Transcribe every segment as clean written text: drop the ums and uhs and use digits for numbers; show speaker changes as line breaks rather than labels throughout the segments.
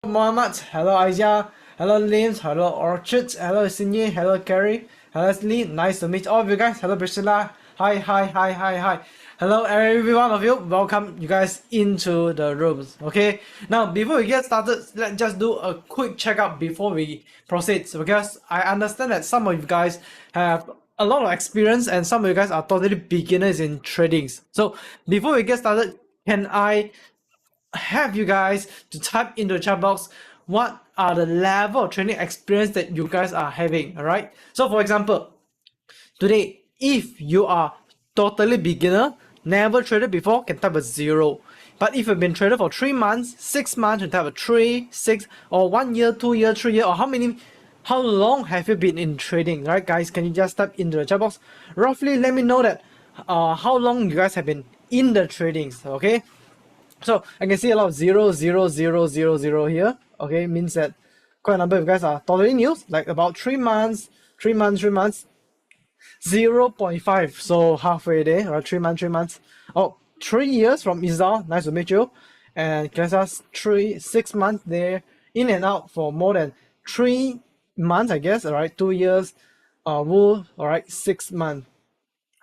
Mohammed, hello Aisha, hello Lims, hello Orchid, hello Sinye, hello Carrie, hello Lee, nice to meet all of you guys. Hello Priscilla, hi. Hello every one of you, welcome you guys into the rooms. Okay, now before we get started, let's just do a quick checkup before we proceed, because I understand that some of you guys have a lot of experience and some of you guys are totally beginners in tradings. So before we get started, can I have you guys to type into the chat box what are the level of training experience that you guys are having. All right, so for example, today if you are totally beginner, never traded before, can type a 0. But if you've been traded for 3 months, 6 months, you type a 3, 6, or 1 year, 2 year, 3 year, or how long have you been in trading, right guys? Can you just type into the chat box roughly? Let me know that how long you guys have been in the tradings. Okay, so I can see a lot of 0 here. Okay, means that quite a number of you guys are totally new, like about 3 months, 0.5, so halfway there, or 3 months. Oh, 3 years from Izal, nice to meet you. And Kansas 6 months there, in and out for more than 3 months, I guess. All right, 2 years. Wool, all right, 6 months.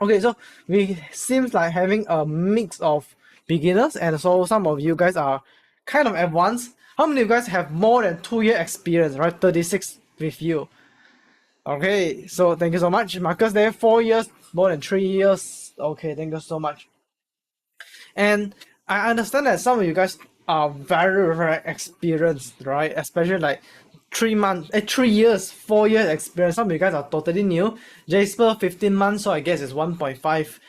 Okay, so we seems like having a mix of beginners, and so some of you guys are kind of advanced. How many of you guys have more than 2 year experience, right? 36 with you. Okay, so thank you so much. Marcus there, 4 years, more than 3 years. Okay, thank you so much. And I understand that some of you guys are very experienced, right? Especially like 3 years, 4 years experience. Some of you guys are totally new. Jasper 15 months, so I guess it's 1.5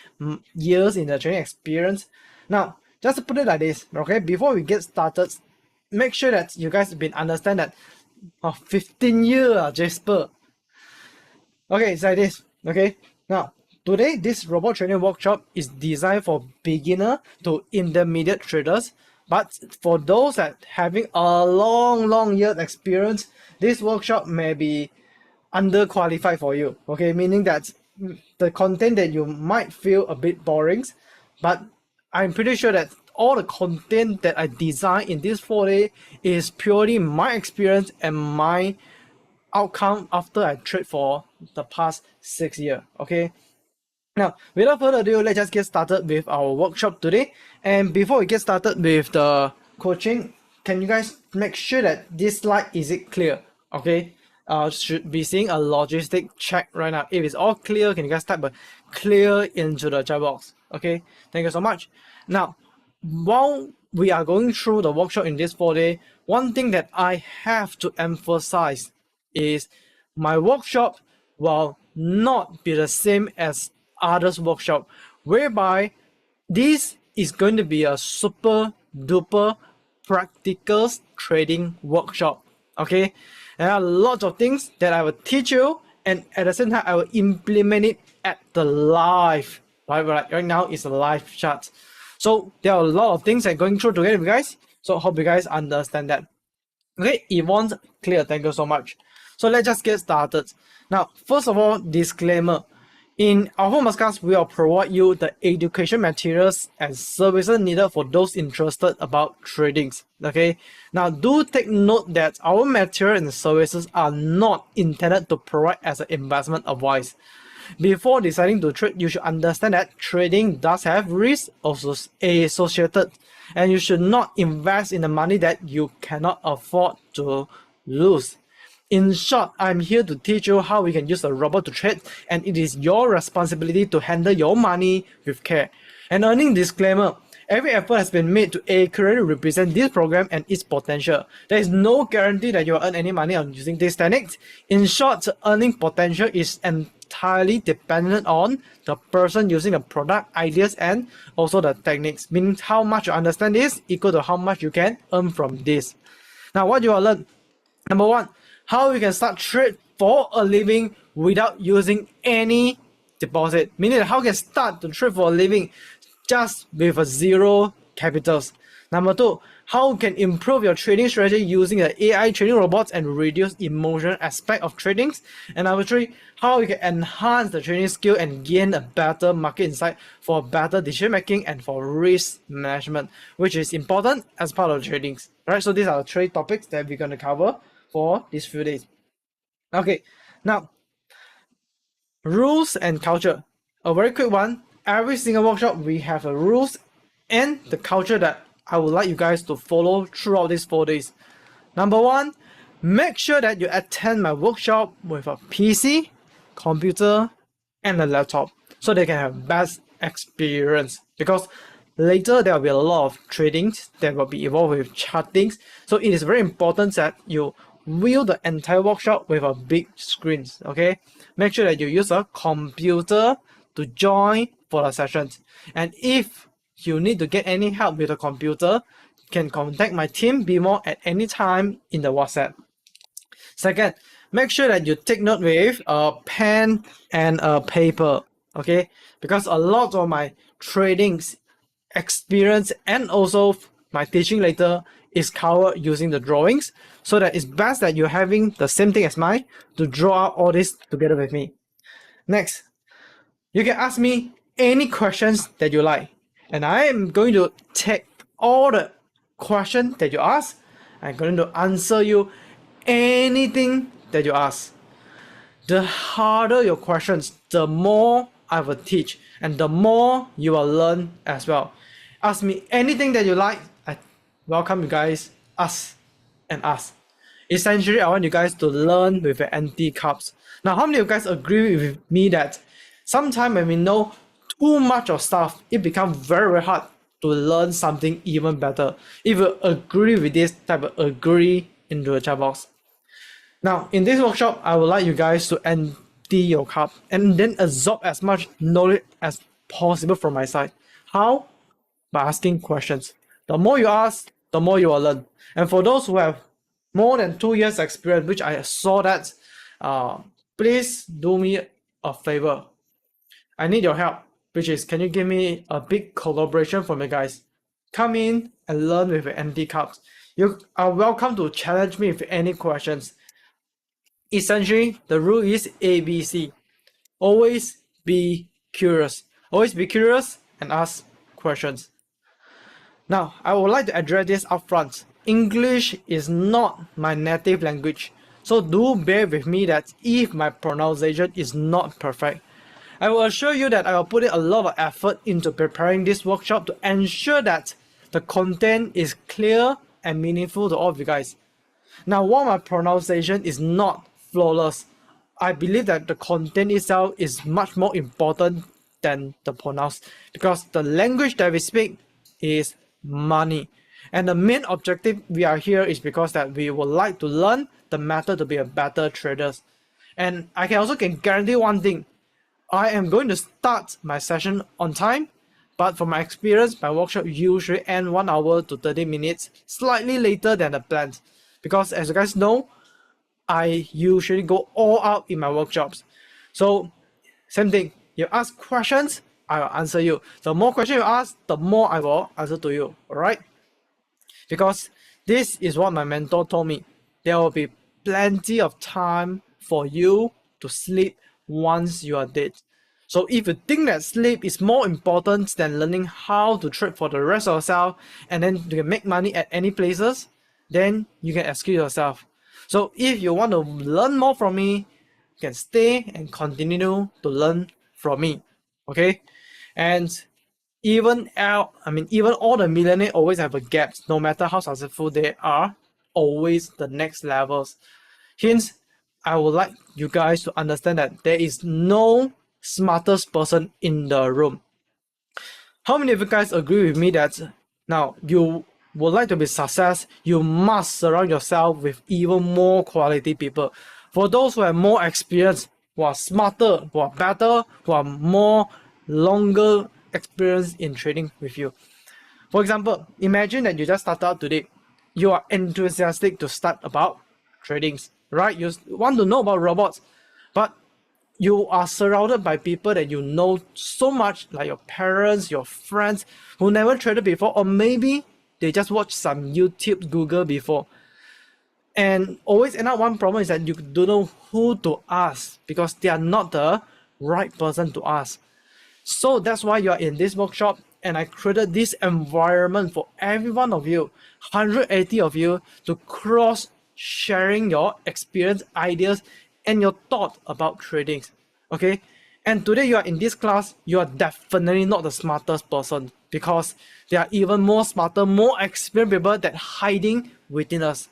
years in the training experience. Now, just to put it like this, okay, before we get started, make sure that you guys have been understand that 15 years, Jasper. Okay, it's like this. Okay, now today this robot training workshop is designed for beginner to intermediate traders, but for those that having a long year experience, this workshop may be underqualified for you. Okay, meaning that the content that you might feel a bit boring, but I'm pretty sure that all the content that I design in this 4-day is purely my experience and my outcome after I trade for the past 6 years. Okay, now without further ado, let's just get started with our workshop today. And before we get started with the coaching, can you guys make sure that this slide is it clear? Okay, should be seeing a logistic check right now. If it's all clear, can you guys type a clear into the chat box? Okay, thank you so much. Now, while we are going through the workshop in this 4-day, one thing that I have to emphasize is my workshop will not be the same as others workshop, whereby this is going to be a super duper practical trading workshop. Okay, there are lots of things that I will teach you, and at the same time I will implement it at the live. Right now it's a live chat, so there are a lot of things I'm going through together with you guys, so hope you guys understand that. Okay, Yvonne's clear, thank you so much. So let's just get started. Now, first of all, disclaimer. In our podcast, we will provide you the education materials and services needed for those interested about trading. Okay, now do take note that our material and services are not intended to provide as an investment advice. Before deciding to trade, you should understand that trading does have risks associated, and you should not invest in the money that you cannot afford to lose. In short, I'm here to teach you how we can use a robot to trade, and it is your responsibility to handle your money with care. An earning disclaimer: every effort has been made to accurately represent this program and its potential. There is no guarantee that you will earn any money on using these techniques. In short, earning potential is entirely dependent on the person using the product, ideas, and also the techniques. Meaning how much you understand this equal to how much you can earn from this. Now, what you will learn: number one, how you can start trade for a living without using any deposit. Meaning how you can start to trade for a living just with a 0 capitals. Number two, how you can improve your trading strategy using the AI trading robots and reduce emotional aspect of trading. And number 3, how you can enhance the trading skill and gain a better market insight for better decision making and for risk management, which is important as part of trading. Right, so these are the 3 topics that we're going to cover for these few days. Okay, now rules and culture. A very quick one. Every single workshop we have a rules and the culture that I would like you guys to follow throughout these 4 days. Number 1, make sure that you attend my workshop with a PC, computer, and a laptop so they can have best experience, because later there will be a lot of tradings that will be involved with chartings. So it is very important that you view the entire workshop with a big screen. Okay, make sure that you use a computer to join for the sessions. And if you need to get any help with the computer, you can contact my team BMO at any time in the WhatsApp. Second, make sure that you take note with a pen and a paper, okay? Because a lot of my tradings experience and also my teaching later is covered using the drawings, so that it's best that you're having the same thing as mine to draw out all this together with me. Next, you can ask me any questions that you like, and I am going to take all the questions that you ask. I'm going to answer you anything that you ask. The harder your questions, the more I will teach, and the more you will learn as well. Ask me anything that you like. I welcome you guys, ask and ask. Essentially, I want you guys to learn with the empty cups. Now, how many of you guys agree with me that sometimes when we know too much of stuff, it becomes very, very hard to learn something even better? If you agree with this, type of agree into the chat box. Now, in this workshop, I would like you guys to empty your cup and then absorb as much knowledge as possible from my side. How? By asking questions. The more you ask, the more you will learn. And for those who have more than 2 years experience, which I saw that, please do me a favor. I need your help, which is, can you give me a big collaboration from you guys? Come in and learn with empty cups. You are welcome to challenge me with any questions. Essentially, the rule is ABC. Always be curious. Always be curious and ask questions. Now, I would like to address this upfront. English is not my native language, so do bear with me that if my pronunciation is not perfect. I will assure you that I will put in a lot of effort into preparing this workshop to ensure that the content is clear and meaningful to all of you guys. Now, while my pronunciation is not flawless, I believe that the content itself is much more important than the pronounce, because the language that we speak is money. And the main objective we are here is because that we would like to learn the method to be a better traders. And I can also guarantee one thing. I am going to start my session on time, but from my experience, my workshop usually ends 1 hour to 30 minutes, slightly later than the planned. Because as you guys know, I usually go all out in my workshops. So, same thing. You ask questions, I will answer you. The more questions you ask, the more I will answer to you. Alright? Because this is what my mentor told me. There will be plenty of time for you to sleep once you are dead. So if you think that sleep is more important than learning how to trade for the rest of yourself and then you can make money at any places, then you can excuse yourself. So if you want to learn more from me, you can stay and continue to learn from me. Okay? And even all the millionaires always have a gap, no matter how successful they are, always the next levels. Hence, I would like you guys to understand that there is no smartest person in the room. How many of you guys agree with me that now you would like to be success, you must surround yourself with even more quality people? For those who have more experience, who are smarter, who are better, who are more longer experience in trading with you. For example, imagine that you just started out today. You are enthusiastic to start about tradings, right? You want to know about robots, but you are surrounded by people that you know so much, like your parents, your friends who never traded before, or maybe they just watch some YouTube, Google before. And always end up one problem is that you don't know who to ask because they are not the right person to ask. So that's why you're in this workshop, and I created this environment for every one of you, 180 of you, to cross sharing your experience, ideas, and your thought about trading. Okay? And today you are in this class, you are definitely not the smartest person because there are even more smarter, more experienced people that hiding within us.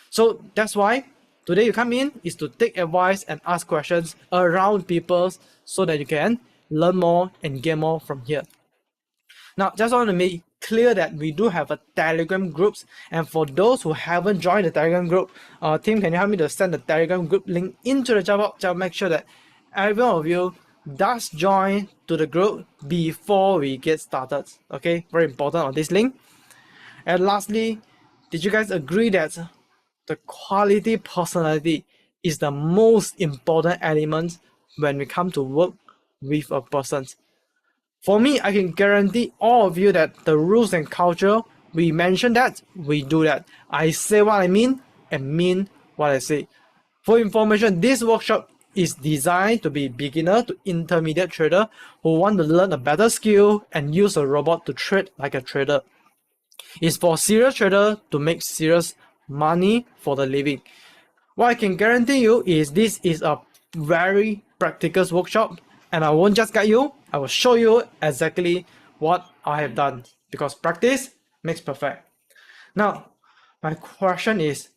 So that's why today you come in is to take advice and ask questions around people so that you can learn more and get more from here. Now, just want to make clear that we do have a Telegram groups, and for those who haven't joined the Telegram group, team, can you help me to send the Telegram group link into the chat box to make sure that every one of you does join to the group before we get started. Okay, very important on this link. And lastly, did you guys agree that the quality personality is the most important element when we come to work with a person? For me, I can guarantee all of you that the rules and culture, we mention that, we do that. I say what I mean and mean what I say. For information, this workshop is designed to be beginner to intermediate trader who want to learn a better skill and use a robot to trade like a trader. It's for serious trader to make serious money for the living. What I can guarantee you is this is a very practical workshop, and I won't just guide you, I will show you exactly what I have done because practice makes perfect. Now, my question is,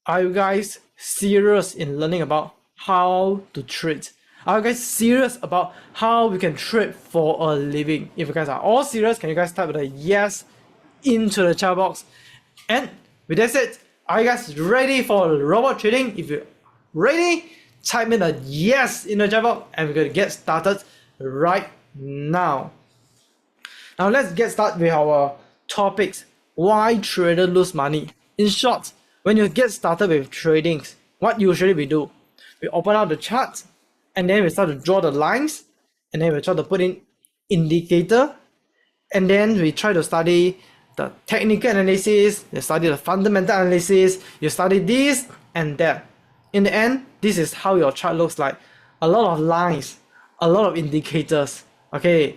are you guys serious in learning about how to trade? Are you guys serious about how we can trade for a living? If you guys are all serious, can you guys type a yes into the chat box? And with that said, are you guys ready for robot trading? If you're ready, type in a yes in the chat box and we're going to get started right now. Now let's get started with our topics. Why traders lose money? In short, when you get started with trading, what usually we do? We open up the chart and then we start to draw the lines and then we try to put in indicator and then we try to study the technical analysis, you study the fundamental analysis, you study this and that. In the end, this is how your chart looks like. A lot of lines, a lot of indicators, okay?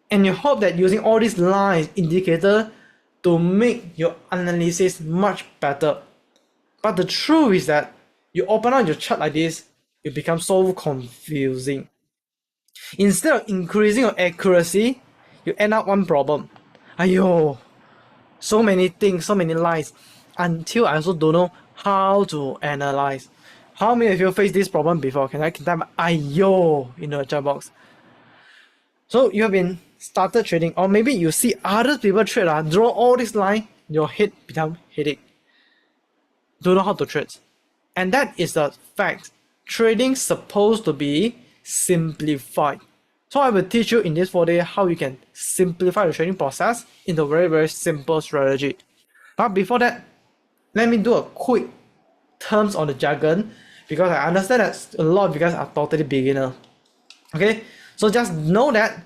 And you hope that using all these lines, indicator, to make your analysis much better. But the truth is that you open up your chart like this, it becomes so confusing. Instead of increasing your accuracy, you end up one problem. Ayo, so many things, so many lines, until I also don't know how to analyze. How many of you face this problem before? Can I type ayo in the chat box? So you have been started trading, or maybe you see other people trade, draw all this line, your head become headache. Don't know how to trade. And that is the fact. Trading supposed to be simplified. So I will teach you in this 4 days how you can simplify the trading process into a very, very simple strategy. But before that, let me do a quick terms on the jargon because I understand that a lot of you guys are totally beginner. Okay, so just know that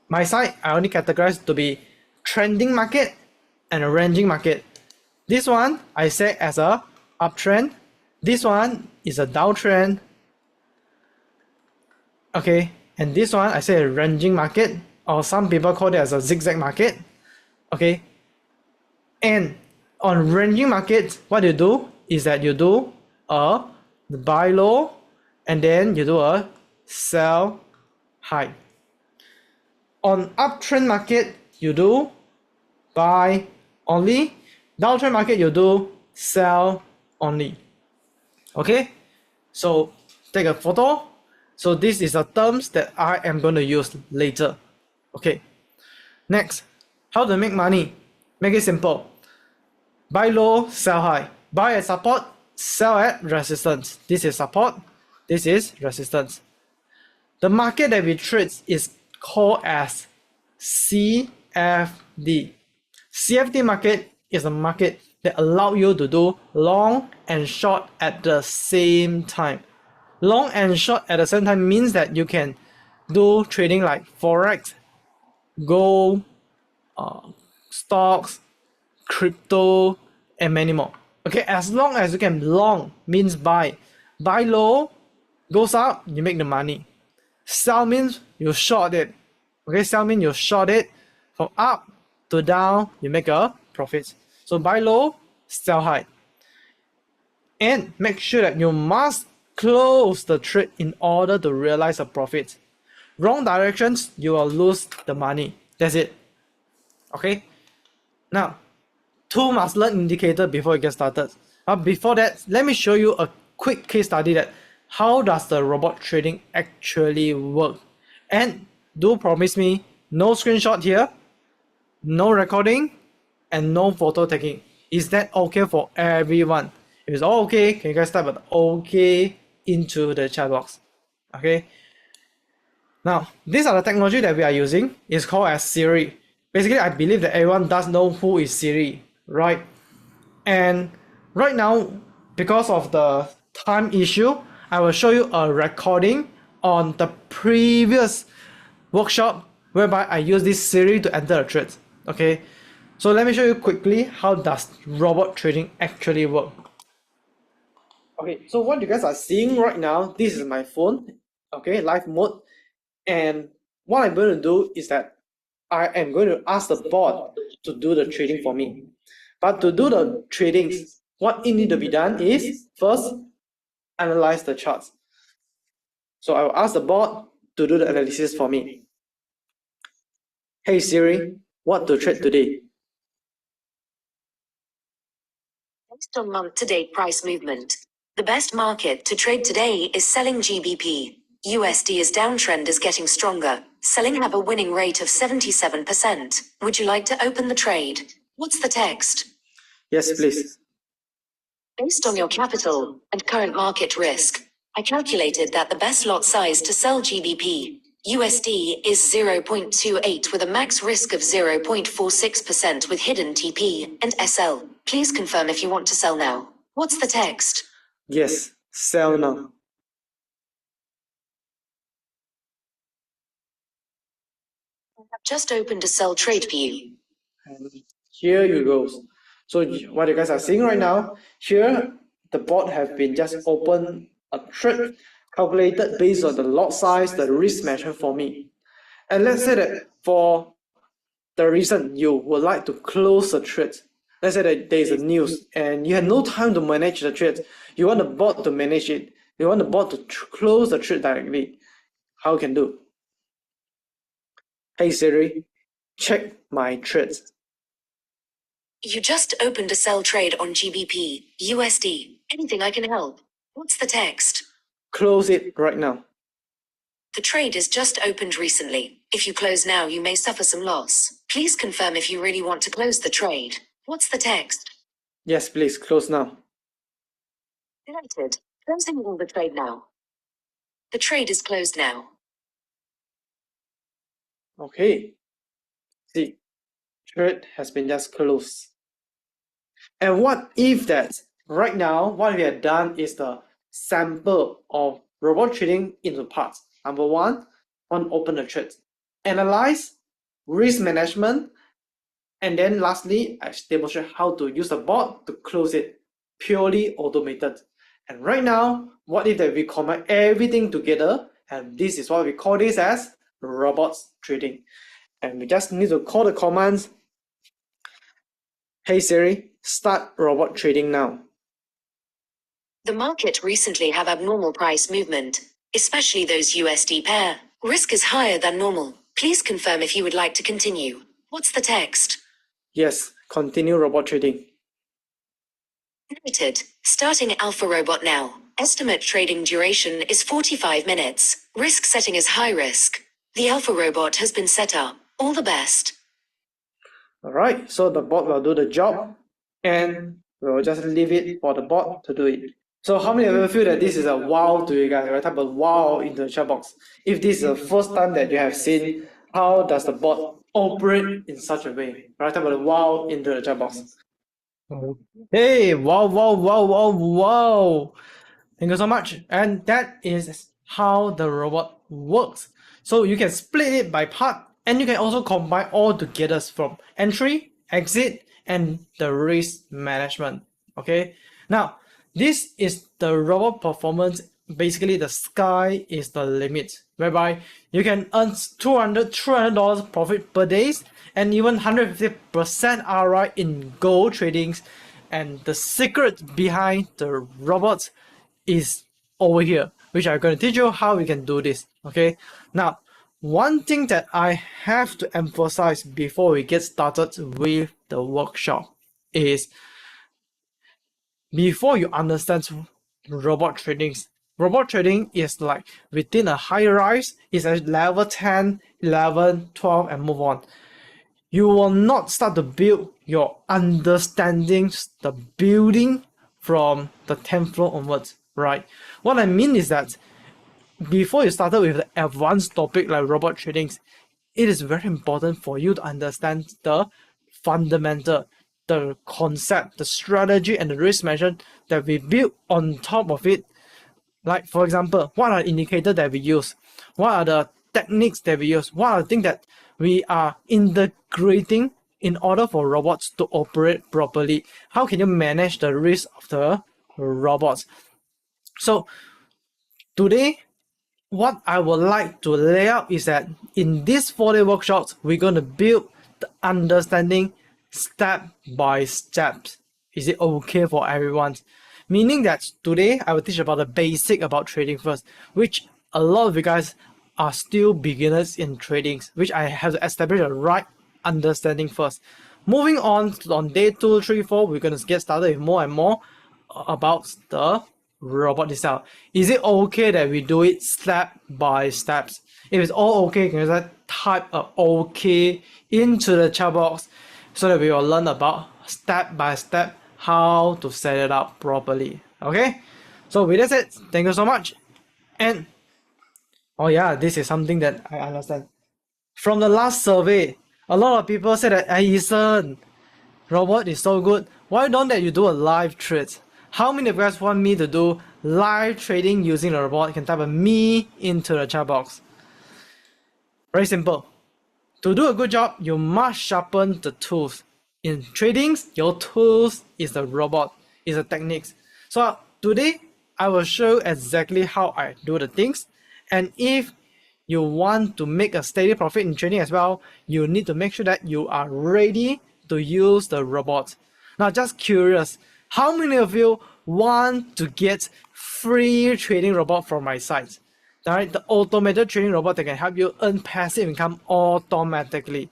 my side I only categorize to be trending market and a ranging market. This one I say as a uptrend. This one is a downtrend. Okay, and this one I say a ranging market, or some people call it as a zigzag market. Okay, and on ranging market, what you do is that you do a buy low and then you do a sell high. On uptrend market, you do buy only. Downtrend market, you do sell only. Okay, so take a photo. So this is the terms that I am going to use later. Okay, next, how to make money? Make it simple. Buy low, sell high. Buy at support, sell at resistance. This is support, this is resistance. The market that we trade is called as CFD. CFD market is a market that allows you to do long and short at the same time. Long and short at the same time means that you can do trading like forex, gold, stocks, crypto, and many more. Okay, as long as you can long means buy. Buy low, goes up, you make the money. Sell means you short it. Okay, sell means you short it from up to down, you make a profit. So buy low, sell high. And make sure that you must close the trade in order to realize a profit. Wrong directions, you will lose the money. That's it. Okay. Now, two must learn indicator before you get started. But before that, let me show you a quick case study that how does the robot trading actually work. And do promise me no screenshot here, no recording, and no photo taking. Is that okay for everyone? If it's all okay, can you guys type an okay into the chat box? Okay. Now, these are the technology that we are using. It's called as Siri. Basically, I believe that everyone does know who is Siri, right? And right now, because of the time issue, I will show you a recording on the previous workshop whereby I use this Siri to enter a trade. Okay, so let me show you quickly how does robot trading actually work. Okay, so what you guys are seeing right now, this is my phone, okay, live mode. And what I'm going to do is that I am going to ask the bot to do the trading for me. But to do the tradings, what it needs to be done is first analyze the charts. So I will ask the bot to do the analysis for me. Hey Siri, what to trade today?
Based on month-to-date price movement, the best market to trade today is selling GBP. USD's downtrend is getting stronger. Selling have a winning rate of 77%. Would you like to open the trade? What's the text?
Yes, please.
Based on your capital and current market risk, I calculated that the best lot size to sell GBP USD is 0.28 with a max risk of 0.46% with hidden TP and SL. Please confirm if you want to sell now. What's the text?
Yes, sell now.
I've just opened a sell trade for you.
And here you go. So what you guys are seeing right now, here the bot have been just open a trade calculated based on the lot size, the risk measure for me. And let's say that for the reason you would like to close the trade, let's say that there is a news and you have no time to manage the trade, you want the bot to manage it, you want the bot to close the trade directly. How you can do? Hey Siri, check my trades.
You just opened a sell trade on GBP USD. Anything I can help? What's the text?
Close it right now.
The trade is just opened recently. If you close now, you may suffer some loss. Please confirm if you really want to close the trade. What's the text?
Yes, please, close now.
Delighted. Closing all the trade now. The trade is closed now.
Okay. See, trade has been just closed. And what if that right now, what we have done is the sample of robot trading into parts. Number one, open the trade, analyze, risk management, and then lastly, I demonstrate how to use the bot to close it, purely automated. And right now, what if that we combine everything together, and this is what we call this as robots trading. And we just need to call the commands. Hey Siri, start robot trading now.
The market recently have abnormal price movement, especially those USD pair. Risk is higher than normal. Please confirm if you would like to continue. What's the text?
Yes, continue robot trading.
Noted. Starting Alpha Robot now. Estimate trading duration is 45 minutes. Risk setting is high risk. The Alpha Robot has been set up. All the best.
Alright, so the bot will do the job and we'll just leave it for the bot to do it. So how many of you feel that this is a wow to you guys? Right? Type a wow into the chat box. If this is the first time that you have seen how does the bot operate in such a way, right? Type a wow into the chat box. Hey, wow, wow, wow, wow, wow. Thank you so much. And that is how the robot works. So you can split it by part and you can also combine all together from entry, exit, and the risk management. Okay, now this is the robot performance. Basically, the sky is the limit, whereby you can earn $200 profit per day and even 150% ROI in gold tradings. And the secret behind the robots is over here, which I'm going to teach you how we can do this. Okay, now one thing that I have to emphasize before we get started with the workshop is, before you understand robot trading is like within a high rise, is at level 10, 11, 12 and move on. You will not start to build your understandings, the building from the 10th floor onwards, right? What I mean is that before you started with the advanced topic like robot trading, it is very important for you to understand the fundamental, the concept, the strategy, and the risk management that we build on top of it. Like, for example, what are the indicators that we use? What are the techniques that we use? What are the things that we are integrating in order for robots to operate properly? How can you manage the risk of the robots? So today, what I would like to lay out is that in these 4-day workshops, we're going to build the understanding step by step. Is it okay for everyone? Meaning that today I will teach about the basic about trading first, which a lot of you guys are still beginners in trading, which I have to establish a right understanding first. Moving on day 2, 3, 4, we're going to get started with more and more about the robot itself. Is it okay that we do it step by steps? If it's all okay, can you type a okay into the chat box so that we will learn about step by step how to set it up properly. Okay, so with that said, thank you so much. And oh yeah, this is something that I understand from the last survey. A lot of people said that, hey Ethan, robot is so good, why don't you do a live trade? How many of you guys want me to do live trading using the robot? You can type a me into the chat box. Very simple. To do a good job, you must sharpen the tools. In trading, your tools is the robot, is the techniques. So today, I will show exactly how I do the things. And if you want to make a steady profit in trading as well, you need to make sure that you are ready to use the robot. Now, just curious, how many of you want to get free trading robot from my site? Alright, the automated trading robot that can help you earn passive income automatically.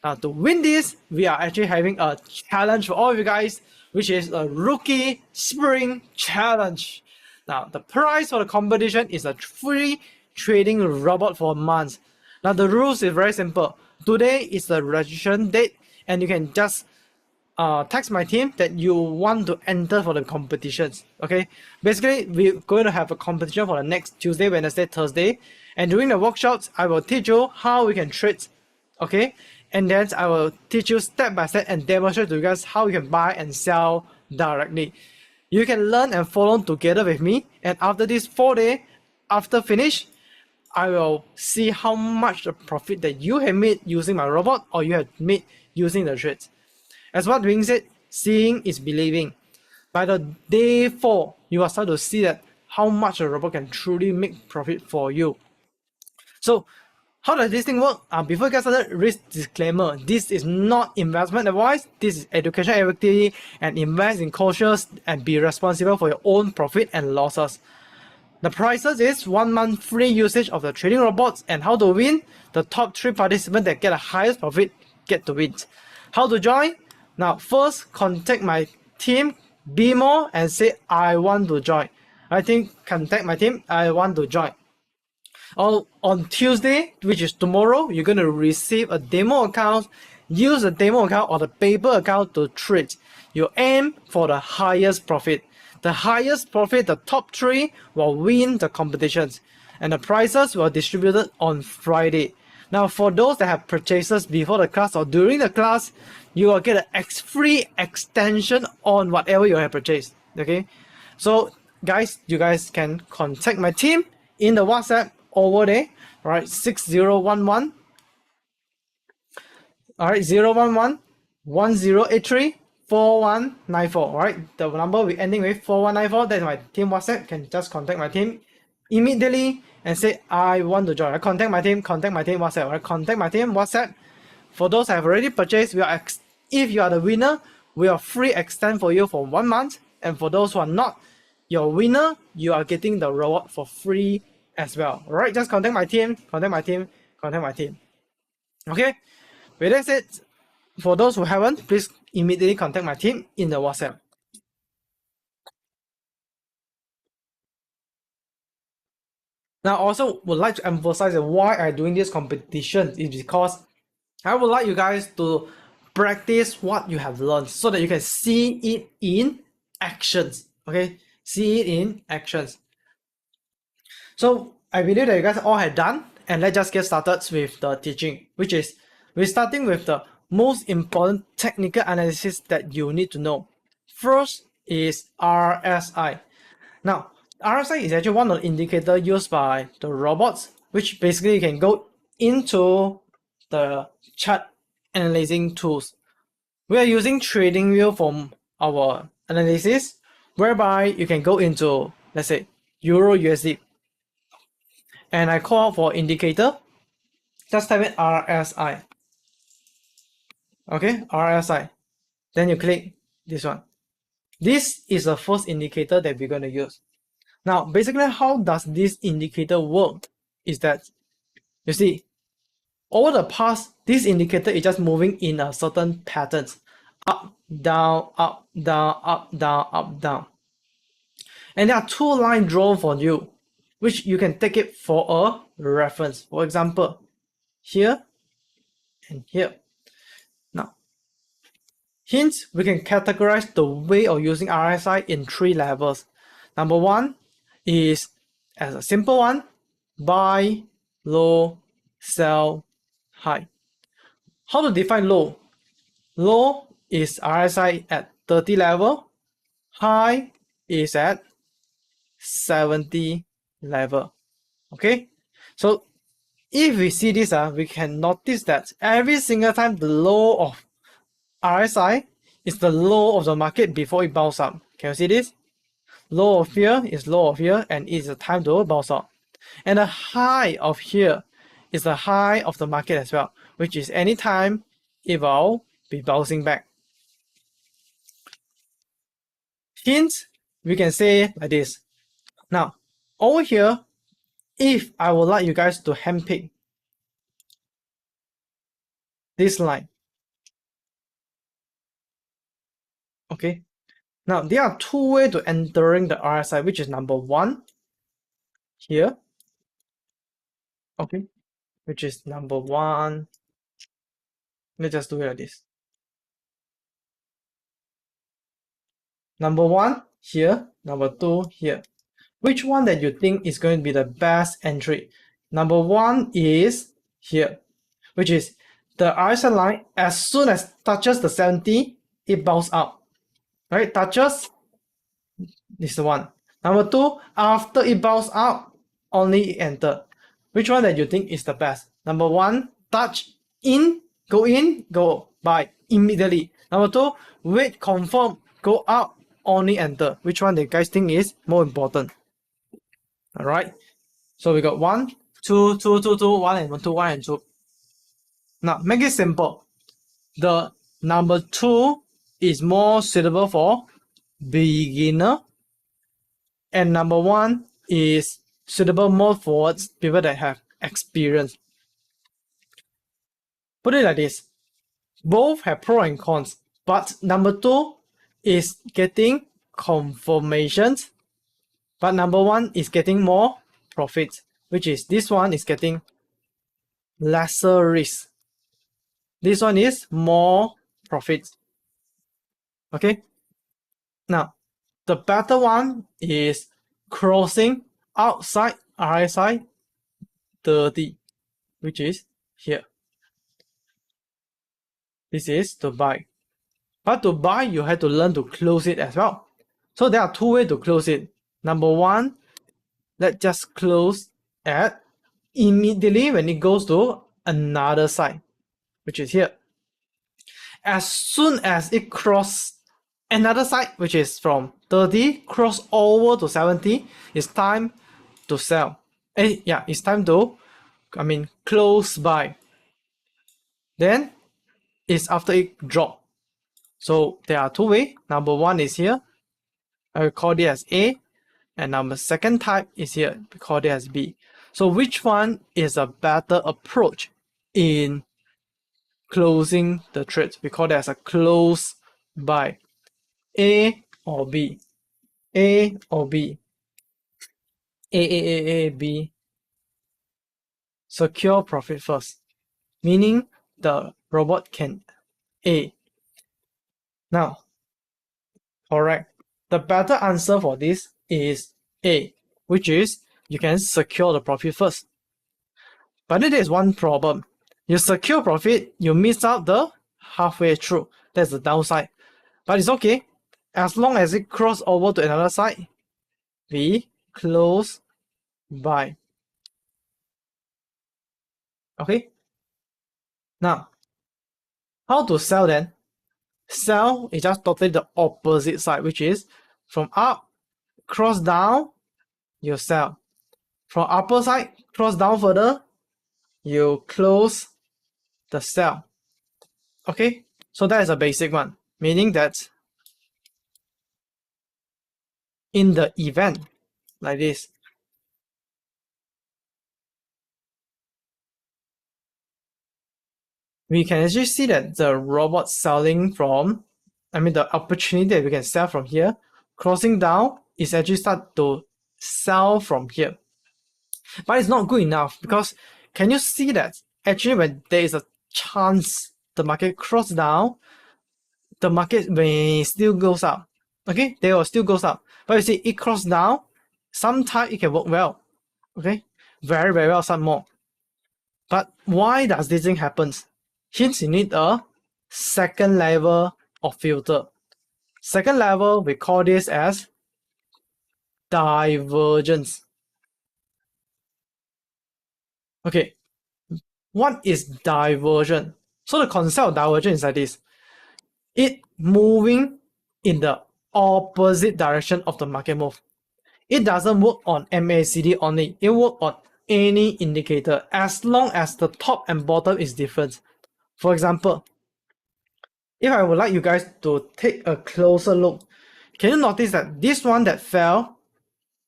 Now, to win this, we are actually having a challenge for all of you guys, which is a Rookie Spring Challenge. Now, the price for the competition is a free trading robot for a month. Now, the rules is very simple. Today is the registration date, and you can just text my team that you want to enter for the competitions. Okay, basically we're going to have a competition for the next Tuesday, Wednesday, Thursday, and during the workshops I will teach you how we can trade. Okay, and then I will teach you step by step and demonstrate to you guys how you can buy and sell directly. You can learn and follow together with me, and after this 4-day, after finish, I will see how much the profit that you have made using my robot or you have made using the trades. As what being said, seeing is believing. By the day 4, you will start to see that how much a robot can truly make profit for you. So, how does this thing work? Before we get started, risk disclaimer. This is not investment advice. This is education activity, and invest in cautious and be responsible for your own profit and losses. The prizes is 1 month free usage of the trading robots, and how to win. The top 3 participants that get the highest profit get to win. How to join? Now, first, contact my team, BMO, and say, I want to join. I think contact my team, I want to join. On Tuesday, which is tomorrow, you're going to receive a demo account. Use the demo account or the paper account to trade. You aim for the highest profit. The highest profit, the top 3, will win the competitions. And the prizes were distributed on Friday. Now, for those that have purchases before the class or during the class, you will get a free extension on whatever you have purchased. Okay, so guys, you guys can contact my team in the WhatsApp over there. All right, 6011. All right, 011 10834194, right? The number we ending with 4194, that's my team WhatsApp. Can just contact my team immediately and say, I want to join. I contact my team WhatsApp, right? Contact my team WhatsApp. For those who have already purchased, if you are the winner, we are free extend for you for 1 month. And for those who are not your winner, you are getting the reward for free as well. All right, just contact my team. Okay, with that said, for those who haven't, please immediately contact my team in the WhatsApp. Now, I also would like to emphasize why I'm doing this competition is because I would like you guys to practice what you have learned so that you can see it in actions. Okay, see it in actions. So I believe that you guys all have done, and let's just get started with the teaching, which is we're starting with the most important technical analysis that you need to know. First is RSI. Now, RSI is actually one of the indicators used by the robots, which basically you can go into the chart analyzing tools. We are using TradingView from our analysis, whereby you can go into, let's say, Euro USD. And I call for indicator. Just type in RSI. Okay, RSI. Then you click this one. This is the first indicator that we're going to use. Now, basically, how does this indicator work? Is that, you see, over the past, this indicator is just moving in a certain patterns. Up, down, up, down, up, down, up, down. And there are two lines drawn for you, which you can take it for a reference. For example, here and here. Now, hence, we can categorize the way of using RSI in 3 levels. Number 1 is, as a simple one, buy, low, sell, high. How to define low? Low is RSI at 30 level, high is at 70 level. Okay, so if we see this, we can notice that every single time the low of RSI is the low of the market before it bounces up. Can you see this? Low of here is low of here, and it's the time to bounce up. And the high of here is the high of the market as well, which is anytime it will be bouncing back. Hence, we can say like this. Now, over here, if I would like you guys to handpick this line, okay. Now, there are 2 ways to entering the RSI, which is number 1 here, okay, which is number 1. Let's just do it like this. Number 1 here, number 2 here. Which one that you think is going to be the best entry? Number 1 is here, which is the RSI line. As soon as touches the 70, it bounces up. Right? Touches, this is the one. Number 2, after it bounces up, only enter. Which one that you think is the best? Number 1, touch in, go buy immediately. Number 2, wait, confirm, go up, only enter. Which one do you guys think is more important? All right, so we got 1, 2, 2, 2, 2, 1 and 2, 1 and 2. Now make it simple. The number 2 is more suitable for beginner, and number 1 is suitable more for people that have experience. Put it like this. Both have pros and cons, but number 2 is getting confirmations, but number 1 is getting more profits, which is this one is getting lesser risk. This one is more profits. Okay. Now, the better one is crossing outside RSI 30, which is here. This is to buy. But to buy, you have to learn to close it as well. So there are 2 ways to close it. Number 1, let's just close at immediately when it goes to another side, which is here. As soon as it cross another side, which is from 30 cross over to 70, it's time to sell. Yeah, it's time to, close buy. Then it's after it drop. So there are two ways. Number one is here. I will call it as A. And number second type is here. We call it as B. So which one is a better approach in closing the trade? We call it as a close buy. A or B? A or B? A, B. Secure profit first, meaning the robot can A. Now, correct. The better answer for this is A, which is you can secure the profit first. But there is one problem. You secure profit, you miss out the halfway through. That's the downside. But it's okay. As long as it cross over to another side, we close buy. Okay? Now, how to sell then? Sell is just totally the opposite side, which is from up, cross down, you sell. From upper side, cross down further, you close the sell. Okay? So that is a basic one, meaning that in the event like this, we can actually see that the robot selling from, the opportunity that we can sell from here, crossing down is actually start to sell from here. But it's not good enough because can you see that actually when there is a chance the market cross down, the market may still goes up. Okay, they will still goes up. But you see it cross down, sometimes it can work well. Okay, very, very well, some more. But why does this thing happen? Hence, you need a second level of filter. Second level, we call this as divergence. Okay, what is diversion? So the concept of divergence is like this. It moving in the opposite direction of the market move. It doesn't work on MACD only. It works on any indicator as long as the top and bottom is different. For example, if I would like you guys to take a closer look, can you notice that this one that fell,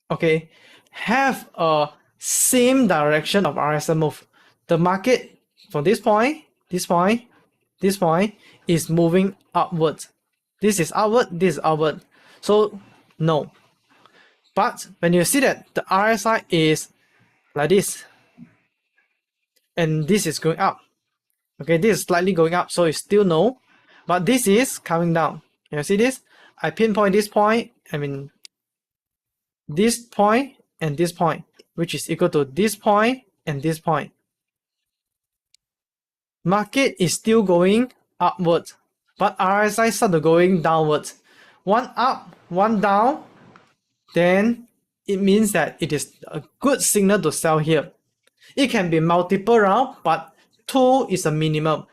okay, have a same direction of RSI move? The market from this point, this point, this point is moving upwards. This is upward, this is upward. So no. But when you see that the RSI is like this, and this is going up, okay, this is slightly going up, so it's still no. But this is coming down. Can you see this? I pinpoint this point, this point and this point, which is equal to this point and this point. Market is still going upwards, but RSI started going downwards. One up, one down, then it means that it is a good signal to sell here. It can be multiple rounds, but 2 is a minimum.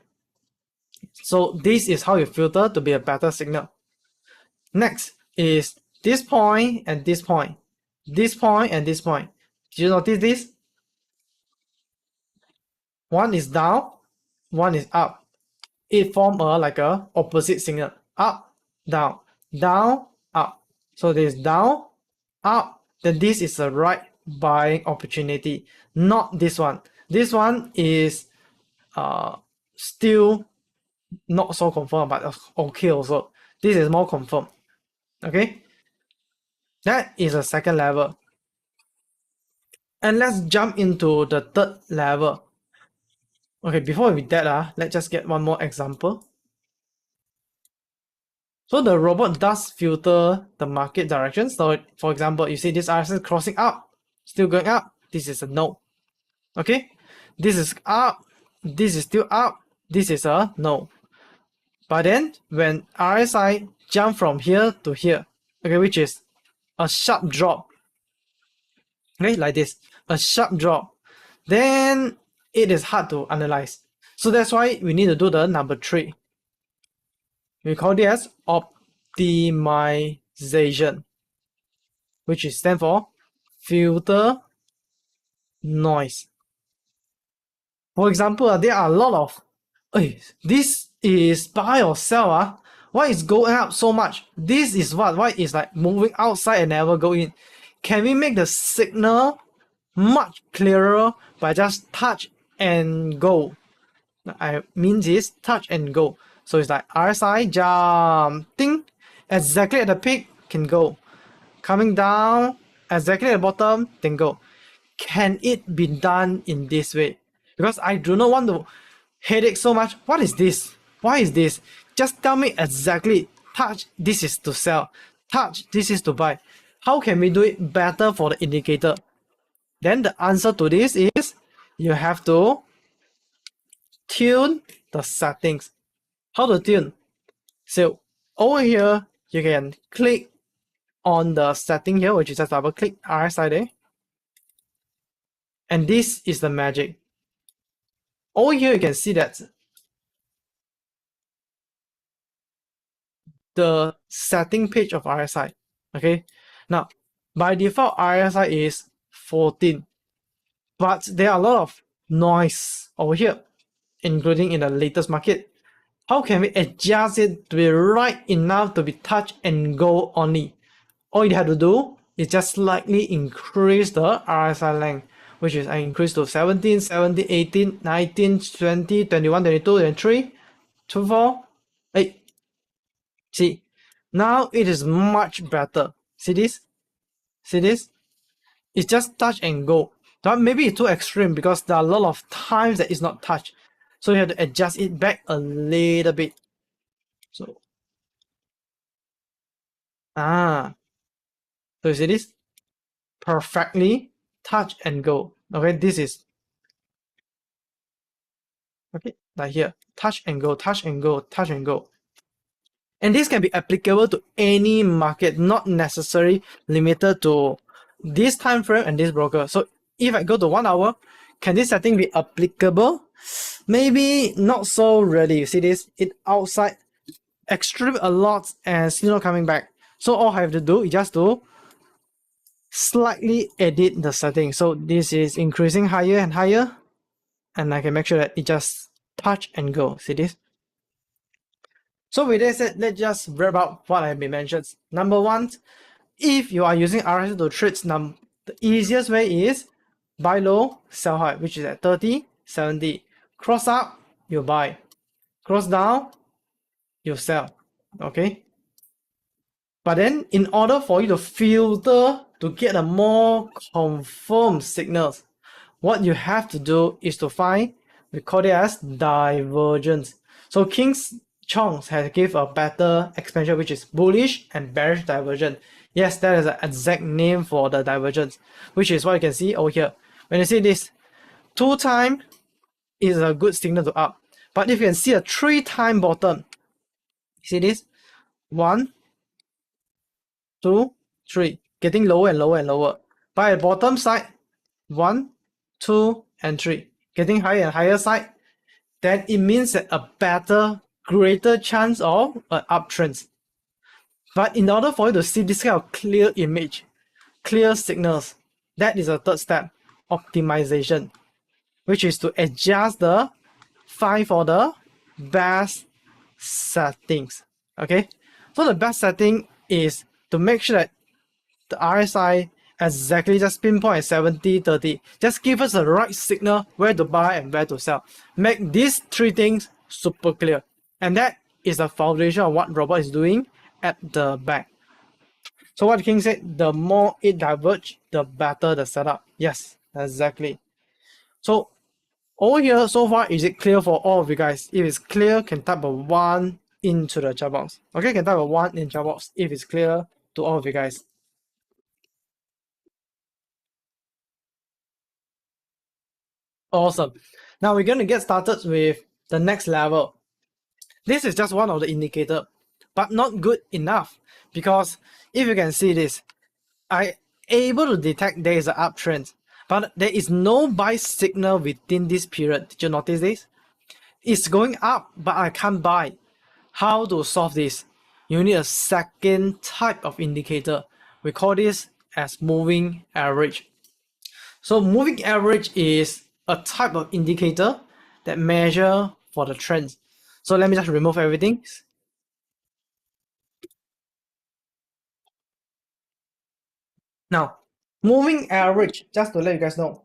So this is how you filter to be a better signal. Next is this point and this point. This point and this point. Did you notice this? One is down, one is up. It forms like a opposite signal. Up, down, down, up. So this is down, up. Then this is the right buying opportunity, not this one. This one is still not so confirmed, but okay also. This is more confirmed. Okay, that is a second level. And let's jump into the third level. Okay, before we do that, let's just get one more example. So the robot does filter the market direction. So for example, you see this RSI crossing up, still going up. This is a no. Okay, this is up, this is still up, this is a no. But then when RSI jump from here to here, okay, which is a sharp drop, okay, like this, a sharp drop, then it is hard to analyze. So that's why we need to do the number 3. We call this optimization, which is stand for filter noise. For example, there are a lot of, this is buy or sell. Why is going up so much? This is what? Why is like moving outside and never go in? Can we make the signal much clearer by just touch and go? I mean this, touch and go. So it's like RSI jumping exactly at the peak, can go. Coming down exactly at the bottom, then go. Can it be done in this way? Because I do not want to headache so much. What is this? Why is this? Just tell me exactly. Touch, this is to sell. Touch, this is to buy. How can we do it better for the indicator? Then the answer to this is you have to tune the settings. How to tune? So over here, you can click on the setting here, which is just double click RSI there. And this is the magic. Over here, you can see that the setting page of RSI. Okay. Now, by default, RSI is 14. But there are a lot of noise over here, including in the latest market. How can we adjust it to be right enough to be touch and go only? All you have to do is just slightly increase the RSI length, which is I increase to 17, 17, 18, 19, 20, 21, 22, 23, 24, 8. See, now it is much better. See this? See this? It's just touch and go. But maybe it's too extreme because there are a lot of times that it's not touch. So you have to adjust it back a little bit. So you see this? Perfectly touch and go. Okay, this is okay, like here. Touch and go, touch and go, touch and go. And this can be applicable to any market, not necessarily limited to this time frame and this broker. So if I go to 1 hour, can this setting be applicable? Maybe not so really. You see this? It outside extreme a lot and still not coming back. So all I have to do is just to slightly edit the setting. So this is increasing higher and higher. And I can make sure that it just touch and go. See this? So with that said, let's just wrap up what I have been mentioned. Number one, if you are using RSI to trade, the easiest way is buy low, sell high, which is at 30, 70. Cross up, you buy. Cross down, you sell. Okay? But then in order for you to filter to get a more confirmed signals, what you have to do is to find, we call it as divergence. So King's Chong has give a better expansion, which is bullish and bearish divergence. Yes, that is an exact name for the divergence, which is what you can see over here. When you see this, 2 times is a good signal to up. But if you can see a 3 time bottom, see this? 1, 2, 3, getting lower and lower and lower. By the bottom side, 1, 2, and 3, getting higher and higher side, then it means that a better, greater chance of an uptrend. But in order for you to see this kind of clear image, clear signals, that is the third step, optimization, which is to adjust the find for the best settings. Okay, so the best setting is to make sure that the RSI exactly just pinpoint at 70, 30. Just give us the right signal where to buy and where to sell. Make these 3 things super clear. And that is the foundation of what robot is doing at the back. So what King said, the more it diverges, the better the setup. Yes, exactly. So over here, so far, is it clear for all of you guys? If it's clear, can type a 1 into the chat box. Okay, can type a 1 in chat box if it's clear to all of you guys. Awesome. Now we're going to get started with the next level. This is just one of the indicator, but not good enough, because if you can see this, I able to detect there is an uptrend, but there is no buy signal within this period. Did you notice this? It's going up, but I can't buy. how to solve this? You need a second type of indicator. We call this as moving average. So moving average is a type of indicator that measure for the trends. So let me just remove everything. Now, moving average, just to let you guys know,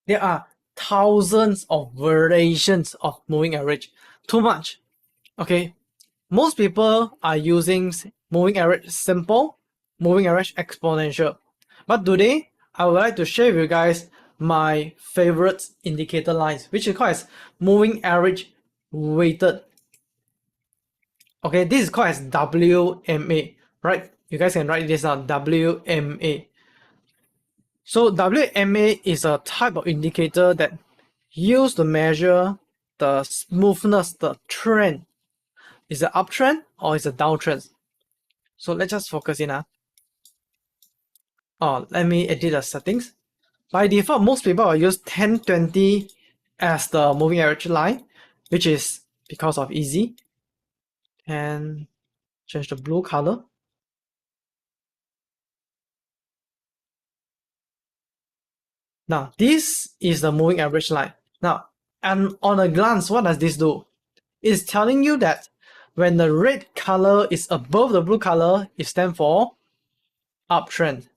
there are thousands of variations of moving average. Too much. Okay. Most people are using moving average simple, moving average exponential. But today, I would like to share with you guys my favorite indicator lines, which is called as moving average weighted. Okay, this is called as WMA, right? You guys can write this down, WMA. So WMA is a type of indicator that used to measure the smoothness, the trend. Is it uptrend or is it downtrend? So let's just focus in. Let me edit the settings. By default, most people will use 1020 as the moving average line, which is because of easy. And change the blue color. Now, this is the moving average line. Now, and on a glance, what does this do? It's telling you that when the red color is above the blue color, it stands for uptrend.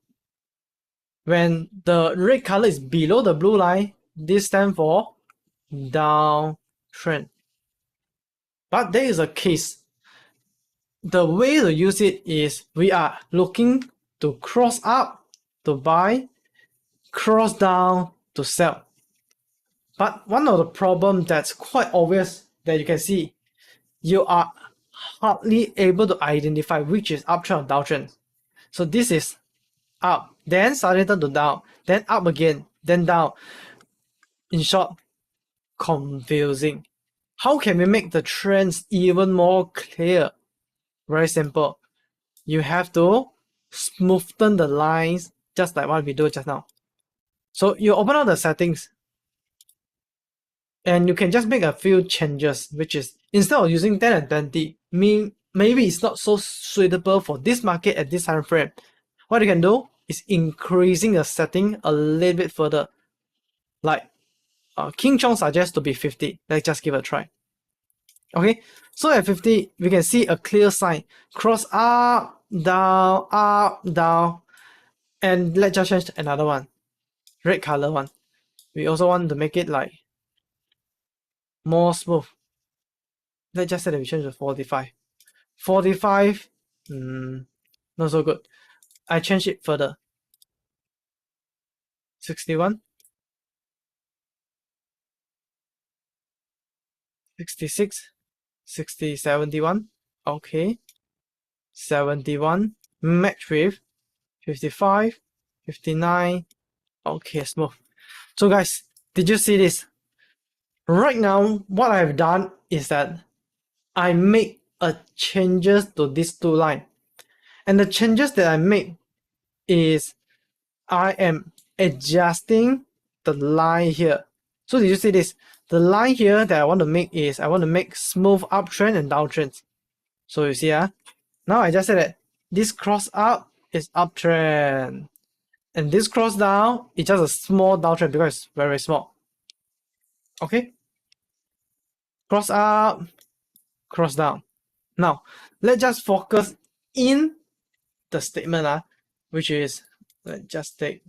When the red color is below the blue line, this stands for downtrend. But there is a case. The way to use it is we are looking to cross up to buy, cross down to sell. But one of the problems that's quite obvious that you can see, you are hardly able to identify which is uptrend or downtrend. So this is up, then suddenly turn to down, then up again, then down. In short, confusing. How can we make the trends even more clear? Very simple. You have to smoothen the lines just like what we do just now. So you open up the settings and you can just make a few changes, which is instead of using 10 and 20, maybe it's not so suitable for this market at this time frame. What you can do is increasing the setting a little bit further. Like King Chong suggests to be 50. Let's just give it a try. Okay, so at 50, we can see a clear sign. Cross up, down, and let's just change another one. Red color one. We also want to make it like more smooth. Let's just say that we change to 45. 45, not so good. I change it further. 61. 66. 60, 71. Okay. 71. Match with 55. 59. Okay, smooth. So guys, did you see this? Right now, what I've done is that I make a changes to these two lines. And the changes that I make is I am adjusting the line here. So did you see this? The line here that I want to make is I want to make smooth uptrend and downtrend. So you see, now I just said that this cross up is uptrend. And this cross down is just a small downtrend because it's very small. Okay? Cross up, cross down. Now, let's just focus in the statement, which is, let's just take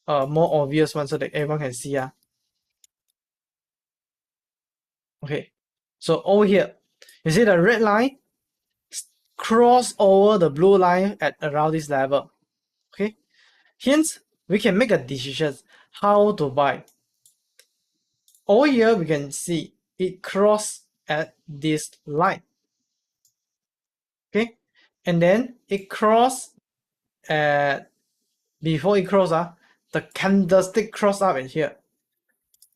a more obvious one so that everyone can see. Okay, so over here, you see the red line cross over the blue line at around this level. Okay, hence we can make a decision how to buy. Over here, we can see it cross at this line. Okay, and then it cross at before it cross, the candlestick cross up in here.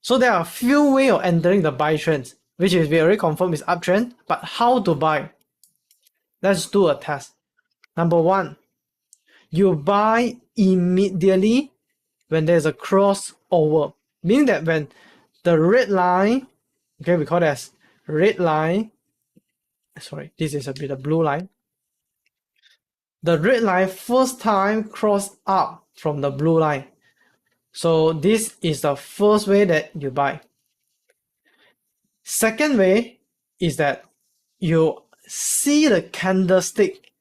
So there are a few ways of entering the buy trend, which is very confirmed is uptrend, but how to buy? Let's do a test. Number one, you buy immediately when there's a crossover, meaning that when the red line, okay, we call it as red line, sorry, this is a bit of blue line. The red line first time cross up from the blue line. So this is the first way that you buy. Second way is that you see the candlestick.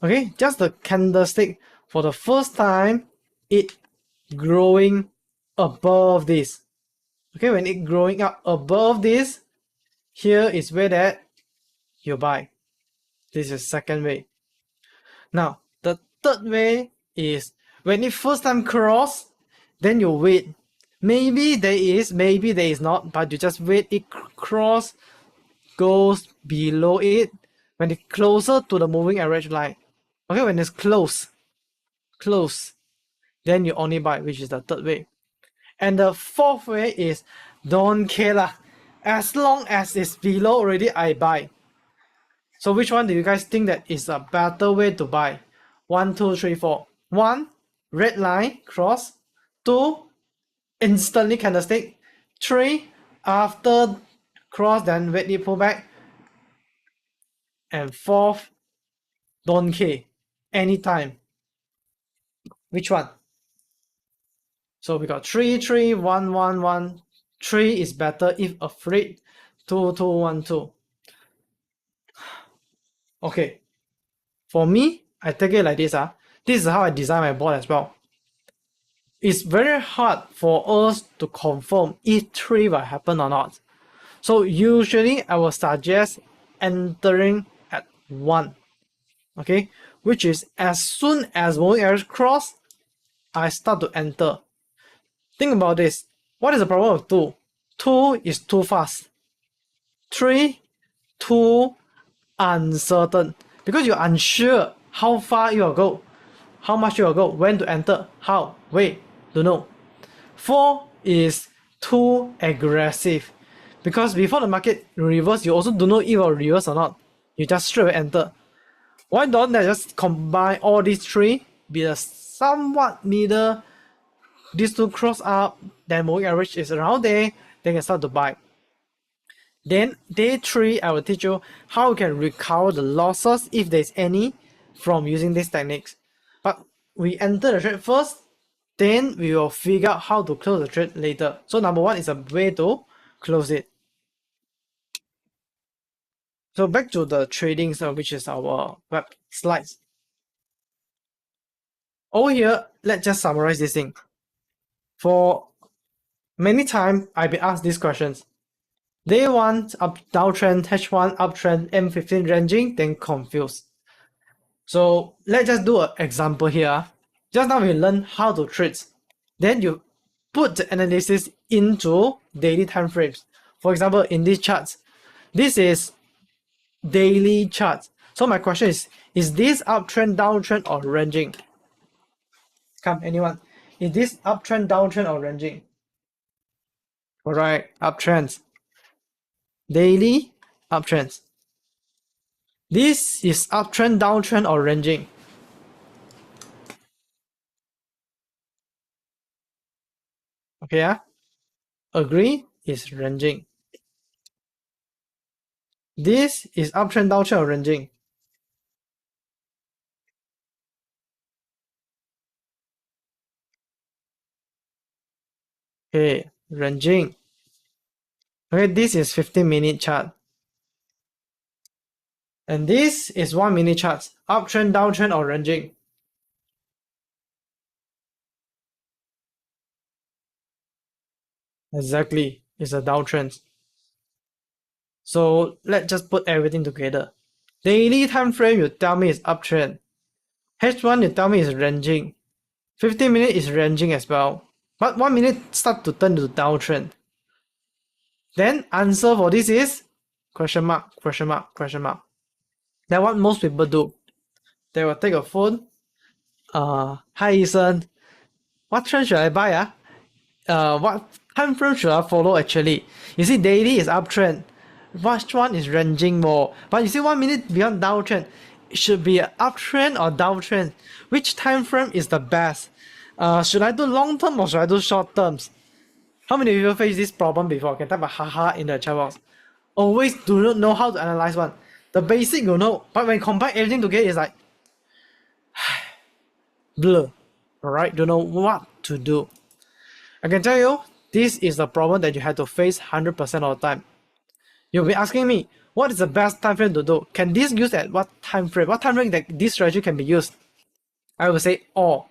Okay, just the candlestick for the first time, it growing above this. Okay, when it growing up above this, here is where that you buy. This is second way. Now, the third way is when it first time cross, then you wait. Maybe there is, maybe there is not, but you just wait it cross, goes below it, when it's closer to the moving average line. Okay, when it's close, then you only buy, which is the third way. And the fourth way is don't care lah. As long as it's below already, I buy. So which one do you guys think that is a better way to buy? 1, 2, 3, 4. 1, red line cross. 2, instantly candlestick. 3, after cross then wait it pull back. And 4th, don't care, anytime. Which one? So we got 3, 3, 1, 1, 1. 3 is better if afraid. 2, 2, 1, 2. Okay. For me, I take it like this. This is how I design my board as well. It's very hard for us to confirm if 3 will happen or not. So usually I will suggest entering at 1. Okay, which is as soon as moving average cross, I start to enter. Think about this. What is the problem of 2? 2 is too fast. 3, too uncertain. Because you're unsure how far you will go, how much you will go, when to enter, how, wait, don't know. 4 is too aggressive. Because before the market reverse, you also don't know if it will reverse or not. You just straight away enter. Why don't I just combine all these 3, be a somewhat middle, these 2 cross up, then moving average is around there, then you can start to buy. Then day 3, I will teach you how you can recover the losses if there's any from using these techniques. But we enter the trade first, then we will figure out how to close the trade later. So number 1 is a way to close it. So back to the trading, which is our web slides. Over here, let's just summarize this thing. For many times, I've been asked these questions. Day 1 up downtrend, H1 uptrend, M15 ranging, then confused. So let's just do an example here. Just now we learned how to trade. Then you put the analysis into daily time frames. For example, in these charts, this is daily charts. So my question is this uptrend, downtrend, or ranging? Come, anyone. Is this uptrend, downtrend, or ranging? Alright, uptrends. Daily uptrends. This is uptrend, downtrend, or ranging? Okay, agree is ranging. This is uptrend, downtrend, or ranging? Okay, ranging. Okay, this is 15-minute chart. And this is 1-minute chart. Uptrend, downtrend, or ranging? Exactly, it's a downtrend. So let's just put everything together. Daily time frame, you tell me is uptrend. H1, you tell me is ranging. 15-minute is ranging as well. But 1 minute start to turn to downtrend. Then answer for this is question mark, question mark, question mark. Then what most people do, they will take a phone. Hi Ethan, what trend should I buy? What time frame should I follow actually? You see, daily is uptrend. Which one is ranging more? But you see, 1 minute beyond downtrend, it should be an uptrend or downtrend. Which time frame is the best? Should I do long term or should I do short terms? How many people face this problem before? Can type a haha in the chat box. Always do not know how to analyze one. The basic you know, but when combine everything together, it's like blur. Alright, don't know what to do. I can tell you, this is the problem that you have to face 100% of the time. You'll be asking me, what is the best time frame to do? Can this use at what time frame? What time frame that this strategy can be used? I will say all.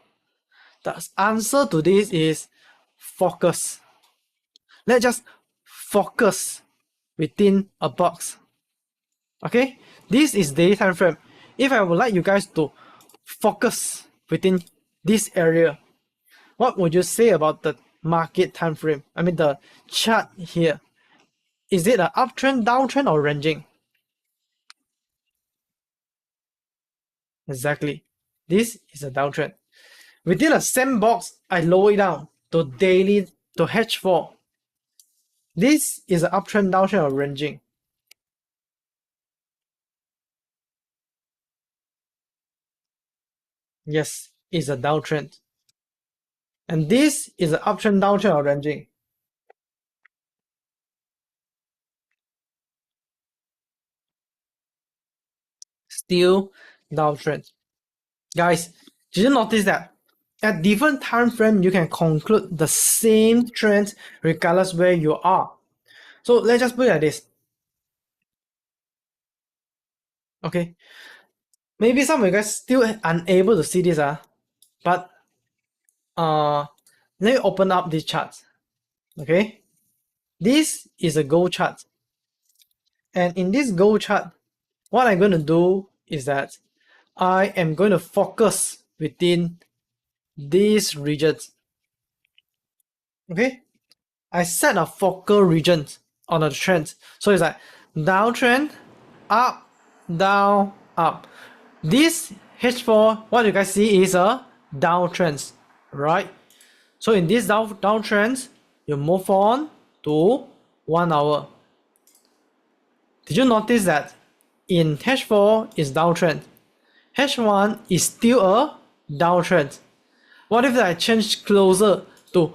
The answer to this is focus. Let's just focus within a box. Okay, this is daily time frame. If I would like you guys to focus within this area, what would you say about the market time frame? I mean the chart here. Is it an uptrend, downtrend, or ranging? Exactly. This is a downtrend. Within a sandbox, I lower it down to daily to H4. This is an uptrend, downtrend, or ranging. Yes, it's a downtrend. And this is an uptrend, downtrend, or ranging. Still downtrend. Guys, did you notice that at different time frame you can conclude the same trend regardless where you are? So let's just put it like this. Okay, maybe some of you guys still unable to see this, but let me open up this chart. Okay, this is a gold chart, and in this gold chart, what I'm going to do is that I am going to focus within these regions. Okay, I set a focal region on the trend, so it's like downtrend, up, down, up. This H4, what you guys see is a downtrend, right? So in this downtrend, you move on to 1 hour. Did you notice that in H4 is downtrend, H1 is still a downtrend? What if I change closer to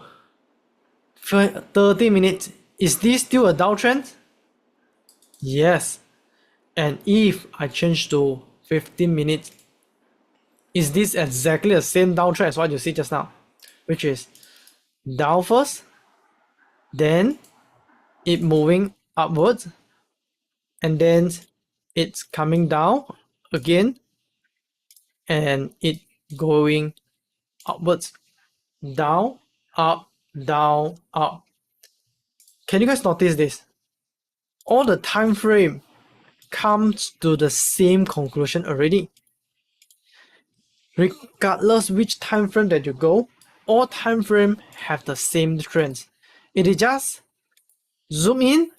30 minutes? Is this still a downtrend? Yes. And if I change to 15 minutes, is this exactly the same downtrend as what you see just now? Which is down first, then it moving upwards, and then it's coming down again, and it going upwards, down, up, down, up. Can you guys notice this? All the time frame comes to the same conclusion already. Regardless which time frame that you go, all time frame have the same trends. It is just zoom in,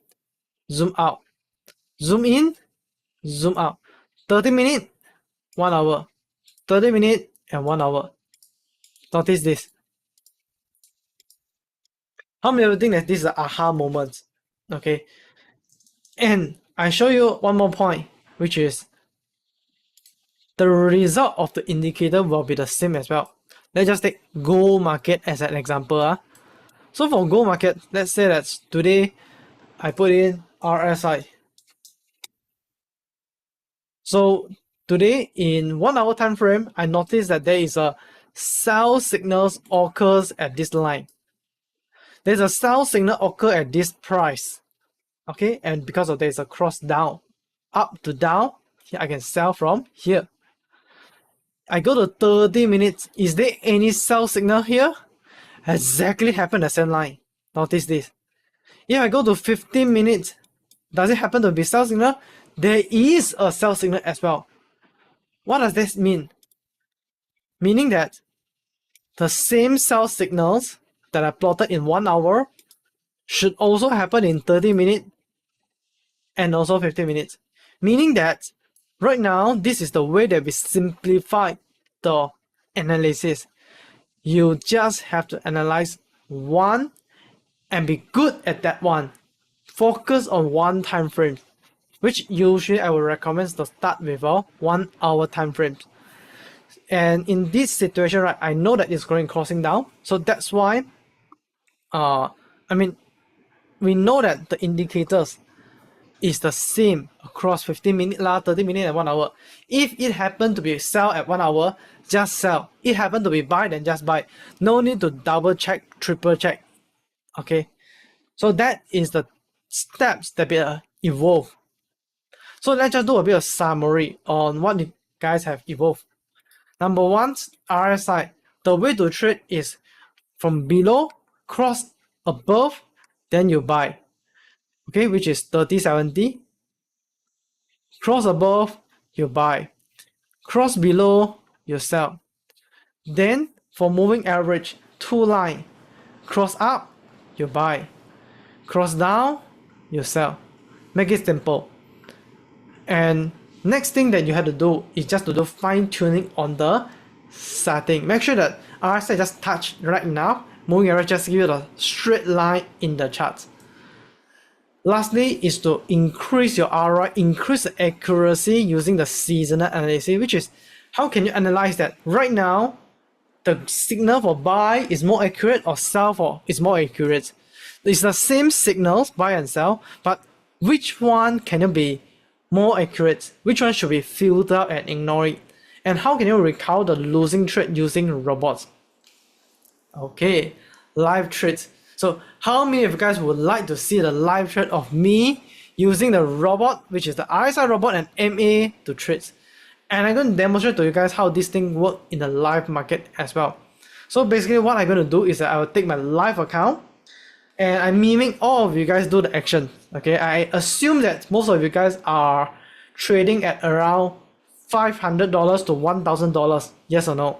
zoom out, zoom in, zoom out. 30 minutes, 1 hour, 30 minutes and 1 hour. Notice this. How many of you think that this is an aha moment? Okay. And I show you one more point, which is the result of the indicator will be the same as well. Let's just take gold market as an example. So for gold market, let's say that today I put in RSI. So today in 1 hour time frame, I noticed that there is a sell signals occurs at this line. There's a sell signal occur at this price. Okay, and because of there's a cross down, up to down, here I can sell from here. I go to 30 minutes. Is there any sell signal here? Exactly happen the same line. Notice this. If I go to 15 minutes, does it happen to be sell signal? There is a sell signal as well. What does this mean? Meaning that the same sell signals that I plotted in 1 hour should also happen in 30 minutes and also 15 minutes. Meaning that right now, this is the way that we simplify the analysis. You just have to analyze one and be good at that one. Focus on one time frame, which usually I would recommend to start with a 1 hour time frame. And in this situation, right, I know that it's going crossing down, so that's why we know that the indicators is the same across 15 minutes, 30 minutes, and 1 hour. If it happened to be sell at 1 hour, just sell. It happened to be buy, then just buy. No need to double check, triple check. Okay, so that is the steps that we evolve. So let's just do a bit of summary on what you guys have evolved. Number one, RSI. The way to trade is from below, cross above, then you buy. Okay, which is 30-70. Cross above, you buy. Cross below, you sell. Then for moving average, 2 line. Cross up, you buy. Cross down, you sell. Make it simple. And next thing that you have to do is just to do fine tuning on the setting. Make sure that RSI just touch right now. Moving average just give you the straight line in the chart. Lastly is to increase your ROI, increase the accuracy using the seasonal analysis, which is how can you analyze that? Right now, the signal for buy is more accurate or sell for is more accurate. It's the same signals, buy and sell, but which one can you be more accurate? Which one should be filtered and ignored? And how can you recount the losing trade using robots? Okay, live trades. So how many of you guys would like to see the live trade of me using the robot, which is the RSI robot and MA to trades? And I'm going to demonstrate to you guys how this thing works in the live market as well. So basically what I'm going to do is that I will take my live account and I'm miming all of you guys do the action. Okay, I assume that most of you guys are trading at around $500 to $1,000, yes or no?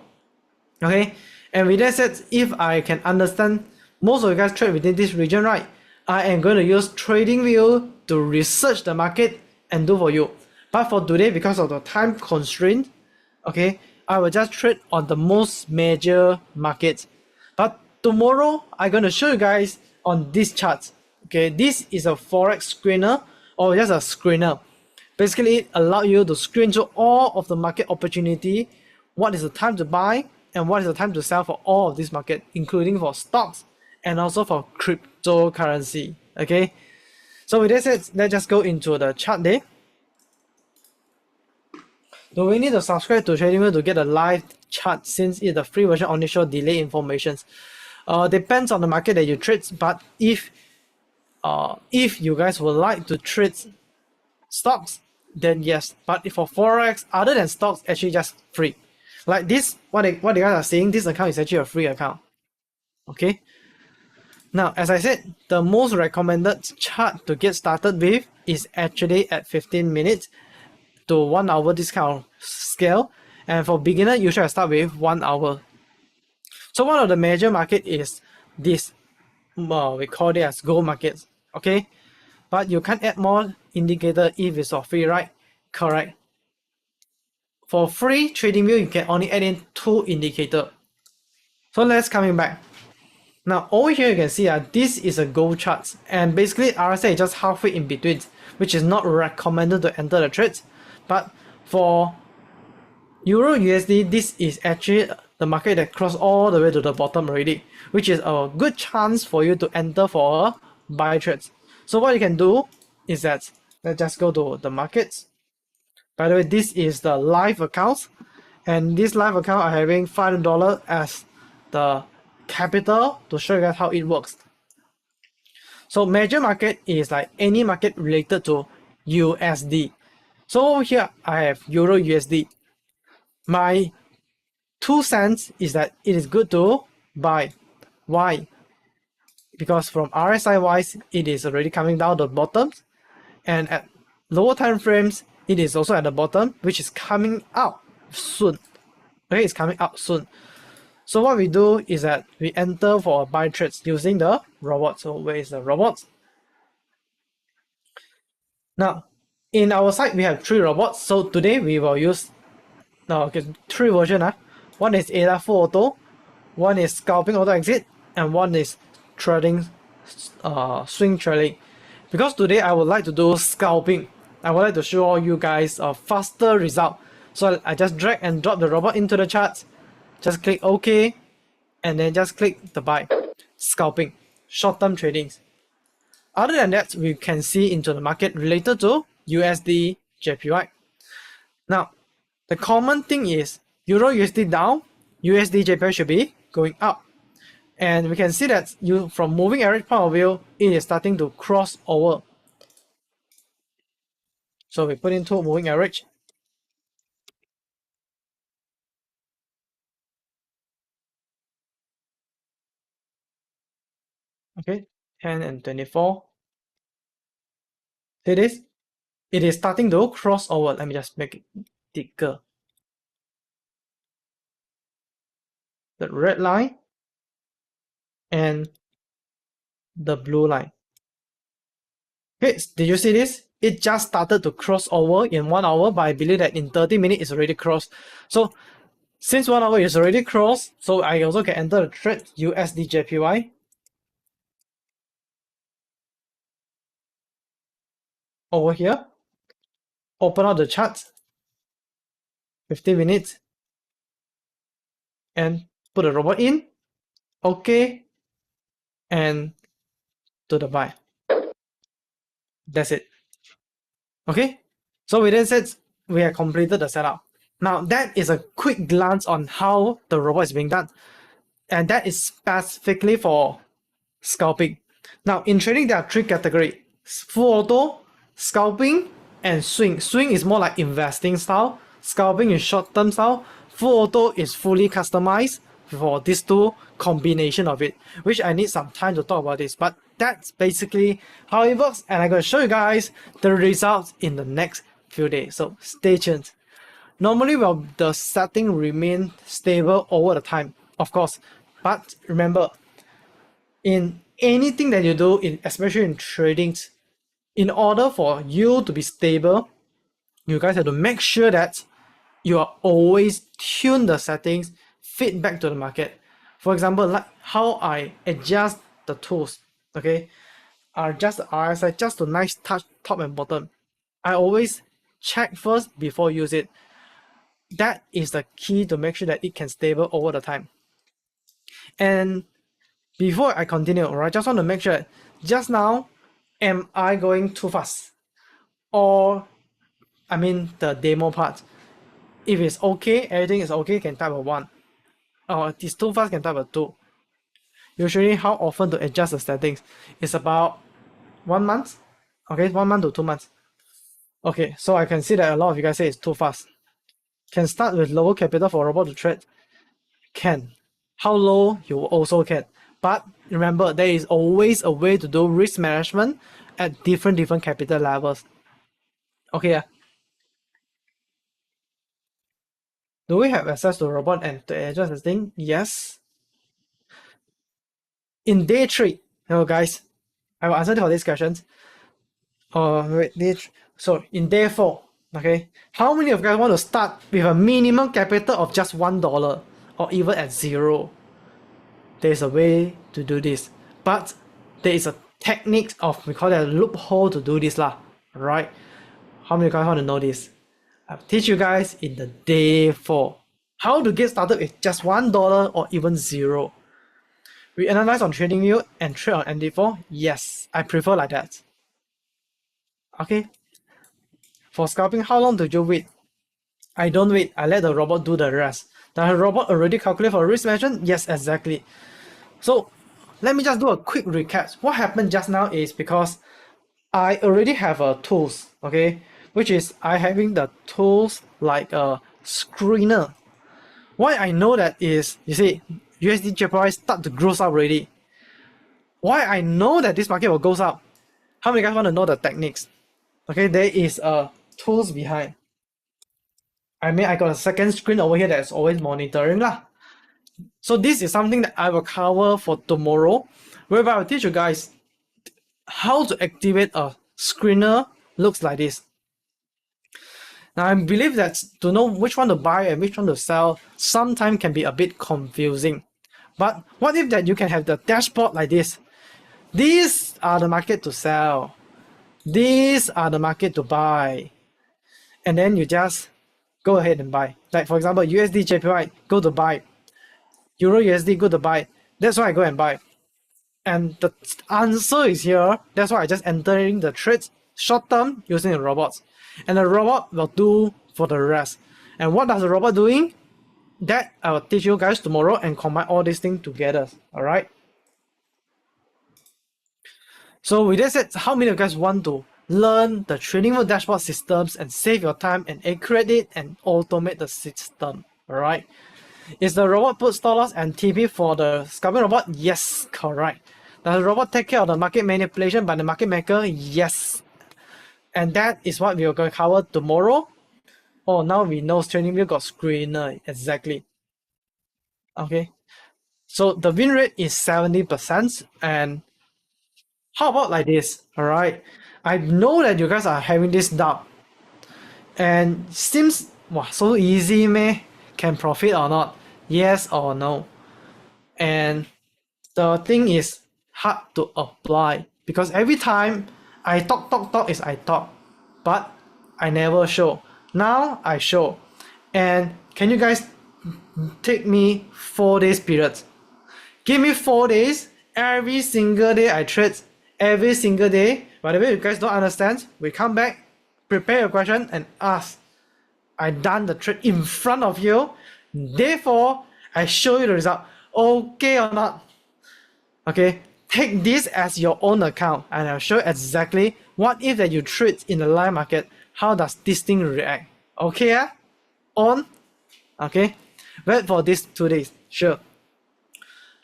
Okay, and with that said, if I can understand most of you guys trade within this region, right? I am going to use TradingView to research the market and do for you. But for today, because of the time constraint, okay, I will just trade on the most major markets. But tomorrow, I'm going to show you guys on this chart. Okay, this is a forex screener or just a screener. Basically, it allows you to screen through all of the market opportunity, what is the time to buy and what is the time to sell for all of this market, including for stocks and also for cryptocurrency. Okay, so with that said, let's just go into the chart there. Do we need to subscribe to TradingView to get a live chart since it's the free version only show delay information? Depends on the market that you trade, but if you guys would like to trade stocks, then yes. But for forex, other than stocks, actually just free. Like this, what you guys are seeing, this account is actually a free account. Okay. Now, as I said, the most recommended chart to get started with is actually at 15 minutes to 1 hour discount scale. And for beginner, you should start with 1 hour. So one of the major market is this. We call it as gold markets. Okay. But you can't add more indicator if it's for free, right? Correct. For free TradingView, you can only add in 2 indicators. So let's coming back. Now over here you can see this is a gold chart, and basically RSI is just halfway in between, which is not recommended to enter the trades. But for Euro USD, this is actually the market that crossed all the way to the bottom already, which is a good chance for you to enter for a buy trades. So what you can do is that let's just go to the markets. By the way, this is the live account, and this live account I'm having $500 as the capital to show you guys how it works. So major market is like any market related to USD. So over here I have Euro USD. My 2 cents is that it is good to buy. Why? Because from RSI wise, it is already coming down the bottom, and at lower time frames, it is also at the bottom, which is coming out soon. Okay, it's coming out soon. So what we do is that we enter for buy trades using the robot. So where is the robot? Now, in our side, we have 3 robots. So today we will use 3 versions. One is ADA full auto, one is scalping auto exit, and one is trading, swing trading. Because today I would like to do scalping, I would like to show you guys a faster result. So I just drag and drop the robot into the chart, just click OK, and then just click the buy. Scalping, short-term tradings. Other than that, we can see into the market related to USD JPY. Now, the common thing is Euro USD down, USD JPY should be going up. And we can see that from moving average point of view, it is starting to cross over. So we put into moving average. Okay, 10 and 24. See this? It is starting to cross over. Let me just make it thicker. The red line and the blue line. Okay, did you see this? It just started to cross over in 1 hour, but I believe that in 30 minutes it's already crossed. So since 1 hour is already crossed, so I also can enter the trade USD JPY. Over here, open up the chart, 15 minutes, and put the robot in, okay, and to the buy. That's it. Okay, so with that said, we have completed the setup. Now that is a quick glance on how the robot is being done, and that is specifically for scalping. Now in trading, there are 3 categories: full auto, scalping, and swing. Swing is more like investing style. Scalping is short-term style. Full auto is fully customized for these 2 combination of it, which I need some time to talk about this, but that's basically how it works, and I'm going to show you guys the results in the next few days, so stay tuned. Normally, well, the setting remain stable over the time, of course, but remember, in anything that you do, especially in trading, in order for you to be stable, you guys have to make sure that you are always tune the settings, fit back to the market. For example, like how I adjust the tools, okay? I adjust the RSI just to nice touch top and bottom. I always check first before use it. That is the key to make sure that it can stable over the time. And before I continue, I just want to make sure, just now, am I going too fast? Or, I mean the demo part. If it's okay, everything is okay, can type a 1. Or if it's too fast, can type a 2. Usually, how often to adjust the settings? It's about 1 month. Okay, 1 month to 2 months. Okay, so I can see that a lot of you guys say it's too fast. Can start with lower capital for robot to trade. Can. How low, you also can. But remember, there is always a way to do risk management at different capital levels. Okay, do we have access to robot and to adjust the thing? Yes. In day 3, hello guys, I will answer for these questions. So in day 4, okay, how many of you guys want to start with a minimum capital of just $1 or even at 0? There's a way to do this, but there is a technique of, we call it a loophole to do this lah, right? How many of you guys want to know this? I'll teach you guys in the day 4 how to get started with just $1 or even 0. We analyze on TradingView and trade on MD4. Yes, I prefer like that. Okay. For scalping, how long do you wait? I don't wait. I let the robot do the rest. The robot already calculate for risk management? Yes, exactly. So let me just do a quick recap. What happened just now is because I already have a tools, okay, which is I having the tools like a screener. Why I know that is, you see, USD JPY start to grow up already. Why I know that this market will go up? How many guys want to know the techniques? Okay, there is a tools behind. I mean, I got a second screen over here that's always monitoring lah. So this is something that I will cover for tomorrow, whereby I'll teach you guys how to activate a screener looks like this. Now I believe that to know which one to buy and which one to sell sometimes can be a bit confusing. But what if that you can have the dashboard like this? These are the market to sell. These are the market to buy. And then you just go ahead and buy. Like for example, USD JPY, go to buy. Euro USD, go to buy. That's why I go and buy. And the answer is here. That's why I just entering the trades short term using the robots. And the robot will do for the rest. And what does the robot doing? That I will teach you guys tomorrow and combine all these things together. Alright. So with that said, how many of you guys want to learn the trading for dashboard systems and save your time and accurate it and automate the system? Alright. Is the robot put stop loss and TP for the scalping robot? Yes, correct. Does the robot take care of the market manipulation by the market maker? Yes. And that is what we are going to cover tomorrow. Oh, now we know TradingView got screener. Exactly. Okay. So the win rate is 70%. And how about like this? Alright. I know that you guys are having this doubt. And seems wow, so easy, meh? Can profit or not? Yes or no? And the thing is hard to apply because every time I talk is I talk, but I never show. Now I show. And can you guys take me 4 days period? Give me 4 days, every single day I trade, every single day. By the way, you guys don't understand, we come back, prepare a question and ask. I done the trade in front of you, therefore I show you the result. Okay or not? Okay, take this as your own account and I'll show you exactly what if that you trade in the live market, how does this thing react. Okay, on? Okay, wait for this 2 days, sure.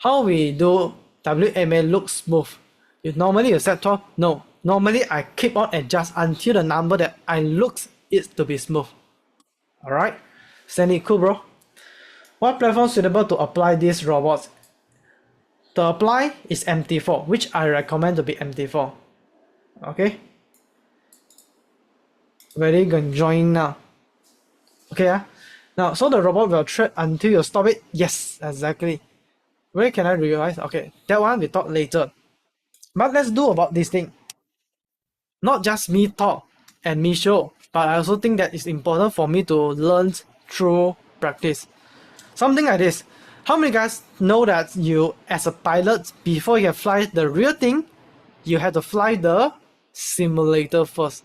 How we do WMA look smooth? Normally you set 12? No, normally I keep on adjust until the number that I looks is to be smooth. Alright, Sandy, cool bro. What platform suitable to apply these robots? The apply is MT4, which I recommend to be MT4. Okay. Ready? Going to join now. Okay. Now, so the robot will trade until you stop it. Yes, exactly. Where can I revise? Okay, that one we talk later. But let's do about this thing. Not just me talk and me show, but I also think that it's important for me to learn through practice. Something like this. How many guys know that you, as a pilot, before you fly the real thing, you have to fly the simulator first?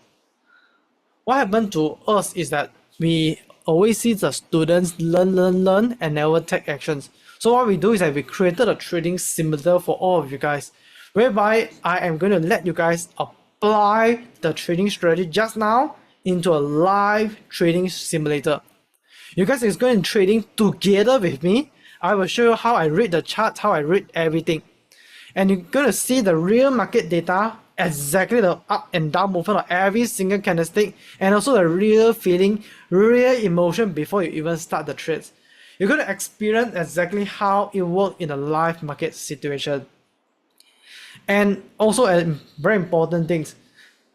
What happened to us is that we always see the students learn and never take actions. So what we do is that we created a trading simulator for all of you guys, whereby I am going to let you guys apply the trading strategy just now into a live trading simulator. You guys is going to trading together with me. I will show you how I read the chart, how I read everything. And you're going to see the real market data, exactly the up and down movement of every single candlestick, and also the real feeling, real emotion before you even start the trades. You're going to experience exactly how it works in a live market situation. And also very important things,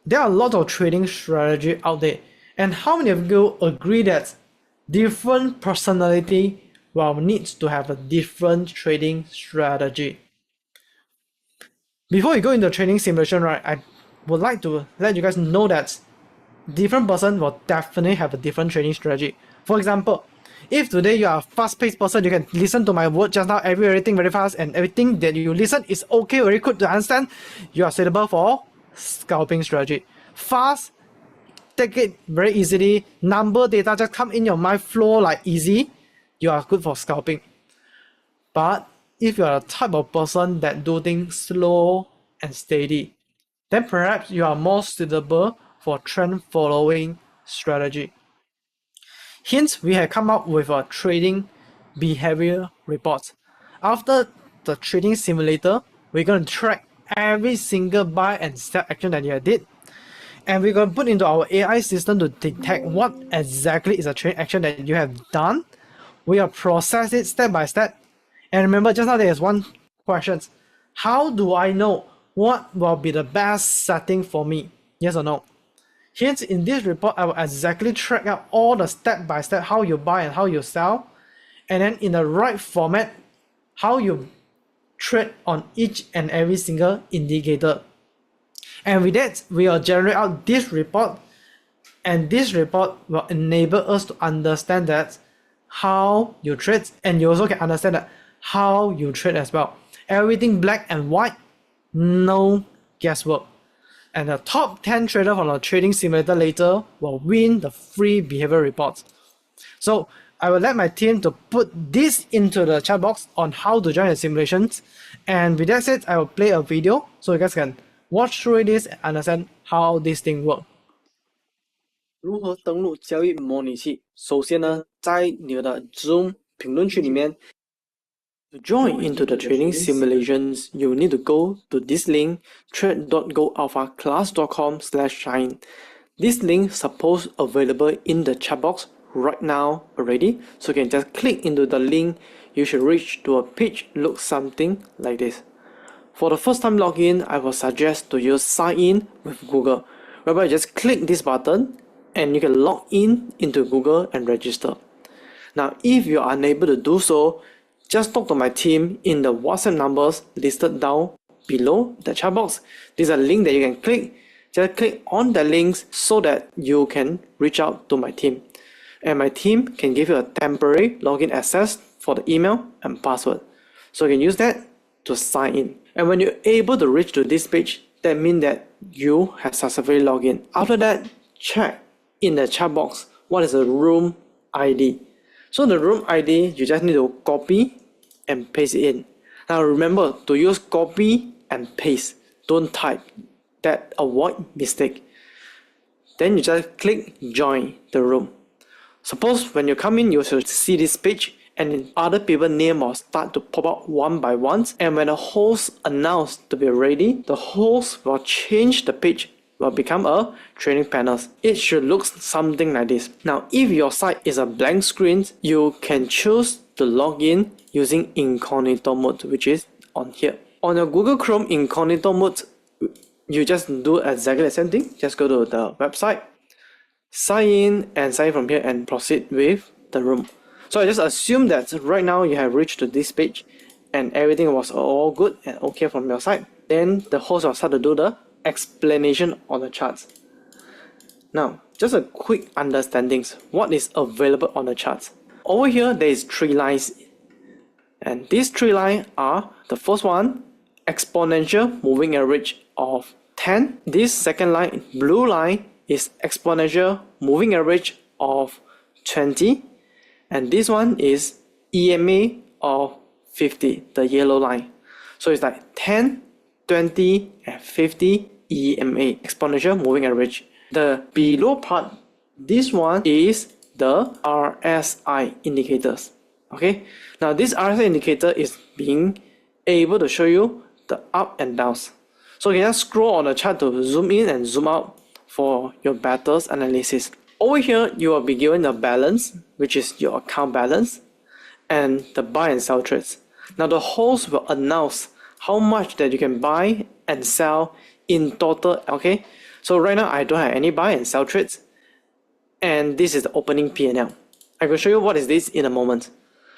there are a lot of trading strategy out there. And how many of you agree that different personality will needs to have a different trading strategy? Before we go into trading simulation, right, I would like to let you guys know that different person will definitely have a different trading strategy. For example, if today you are a fast-paced person, you can listen to my word just now, everything very fast, and everything that you listen is okay, very good to understand. You are suitable for scalping strategy. Fast, take it very easily. Number data just come in your mind, flow like easy. You are good for scalping. But if you are a type of person that do things slow and steady, then perhaps you are more suitable for trend following strategy. Hence, we have come up with a trading behavior report. After the trading simulator, we're going to track every single buy and sell action that you did. And we're going to put into our AI system to detect what exactly is a trade action that you have done. We will process it step by step. And remember, just now there is one question. How do I know what will be the best setting for me? Yes or no? Hence, in this report, I will exactly track out all the step by step, how you buy and how you sell. And then in the right format, how you trade on each and every single indicator. And with that, we will generate out this report. And this report will enable us to understand that how you trade. And you also can understand that how you trade as well. Everything black and white no guesswork. And the top 10 trader from the trading simulator later will win the free behavior report. So I will let my team to put this into the chat box on how to join the simulations. And with that said, I will play a video so you guys can watch through this and understand how this thing works. 如何登录交易模拟器？首先呢，在你的 Zoom 评论区里面 To join into the trading simulations, you need to go to this link trade.goalphaclass.com/shine. This link suppose available in the chat box right now already, so you can just click into the link. You should reach to a page looks something like this. For the first time login, I will suggest to use sign in with Google, whereby you just click this button and you can log in into Google and register. Now, if you are unable to do so, just talk to my team in the WhatsApp numbers listed down below the chat box. There's a link that you can click. Just click on the links so that you can reach out to my team. And my team can give you a temporary login access for the email and password. So you can use that to sign in. And when you're able to reach to this page, that means that you have successfully logged in. After that, check in the chat box what is the room ID. So the room ID, you just need to copy and paste it in. Now remember to use copy and paste. Don't type. That avoid mistake. Then you just click join the room. Suppose when you come in, you should see this page and other people's name will start to pop up one by one. And when the host announced to be ready, the host will change the page, will become a training panel. It should look something like this. Now, if your site is a blank screen, you can choose to log in using incognito mode, which is on here. On your Google Chrome incognito mode, you just do exactly the same thing. Just go to the website, sign in and sign from here and proceed with the room. So I just assume that right now you have reached to this page and everything was all good and okay from your side. Then the host will start to do the explanation on the charts. Now, just a quick understandings. What is available on the charts? Over here, there is 3 lines. And these 3 lines are the first one, exponential moving average of 10. This second line, blue line, is exponential moving average of 20. And this one is EMA of 50, the yellow line. So it's like 10, 20, and 50 EMA, exponential moving average. The below part, this one is the RSI indicators. Okay, now this RSI indicator is being able to show you the up and downs. So you can just scroll on the chart to zoom in and zoom out for your better analysis. Over here, you will be given a balance, which is your account balance, and the buy and sell trades. Now the host will announce how much that you can buy and sell in total. Okay, so right now I don't have any buy and sell trades, and this is the opening P&L. I will show you what is this in a moment.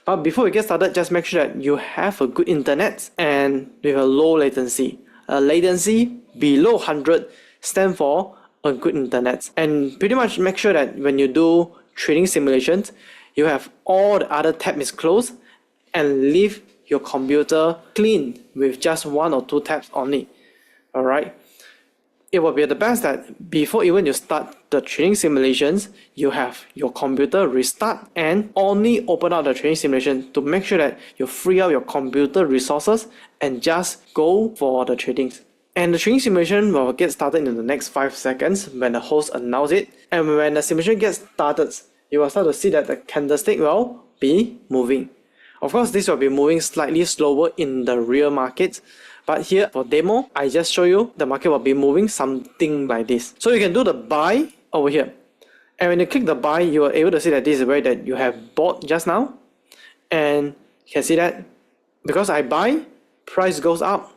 But before we get started, just make sure that you have a good internet and with a low latency. Latency below 100 stand for a good internet, and pretty much make sure that when you do trading simulations, you have all the other tabs is closed and leave your computer clean with just 1 or 2 tabs only. Alright, it will be the best that before even you start the trading simulations, you have your computer restart and only open up the trading simulation to make sure that you free up your computer resources and just go for the tradings. And the trading simulation will get started in the next 5 seconds when the host announces it. And when the simulation gets started, you will start to see that the candlestick will be moving. Of course, this will be moving slightly slower in the real market. But here for demo, I just show you the market will be moving something like this. So you can do the buy over here. And when you click the buy, you are able to see that this is where that you have bought just now. And you can see that because I buy, price goes up,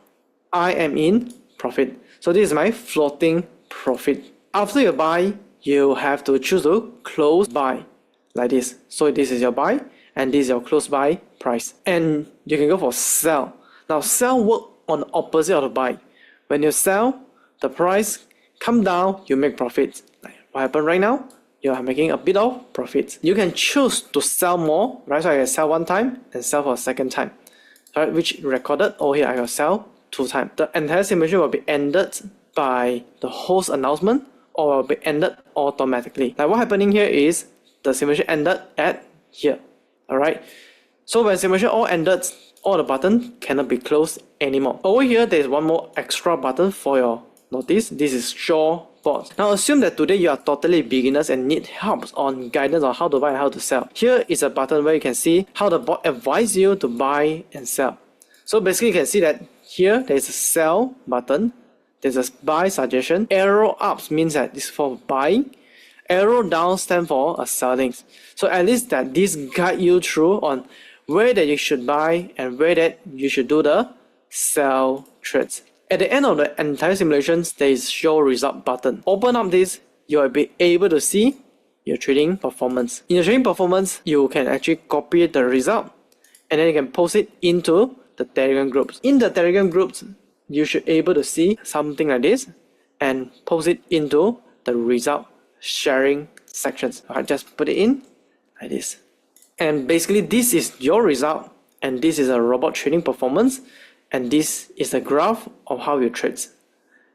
I am in profit. So this is my floating profit. After you buy, you have to choose to close buy like this. So this is your buy and this is your close buy price. And you can go for sell. Now sell work on the opposite of the buy. When you sell, the price come down, you make profit. Like what happened right now, you are making a bit of profit. You can choose to sell more, right? So I can sell 1 time and sell for a second time. Right, which recorded over here, I will sell two times. The entire simulation will be ended by the host announcement or will be ended automatically. Like what happening here is the simulation ended at here. Alright. So when simulation all ended, all the buttons cannot be closed anymore. Over here, there is one more extra button for your notice. This is show bots. Now assume that today you are totally beginners and need help on guidance on how to buy and how to sell. Here is a button where you can see how the bot advise you to buy and sell. So basically you can see that here there is a sell button, there's a buy suggestion, arrow up means that this is for buying, arrow down stands for selling. So at least that this guide you through on where that you should buy and where that you should do the sell trades. At the end of the entire simulation, there is show result button. Open up this, you will be able to see your trading performance. In the trading performance, you can actually copy the result and then you can post it into the Telegram groups. In the Telegram groups, you should be able to see something like this and post it into the result sharing sections. I just put it in like this. And basically this is your result and this is a robot trading performance and this is a graph of how you trade.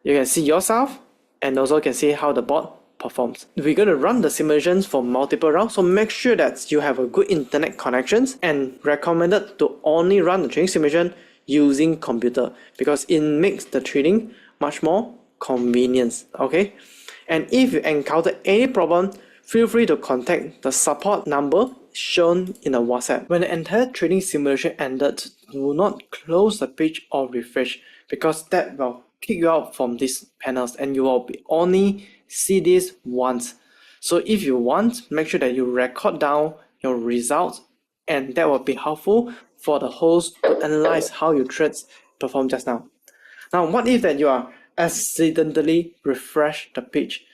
You can see yourself and also can see how the bot performs. We're going to run the simulations for multiple rounds, so make sure that you have a good internet connections and recommended to only run the trading simulation using computer because it makes the trading much more convenient. Okay, and if you encounter any problem, feel free to contact the support number shown in the WhatsApp. When the entire trading simulation ended, do not close the page or refresh because that will kick you out from these panels and you will be only see this once. So if you want, make sure that you record down your results and that will be helpful for the host to analyze how your trades perform just now. Now, what if that you are accidentally refresh the page?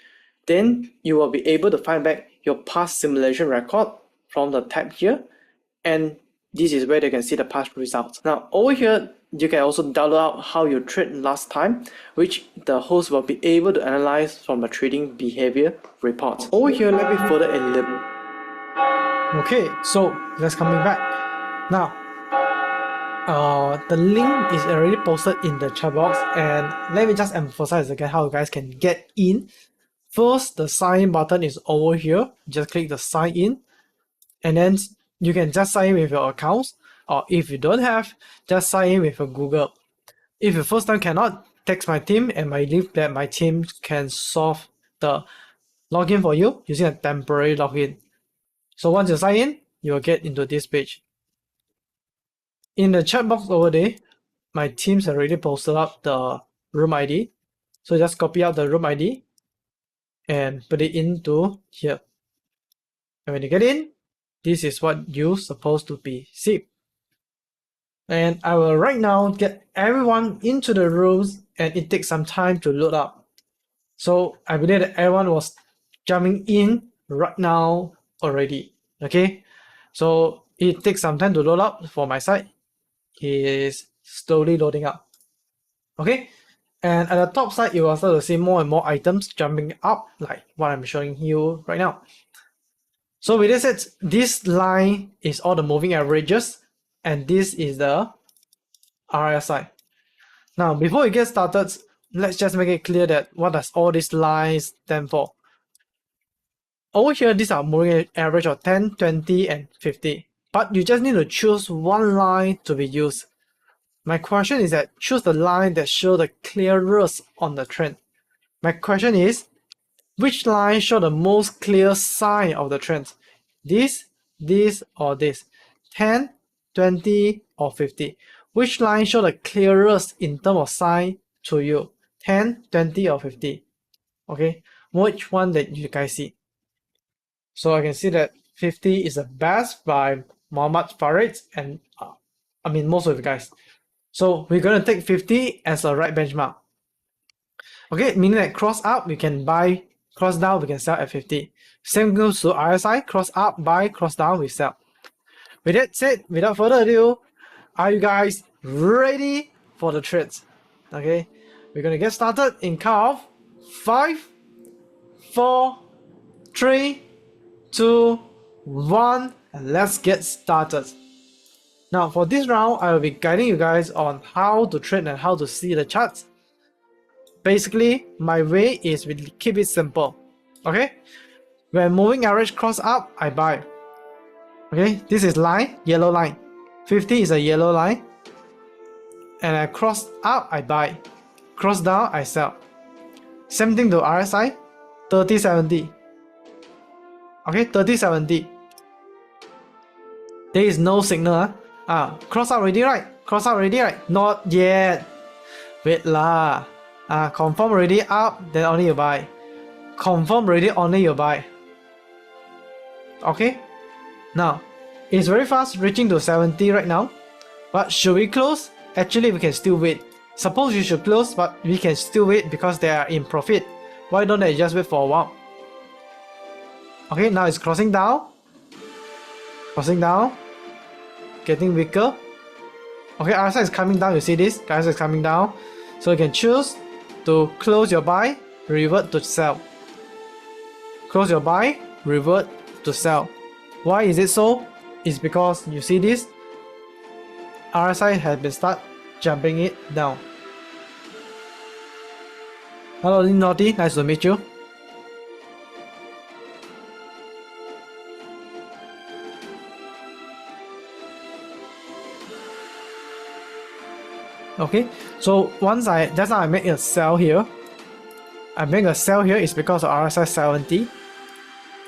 Then you will be able to find back your past simulation record from the tab here, and this is where you can see the past results. Now over here, you can also download out how you trade last time, which the host will be able to analyze from the trading behavior report. Over here, let me further elaborate.
Okay, so let's coming back. Now, the link is already posted in the chat box, and let me just emphasize again how you guys can get in. First, the sign in button is over here. Just click the sign in, and then you can just sign in with your accounts, or if you don't have, just sign in with a Google. If you first time cannot, text my team and I believe that my team can solve the login for you using a temporary login. So once you sign in, you will get into this page. In the chat box over there, my team's already posted up the room ID. So just copy out the room ID and put it into here. And when you get in, this is what you're supposed to be see. And I will right now get everyone into the rooms and it takes some time to load up. So I believe that everyone was jumping in right now already. Okay, so it takes some time to load up for my side. It is slowly loading up. Okay, and at the top side, you will start to see more and more items jumping up, like what I'm showing you right now. So with this said, this line is all the moving averages, and this is the RSI. Now, before we get started, let's just make it clear that what does all these lines stand for. Over here, these are moving average of 10, 20, and 50. But you just need to choose one line to be used. My question is that choose the line that shows the clearest on the trend. My question is, which line show the most clear sign of the trend? This, or this? 10, 20, or 50? Which line show the clearest in terms of sign to you? 10, 20, or 50? Okay, which one that you guys see? So I can see that 50 is the best by Muhammad Farid and most of you guys. So we're going to take 50 as a right benchmark. Okay, meaning that cross up, we can buy, cross down, we can sell at 50. Same goes to RSI, cross up, buy, cross down, we sell. With that said, without further ado, are you guys ready for the trades? Okay, we're going to get started in count of 5, 4, 3, 2, 1, and let's get started. Now for this round, I will be guiding you guys on how to trade and how to see the charts. Basically, my way is we keep it simple. Okay? When moving average cross up, I buy. Okay, this is line, yellow line. 50 is a yellow line. And I cross up, I buy. Cross down, I sell. Same thing to RSI, 3070. Okay, 3070. There is no signal. Cross out already, right? Cross out already, right? Not yet. Wait lah. Confirm already up, then only you buy. Confirm already, only you buy. Okay? Now, it's very fast, reaching to 70 right now. But should we close? Actually, we can still wait. Suppose you should close, but we can still wait because they are in profit. Why don't they just wait for a while? Okay, now it's crossing down. Crossing down. Getting weaker. Okay, RSI is coming down, you see this? RSI is coming down. So you can choose to close your buy, revert to sell. Close your buy, revert to sell. Why is it so? It's because you see this? RSI has been start jumping it down. Hello Naughty, nice to meet you. Okay, so once just now I make a sell here. I make a sell here is because of RSI 70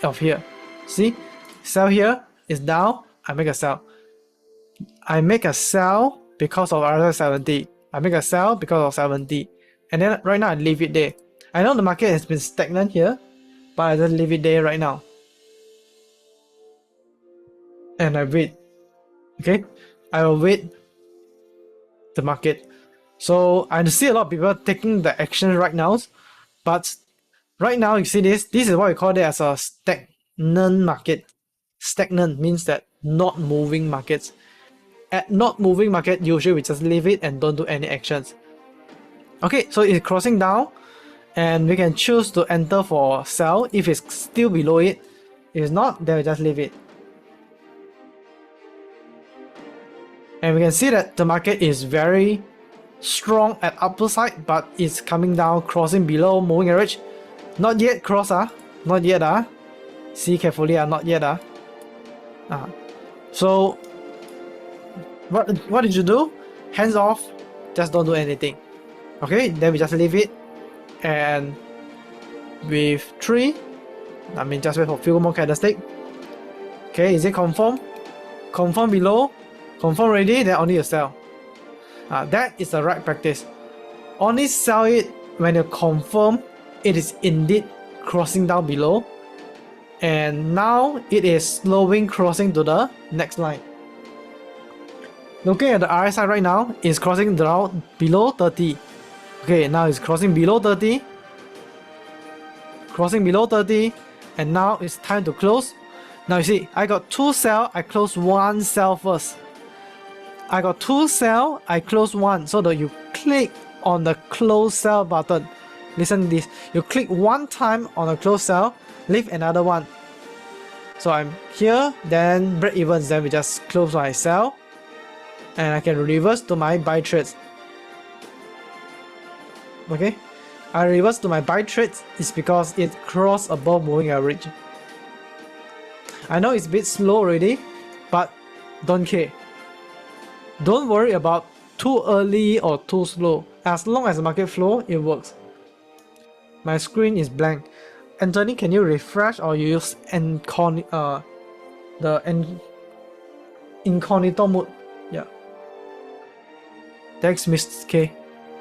of here. See, sell here is down. I make a sell. I make a sell because of RSI 70. I make a sell because of 70. And then right now I leave it there. I know the market has been stagnant here, but I just leave it there right now. And I wait. Okay, I will wait the market. So I see a lot of people taking the action right now, but right now you see this is what we call it as a stagnant market. Stagnant means that not moving markets. At not moving market, usually we just leave it and don't do any actions. Okay, so it's crossing down and we can choose to enter for sell if it's still below it. If it's not, then we just leave it. And we can see that the market is very strong at upper side, but it's coming down, crossing below moving average. Not yet cross, not yet, see carefully, not yet, So what did you do? Hands off, just don't do anything. Okay, then we just leave it, and with 3, just wait for a few more candlestick. Okay, is it confirm? Confirm below, confirm ready, then only you sell. That is the right practice. Only sell it when you confirm it is indeed crossing down below, and now it is slowing crossing to the next line. Looking at the RSI right now, it's crossing down below 30. Okay, now it's crossing below 30. Crossing below 30, and now it's time to close. Now you see, I got 2 sell, I close 1 sell first. I got 2 sell, I close 1. So that you click on the close sell button. Listen to this. You click 1 time on the close sell, leave another 1. So I'm here, then break evens, then we just close my sell. And I can reverse to my buy trades. Okay, I reverse to my buy trades is because it crossed above moving average. I know it's a bit slow already, but don't care. Don't worry about too early or too slow. As long as the market flow, it works. My screen is blank. Anthony, can you refresh or use incognito mode? Yeah. Thanks, Mr. K.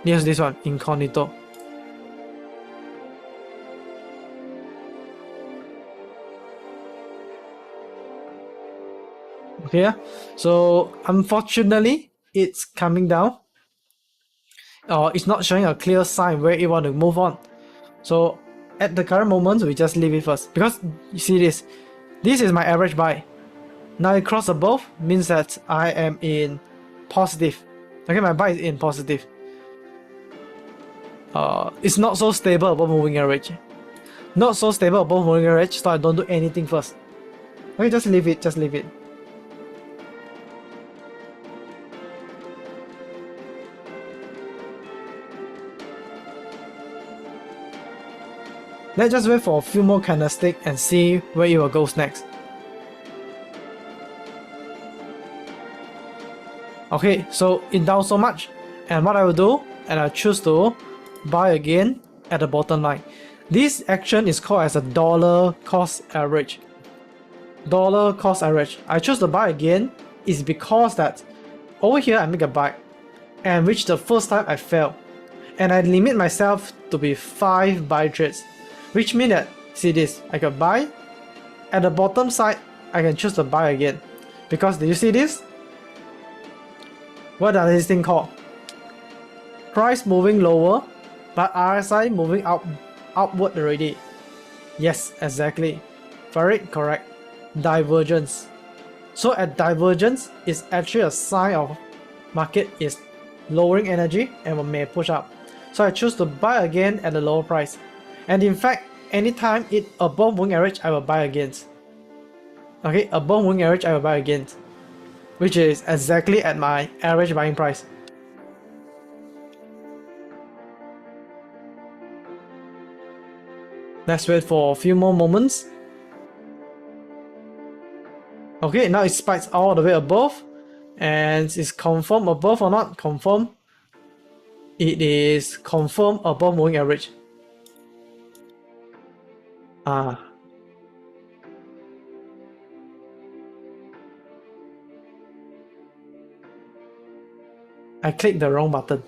Use this one, incognito. Okay, yeah. So unfortunately, it's coming down. It's not showing a clear sign where it want to move on. So at the current moment, we just leave it first because you see this. This is my average buy. Now it crossed above means that I am in positive. Okay, my buy is in positive. It's not so stable above moving average. Not so stable above moving average, so I don't do anything first. Okay, just leave it, just leave it. Let's just wait for a few more candlesticks and see where it will go next. Okay, so it down so much, and what I will do, and I choose to buy again at the bottom line. This action is called as a dollar cost average. Dollar cost average. I choose to buy again is because that over here I make a buy, and which the first time I fail, and I limit myself to be 5 buy trades, which means that, see this, I can buy, at the bottom side I can choose to buy again, because do you see this? What does this thing called? Price moving lower, but RSI moving upward already. Yes, exactly. Very correct. Divergence. So at divergence is actually a sign of market is lowering energy and may push up. So I choose to buy again at a lower price. And in fact, anytime it above moving average, I will buy against. Okay, above moving average, I will buy against, which is exactly at my average buying price. Let's wait for a few more moments. Okay, now it spikes all the way above, and it's confirmed above or not? Confirm. It is confirmed above moving average. I clicked the wrong button.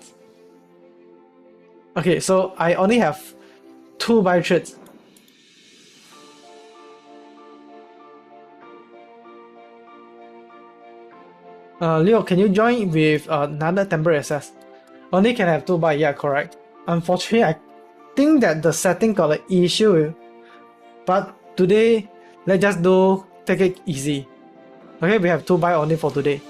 Okay, so I only have 2 buy trades. Leo, can you join with another temporary access? Only can have 2 buy, yeah, correct. Unfortunately, I think that the setting got an issue, but today, let's just take it easy. Okay, we have 2 buy only for today.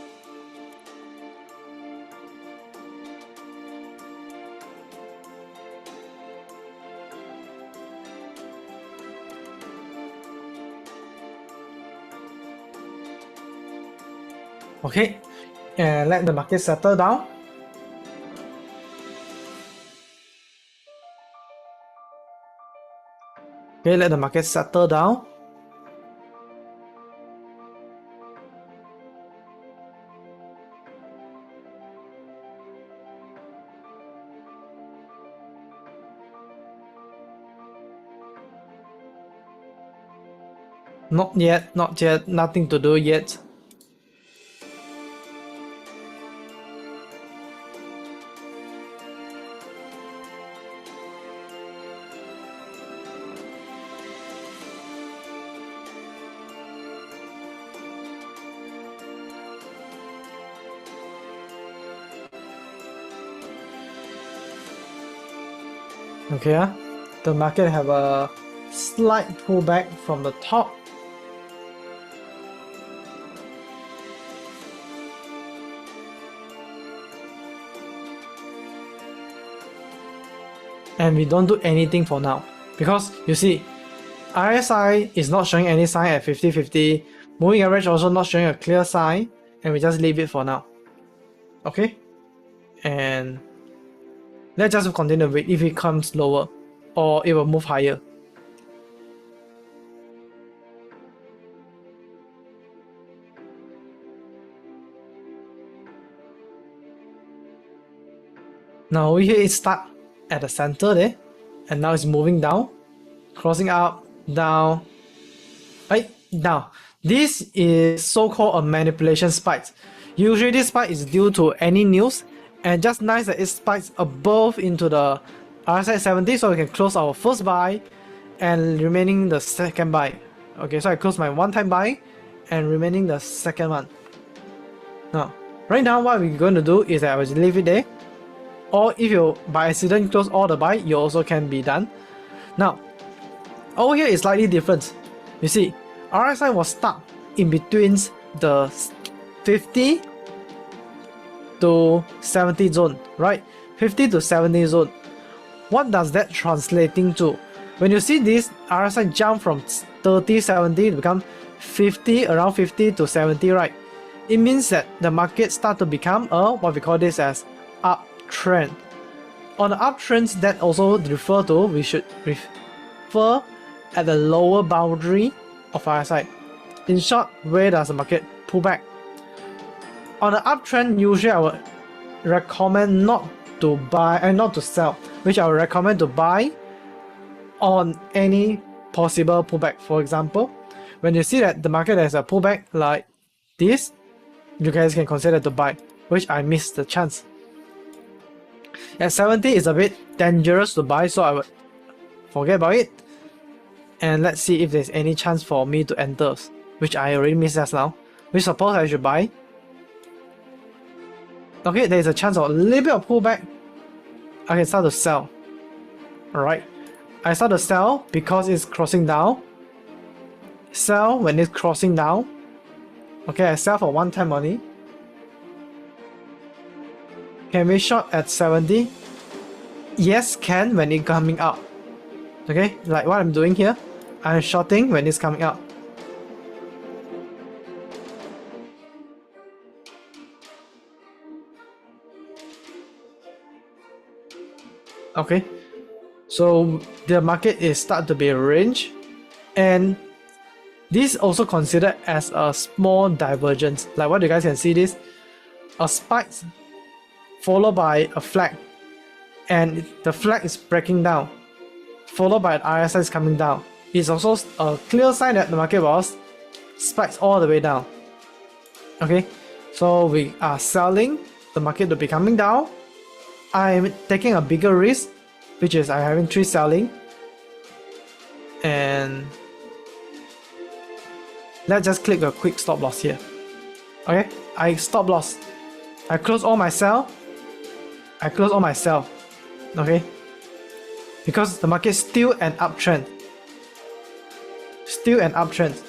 Okay, and let the market settle down. Okay, let the market settle down. Not yet, nothing to do yet. Okay, the market have a slight pullback from the top. And we don't do anything for now, because you see, RSI is not showing any sign at 50-50, moving average also not showing a clear sign, and we just leave it for now. Okay, and let's just continue to wait if it comes lower, or it will move higher. Now over here it's stuck at the center there, and now it's moving down, crossing up, down, right, down. This is so-called a manipulation spike. Usually this spike is due to any news, and just nice that it spikes above into the RSI 70, so we can close our first buy and remaining the second buy. Okay, so I close my one-time buy and remaining the second one. Now, right now what we're going to do is that I will leave it there, or if you by accident close all the buy, you also can be done. Now, over here is slightly different. You see, RSI was stuck in between the 50 to 70 zone, right? 50 to 70 zone. What does that translating to? When you see this RSI jump from 30-70 to become 50, around 50 to 70, right? It means that the market start to become a, what we call this as, uptrend. On the uptrends, that also refer to, we should offer at the lower boundary of RSI. In short, where does the market pull back? On the uptrend, usually I would recommend not to buy and not to sell, which I would recommend to buy on any possible pullback. For example, when you see that the market has a pullback like this, you guys can consider to buy, which I missed the chance. At 70 is a bit dangerous to buy, so I would forget about it. And let's see if there's any chance for me to enter, which I already missed just now, which suppose I should buy. Okay, there's a chance of a little bit of pullback. I can start to sell. Alright, I start to sell because it's crossing down. Sell when it's crossing down. Okay, I sell for one time only. Can we short at 70? Yes, can when it's coming up. Okay, like what I'm doing here. I'm shorting when it's coming up. Okay, so the market is start to be a range, and this also considered as a small divergence. Like what you guys can see, this a spike followed by a flag, and the flag is breaking down, followed by an RSI is coming down. It's also a clear sign that the market was spikes all the way down. Okay, so we are selling the market to be coming down. I'm taking a bigger risk, which is I'm having 3 selling, and let's just click a quick stop loss here. Okay, I stop loss. I close all my sell. I close all my sell. Okay, because the market is still an uptrend. Still an uptrend.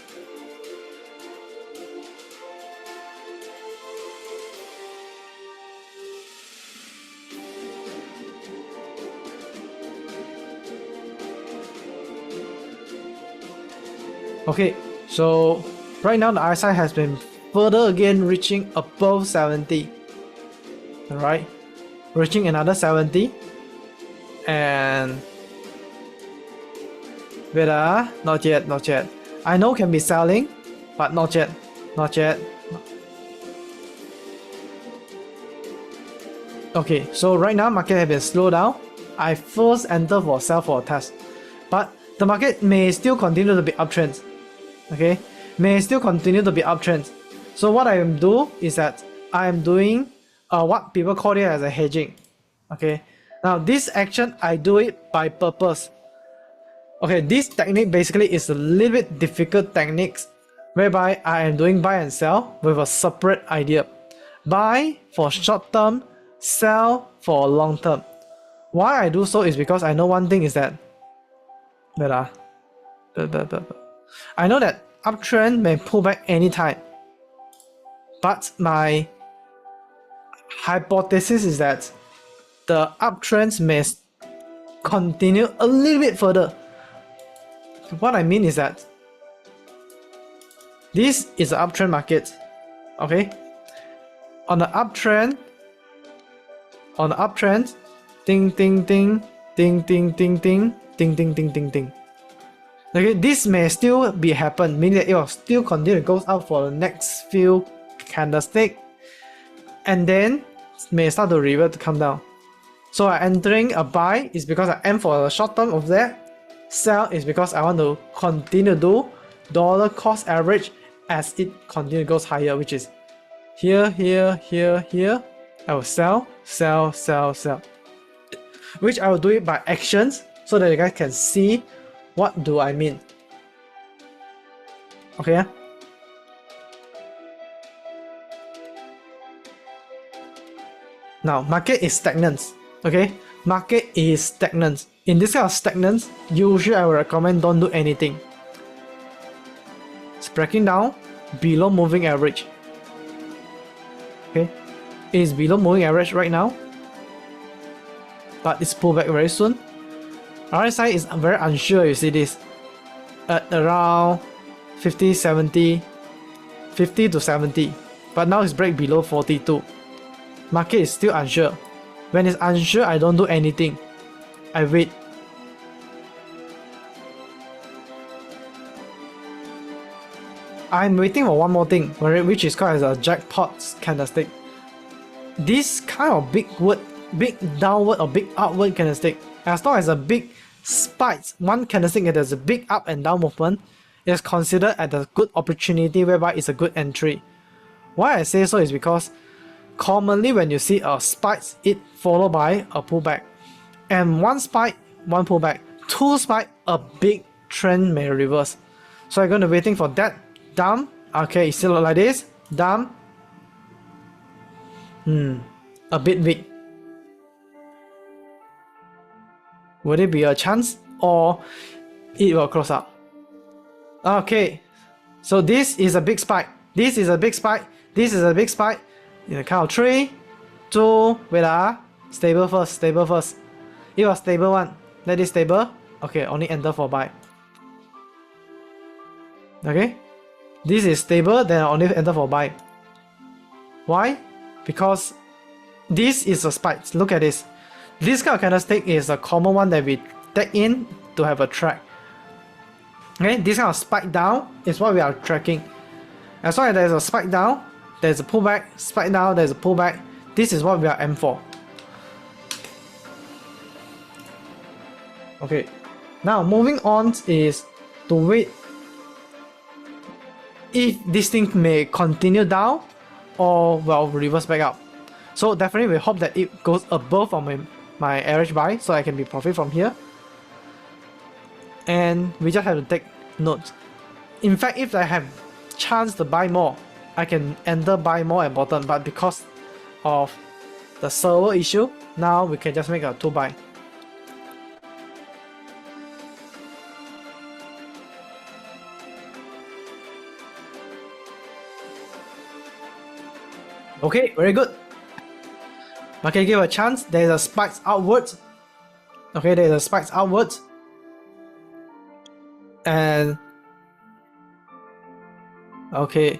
Okay, so right now the RSI has been further again reaching above 70. Alright, reaching another 70. And wait, not yet, not yet. I know can be selling, but not yet, not yet. Okay, so right now market has been slowed down. I first enter for sell for a test, but the market may still continue to be uptrend. Okay, may still continue to be uptrend. So what I am do is that I am doing what people call it as a hedging. Okay, now this action I do it by purpose. Okay, this technique basically is a little bit difficult techniques whereby I am doing buy and sell with a separate idea. Buy for short term, sell for long term. Why I do so is because I know one thing is that I know that uptrend may pull back anytime, but my hypothesis is that the uptrends may continue a little bit further. What I mean is that this is an uptrend market. Okay, on the uptrend, ding ding ding ding ding ding ding ding ding ding ding ding. Okay, this may still be happen, meaning that it will still continue to go up for the next few candlestick, and then may start to revert to come down. So I entering a buy is because I aim for the short term of that. Sell is because I want to continue to do dollar cost average as it continue goes higher, which is here, here, here, here. I will sell, sell, sell, sell. Which I will do it by actions so that you guys can see what do I mean. Okay. Now market is stagnant. Okay, market is stagnant. In this kind of stagnant, usually I would recommend don't do anything. It's breaking down below moving average. Okay, it is below moving average right now, but it's pulled back very soon. RSI is very unsure, you see this, at around 50, 70, 50 to 70, but now it's break below 42. Market is still unsure. When it's unsure, I don't do anything. I wait. I'm waiting for one more thing, which is called as a jackpot candlestick. This kind of big downward or big upward candlestick, as long as a big spikes, one candlestick that has a big up and down movement, is considered as a good opportunity whereby it's a good entry. Why I say so is because commonly when you see a spike, it followed by a pullback. And one spike, one pullback. Two spike, a big trend may reverse. So I'm going to be waiting for that dump. Okay, it's still like this. Dump. A bit weak. Would it be a chance or it will close up? Okay, so this is a big spike. This is a big spike. This is a big spike. In the count of 3, 2, wait stable first, stable first. It was stable one. Let it stable. Okay, only enter for buy. Okay, this is stable, then I only enter for buy. Why? Because this is a spike. Look at this. This kind of candlestick is a common one that we take in to have a track. Okay, this kind of spike down is what we are tracking. As long as there is a spike down, there's a pullback, spike down, there's a pullback. This is what we are aiming for. Okay, now moving on is to wait if this thing may continue down or well reverse back up. So definitely we hope that it goes above on my average buy so I can be profit from here. And we just have to take note. In fact, if I have chance to buy more, I can enter buy more at bottom, but because of the server issue, now we can just make a 2 buy. Okay, very good. Okay, give a chance. There's a spikes outwards. Okay, there's a spikes outwards. And okay,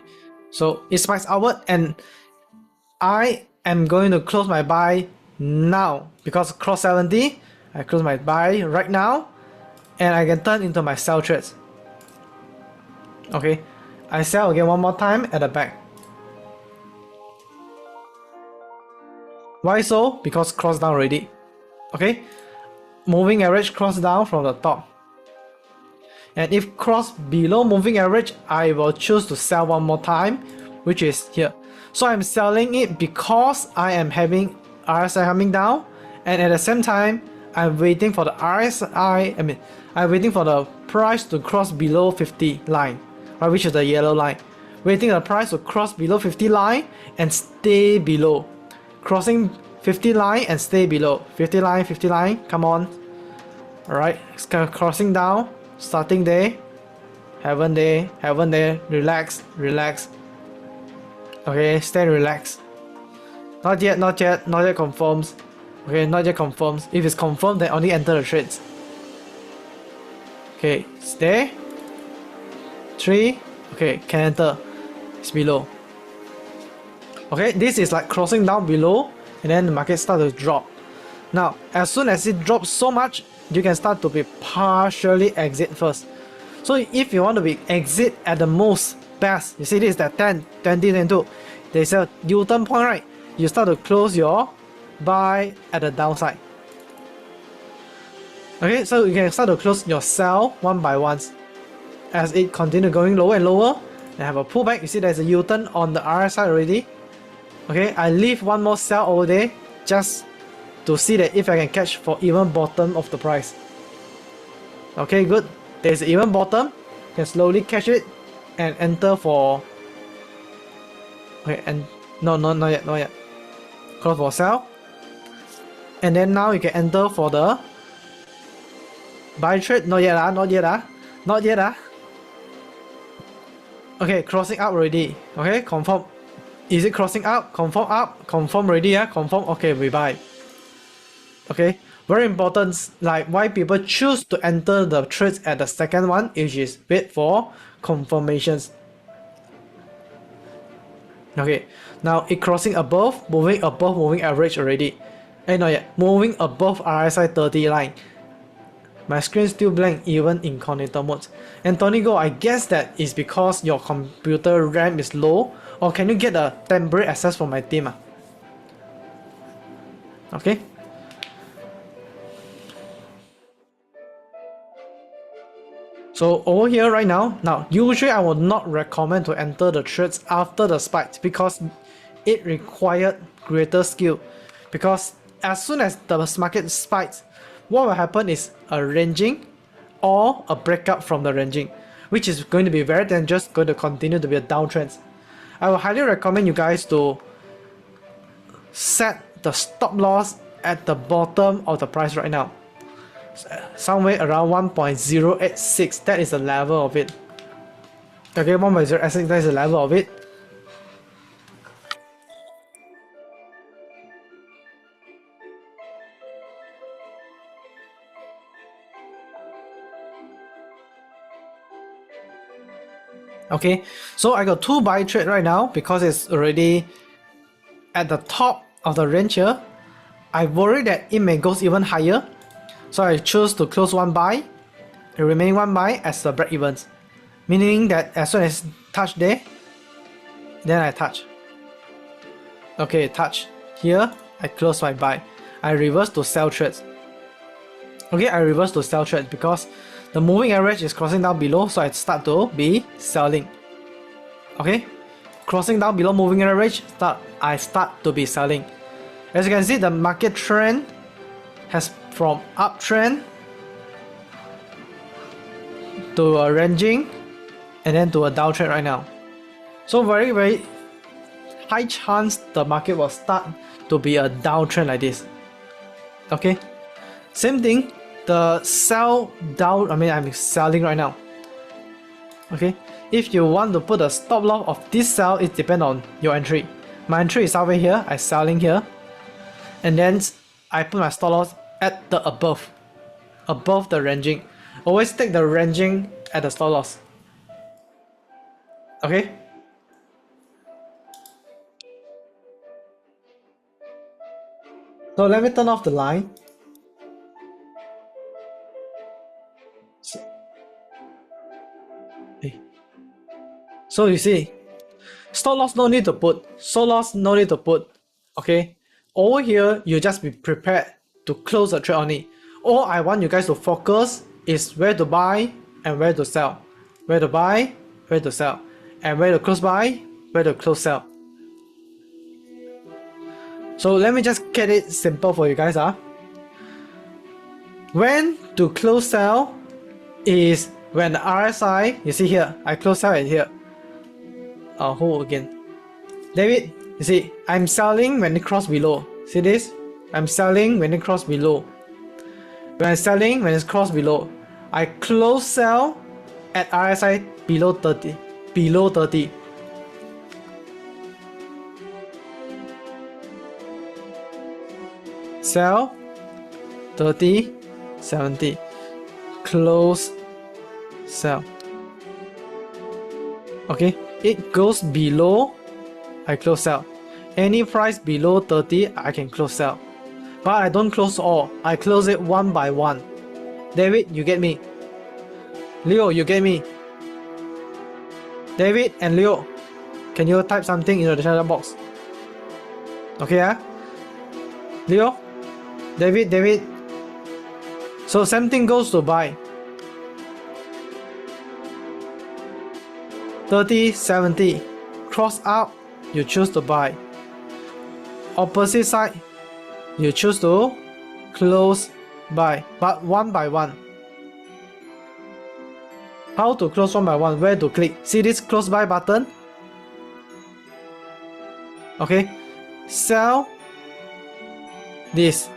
so it spikes outward and I am going to close my buy now because cross 70. I close my buy right now and I can turn into my sell trades. Okay, I sell again one more time at the back. Why so? Because cross down already. Okay, moving average cross down from the top. And if cross below moving average, I will choose to sell one more time, which is here. So I'm selling it because I am having RSI coming down, and at the same time, I'm waiting for the I'm waiting for the price to cross below 50 line, right, which is the yellow line. Waiting the price to cross below 50 line and stay below. Crossing 50 line and stay below. 50 line, come on. Alright, it's kind of crossing down. Starting there, haven't there, relax. Okay, stay relaxed. Not yet confirms. Okay, not yet confirms. If it's confirmed, then only enter the trades. Okay, stay. 3, okay, can enter. It's below. Okay, this is like crossing down below, and then the market starts to drop. Now, as soon as it drops so much, you can start to be partially exit first. So if you want to be exit at the most best, you see this is that 10, 20, 22. There's a U-turn point, right? You start to close your buy at the downside. Okay, so you can start to close your sell one by one. As it continue going lower and lower, and have a pullback. You see there's a U-turn on the RSI already. Okay, I leave one more sell over there just to see that if I can catch for even bottom of the price. Okay, good. There's an even bottom. You can slowly catch it and enter for. Okay, and no, not yet. Close for sell. And then now you can enter for the buy trade. Not yet. Okay, crossing up already. Okay, confirm. Is it crossing up? Confirm already. Confirm. Okay, we buy. Okay, very important, like why people choose to enter the trades at the second one, which is wait for confirmations. Okay, now it crossing above, moving average already. Not yet, moving above RSI 30 line. My screen still blank even incognito mode. And Tony Go, I guess that is because your computer RAM is low, or can you get a temporary access from my team? Okay. So over here right now, usually I would not recommend to enter the trades after the spike because it required greater skill. Because as soon as the market spikes, what will happen is a ranging or a breakout from the ranging, which is going to be very dangerous, going to continue to be a downtrend. I would highly recommend you guys to set the stop loss at the bottom of the price right now. Somewhere around 1.086, that is the level of it. Okay, 1.086, that is the level of it. Okay, so I got 2 buy trade right now because it's already at the top of the range here. I worry that it may go even higher, so I choose to close 1 buy, the remaining 1 buy as the break evens, meaning that as soon as touch there, then I touch. Okay, touch here, I close my buy. I reverse to sell trades. Okay, I reverse to sell trades because the moving average is crossing down below, so I start to be selling. Okay, crossing down below moving average, I start to be selling. As you can see, the market trend has from uptrend to a ranging and then to a downtrend right now. So very high chance the market will start to be a downtrend like this. Okay, same thing. The sell down, I'm selling right now. Okay, if you want to put a stop loss of this sell, it depends on your entry. My entry is over here, I'm selling here, and then I put my stop loss at the above the ranging. Always take the ranging at the stop loss. Okay. So let me turn off the line. So you see, stop loss no need to put, stop loss no need to put. Okay, over here you just be prepared to close the trade on it. All I want you guys to focus is where to buy and where to sell, where to buy, where to sell, and where to close buy, where to close sell. So let me just get it simple for you guys. When to close sell is when the RSI, you see here, I close sell at here. Hold again. David, you see, I'm selling when it cross below. See this? I'm selling when it cross below. When I'm selling when it's cross below, I close sell at RSI below 30. Below 30. Sell 30, 70. Close sell. Okay, it goes below, I close sell. Any price below 30, I can close sell. But I don't close all, I close it one by one. David, you get me? Leo, you get me? David and Leo, can you type something in the chat box? Okay, Leo, David. So same thing goes to buy. 30, 70, cross up, you choose to buy. Opposite side, you choose to close buy, but one by one. How to close one by one? Where to click? See this close buy button? Okay, sell this.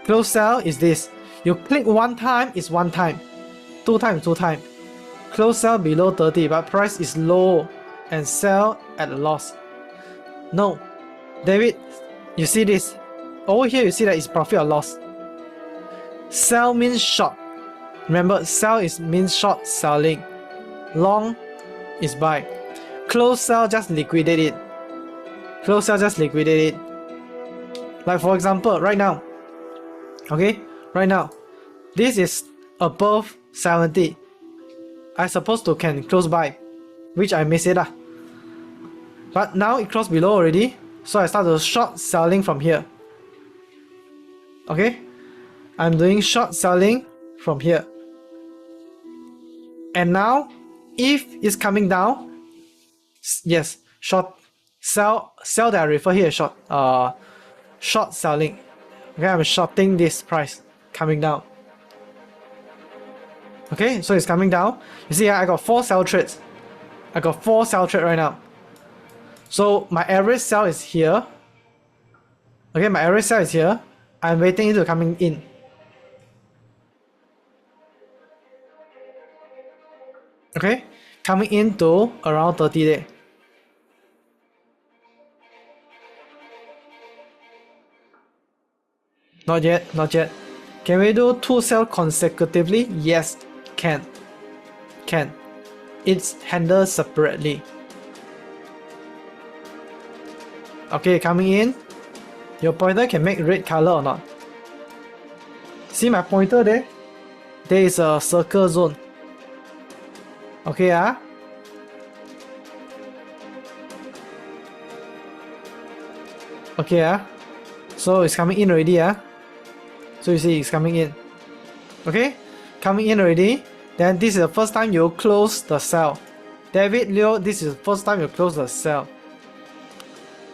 Close sell is this. You click one time is one time, two times. Close sell below 30, but price is low and sell at a loss. No, David, you see this? Over here you see that it's profit or loss. Sell means short. Remember, sell means short selling. Long is buy. Close sell just liquidate it. Close sell just liquidate it. Like for example, right now. Okay, right now, This is above 70. I supposed to can close by, which I missed it. But now it closed below already, so I start to short selling from here. Okay, I'm doing short selling from here. And now, if it's coming down, yes, short sell that I refer here short short selling. Okay, I'm shorting this price coming down. Okay, so it's coming down. You see, I got 4 sell trades. I got 4 sell trades right now. So my average sell is here. Okay, my average sell is here. I'm waiting it to coming in. Okay, coming into around 30 day. Not yet, not yet. Can we do 2 sell consecutively? Yes, can. Can. It's handled separately. Okay, coming in. Your pointer can make red color or not? See my pointer there? There is a circle zone. Okay, Okay, so it's coming in already, So you see it's coming in. Okay, coming in already. Then this is the first time you close the sell. David Leo, this is the first time you close the sell.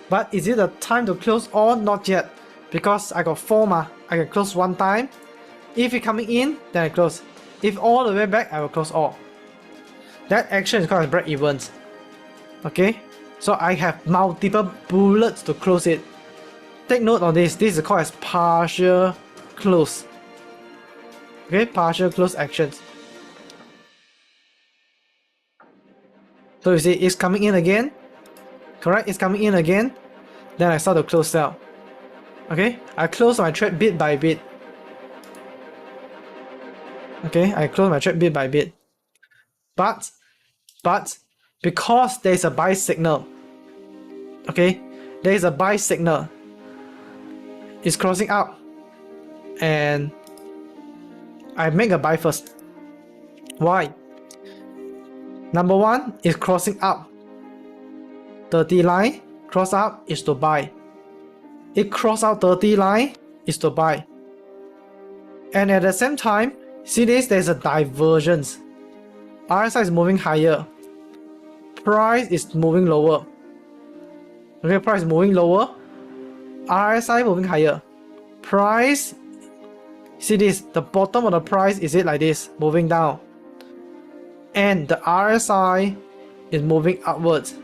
But is it the time to close or not yet? Because I got 4 I can close 1 time. If it coming in, then I close. If all the way back, I will close all. That action is called break evens. Okay, so I have multiple bullets to close it. Take note of this. This is called as partial close. Okay, partial close actions. So you see, it's coming in again. Correct, it's coming in again. Then I start to close sell. Okay, I close my trade bit by bit. Okay, I close my trade bit by bit. But because there's a buy signal, okay, there is a buy signal. It's crossing up, and I make a buy first. Why? Number 1 is crossing up. 30 line cross up is to buy. It cross out 30 line is to buy. And at the same time, see this, there's a divergence. RSI is moving higher. Price is moving lower. Okay, price is moving lower. RSI moving higher. Price, see this, the bottom of the price is it like this, moving down. And the RSI is moving upwards.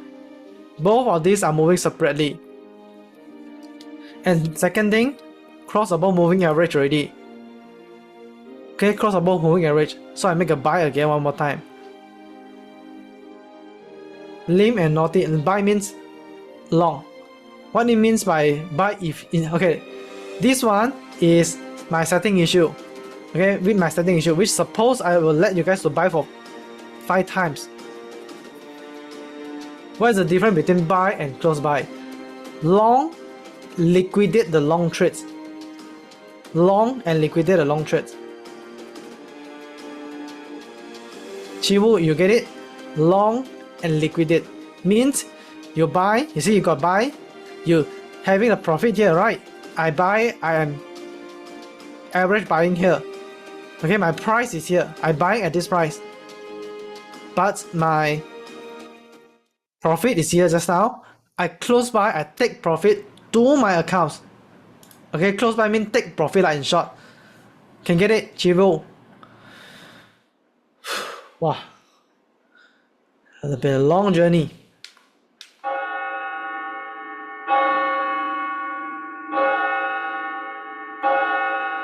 Both of these are moving separately. And second thing, cross above moving average already. Okay, cross above moving average. So I make a buy again one more time. Lim and naughty, and buy means long. What it means by buy if in, okay, this one is my setting issue. Okay, with my setting issue, which suppose I will let you guys to buy for 5 times. What is the difference between buy and close buy? Long, liquidate the long trades. Long and liquidate the long trades. Chiwu, you get it? Long and liquidate means you buy, you see you got buy, you having a profit here, right? I buy, I am average buying here. Okay, my price is here. I buy at this price. But my profit is here just now. I close by, I take profit to my accounts. Okay, close by mean take profit like in short. Can get it, Chivo? Wow. It's been a long journey.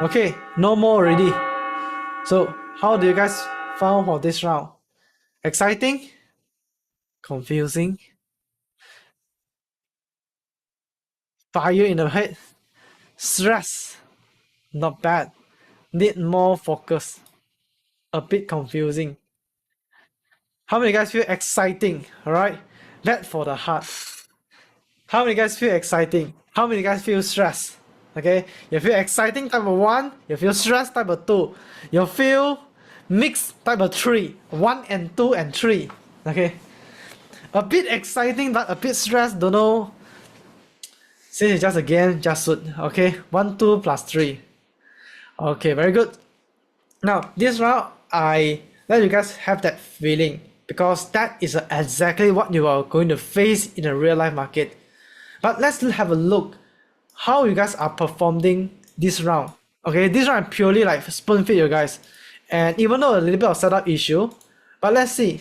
Okay, no more already. So, how do you guys found for this round? Exciting? Confusing? Fire in the head? Stress? Not bad. Need more focus. A bit confusing. How many guys feel exciting? Alright? That for the heart. How many guys feel exciting? How many guys feel stressed?
Okay, you feel exciting type of 1, you feel stressed type of 2, you feel mixed type of 3, 1 and 2 and 3. Okay, a bit exciting but a bit stressed, don't know. Since it's just a game, just shoot. Okay, 1, 2 plus 3. Okay, very good. Now this round I let you guys have that feeling because that is exactly what you are going to face in a real life market. But let's have a look how you guys are performing this round. Okay, this round purely like spoon feed you guys, and even though a little bit of setup issue, but let's see.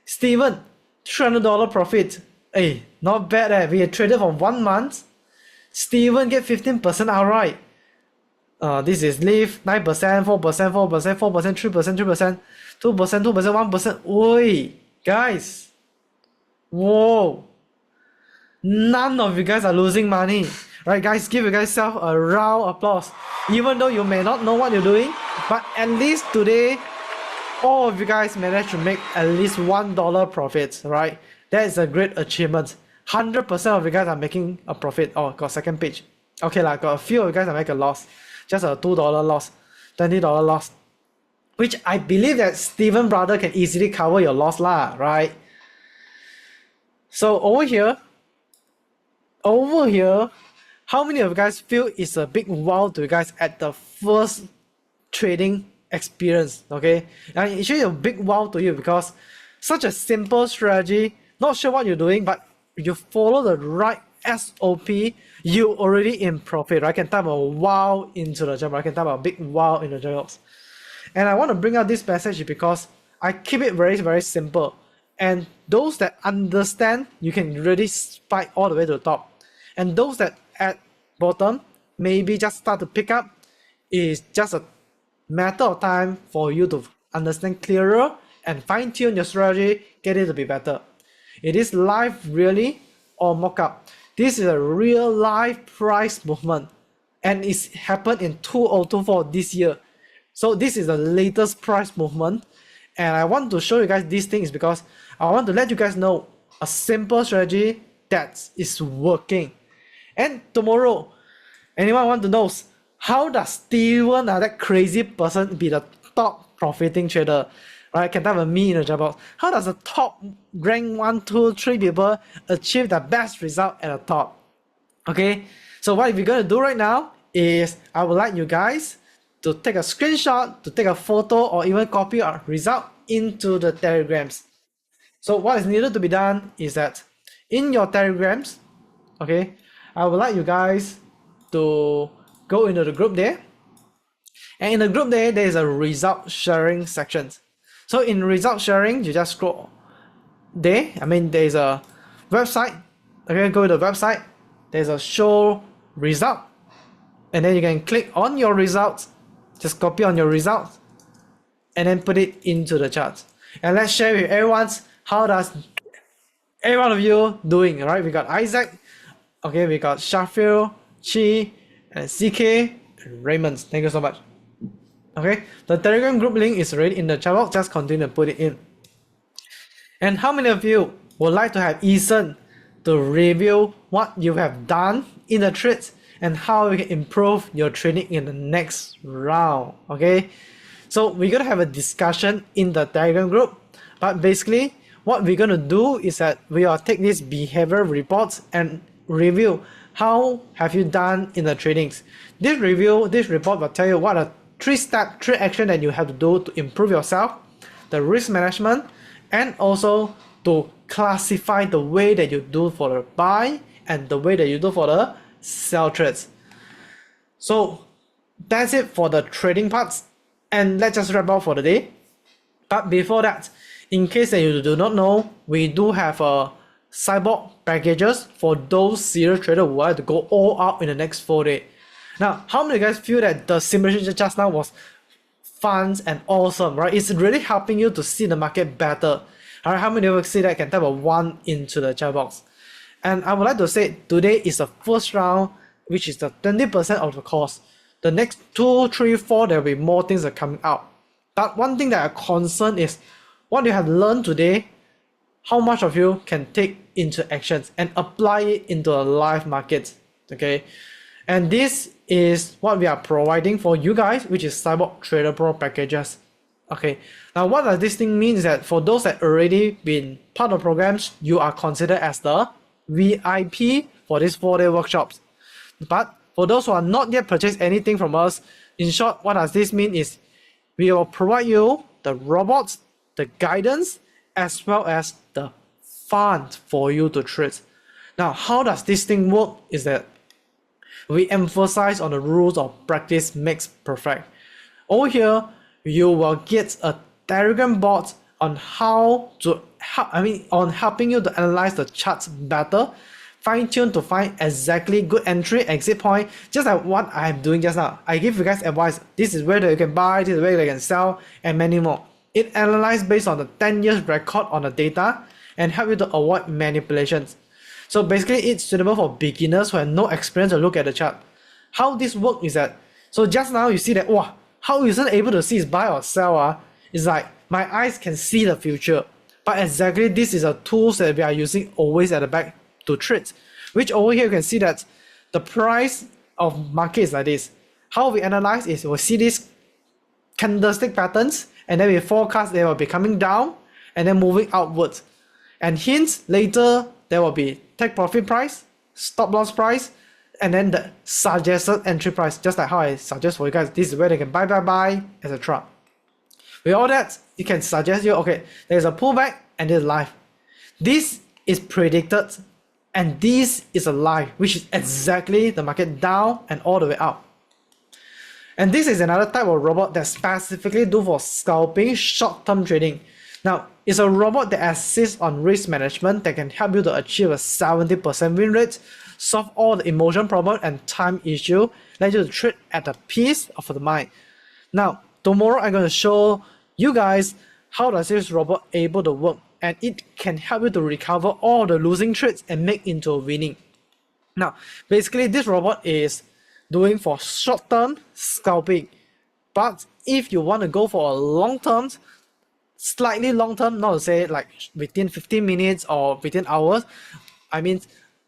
Steven, $300 profit. Hey, not bad eh. We traded for 1 month. Steven get 15% outright. This is leave 9%, 4%, 4%, 4%, 3%, 3%, 2%, 2%, 1%. Oi, guys. Whoa. None of you guys are losing money. Right, guys, give you guys self a round of applause. Even though you may not know what you're doing, but at least today, all of you guys managed to make at least $1 profits, right? That is a great achievement. 100% of you guys are making a profit. Oh, got second page. Okay, like got a few of you guys are making a loss. Just a $2 loss, $20 loss. Which I believe that Steven brother can easily cover your loss lah, right? So over here, how many of you guys feel it's a big wow to you guys at the first trading experience? Okay, and it's really a big wow to you because such a simple strategy, not sure what you're doing, but you follow the right SOP, you already in profit, right? I can type a wow into the chat box. I can type a big wow in the chat box. And I want to bring out this message because I keep it very, very simple. And those that understand, you can really spike all the way to the top. And those that at bottom maybe just start to pick up, is just a matter of time for you to understand clearer and fine-tune your strategy, get it to be better. It is live really or mock-up. This is a real live price movement and it's happened in 2024 this year. So this is the latest price movement, and I want to show you guys these things because I want to let you guys know a simple strategy that is working. And tomorrow, anyone want to know how does Steven, that crazy person, be the top profiting trader? Right, can type a me in the chat box. How does the top rank 1, 2, 3 people achieve the best result at the top? Okay, so what we're gonna do right now is I would like you guys to take a screenshot, to take a photo, or even copy our result into the telegrams. So what is needed to be done is that in your telegrams, okay, I would like you guys to go into the group there, and in the group there is a result sharing section. So in result sharing, you just scroll there. I mean, there's a website. Okay, go to the website. There's a show result, and then you can click on your results. Just copy on your results, and then put it into the chart. And let's share with everyone how does every one of you doing. Right? We got Isaac. Okay, we got Sheffield, Chi, and CK, and Raymond. Thank you so much. Okay, the Telegram group link is already in the chat box. Just continue to put it in. And how many of you would like to have Ethan to review what you have done in the trades and how you can improve your trading in the next round? Okay, so we're gonna have a discussion in the Telegram group, but basically what we're gonna do is that we will take these behavior reports and review how have you done in the tradings. This report will tell you what are 3-step trade action that you have to do to improve yourself, the risk management, and also to classify the way that you do for the buy and the way that you do for the sell trades. So that's it for the trading parts, and let's just wrap up for the day. But before that, in case that you do not know, we do have a cyborg packages for those serious traders who want to go all out in the next 4 days. Now, how many of you guys feel that the simulation just now was fun and awesome, right? It's really helping you to see the market better. Alright, how many of you see that? Can type a 1 into the chat box. And I would like to say today is the first round, which is the 20% of the course. The next 2, 3, 4, there will be more things that are coming out. But one thing that I'm concerned is what you have learned today, how much of you can take into actions and apply it into a live market. Okay, and this
is what we are providing for you guys, which is Cyborg Trader Pro packages. Okay, now what does this thing mean is that for those that already been part of programs, you are considered as the VIP for these 4-day workshops. But for those who are not yet purchased anything from us, in short, what does this mean is we will provide you the robots, the guidance, as well as the fund for you to trade. Now, how does this thing work is that we emphasize on the rules of practice makes perfect. Over here, you will get a Telegram bot on on helping you to analyze the charts better, fine-tune to find exactly good entry, exit point, just like what I'm doing just now. I give you guys advice. This is where you can buy, this is where you can sell, and many more. It analyzes based on the 10 years record on the data and help you to avoid manipulations. So basically, it's suitable for beginners who have no experience to look at the chart. How this works is that, so just now you see that, wow, how isn't able to see is buy or sell? It's like my eyes can see the future. But exactly this is a tool that we are using always at the back to trade. Which over here you can see that the price of market is like this. How we analyze is we'll see these candlestick patterns and then we forecast they will be coming down and then moving outwards. And hence later there will be take profit price, stop loss price, and then the suggested entry price, just like how I suggest for you guys. This is where they can buy, etc. With all that, it can suggest you, okay, there's a pullback and there's live. This is predicted and this is a live, which is exactly the market down and all the way up. And this is another type of robot that specifically do for scalping short-term trading. Now, it's a robot that assists on risk management that can help you to achieve a 70% win rate, solve all the emotion problem and time issue, let you to trade at the peace of the mind. Now, tomorrow I'm going to show you guys how does this robot able to work, and it can help you to recover all the losing trades and make into a winning. Now, basically this robot is doing for short-term scalping, but if you want to go for a long-term, slightly long-term, not to say like within 15 minutes or within hours, I mean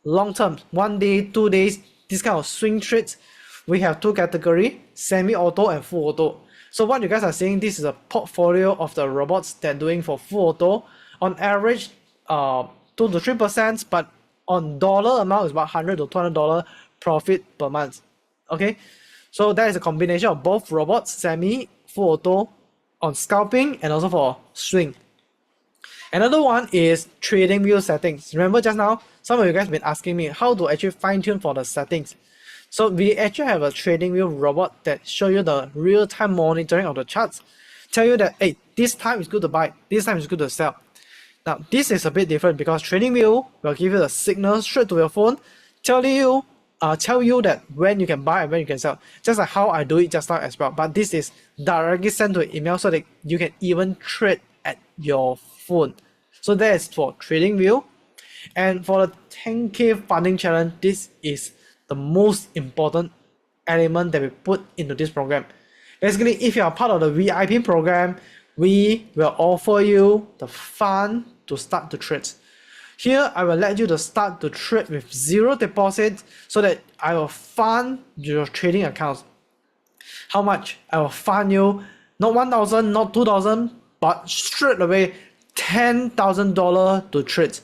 long-term, 1 day, 2 days, this kind of swing trades, we have two categories, semi-auto and full auto. So what you guys are seeing, this is a portfolio of the robots that are doing for full auto. On average, 2 to 3%, but on dollar amount is about $100 to $200 profit per month. Okay, so that is a combination of both robots, semi, full auto, on scalping and also for swing. Another one is trading view settings. Remember just now, some of you guys have been asking me how to actually fine tune for the settings. So we actually have a trading view robot that show you the real-time monitoring of the charts. Tell you that, hey, this time is good to buy, this time is good to sell. Now, this is a bit different because trading view will give you the signal straight to your phone, tell you that when you can buy and when you can sell. Just like how I do it just now as well. But this is directly sent to an email so that you can even trade at your phone. So that is for trading view. And for the 10K funding challenge, this is the most important element that we put into this program. Basically, if you are part of the VIP program, we will offer you the fund to start to trade. Here, I will let you to start to trade with 0 deposit so that I will fund your trading accounts. How much? I will fund you, not 1,000, not 2,000, but straight away $10,000 to trade.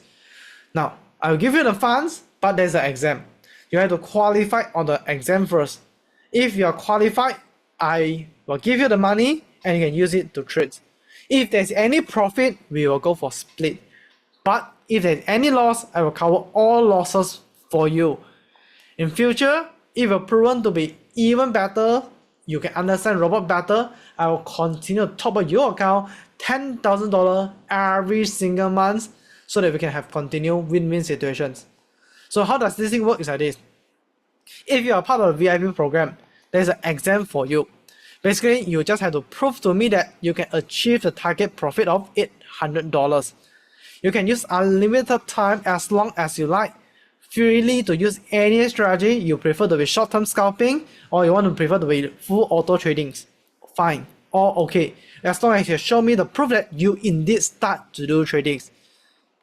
Now, I will give you the funds, but there's an exam. You have to qualify on the exam first. If you are qualified, I will give you the money and you can use it to trade. If there's any profit, we will go for split. But if there's any loss, I will cover all losses for you. In future, if you're proven to be even better, you can understand robot better, I will continue to top up your account $10,000 every single month so that we can have continued win-win situations. So how does this thing work is like this. If you are part of the VIP program, there's an exam for you. Basically, you just have to prove to me that you can achieve the target profit of $800. You can use unlimited time as long as you like, freely to use any strategy you prefer to be short-term scalping or you want to prefer to be full auto trading. Fine, all okay, as long as you show me the proof that you indeed start to do trading.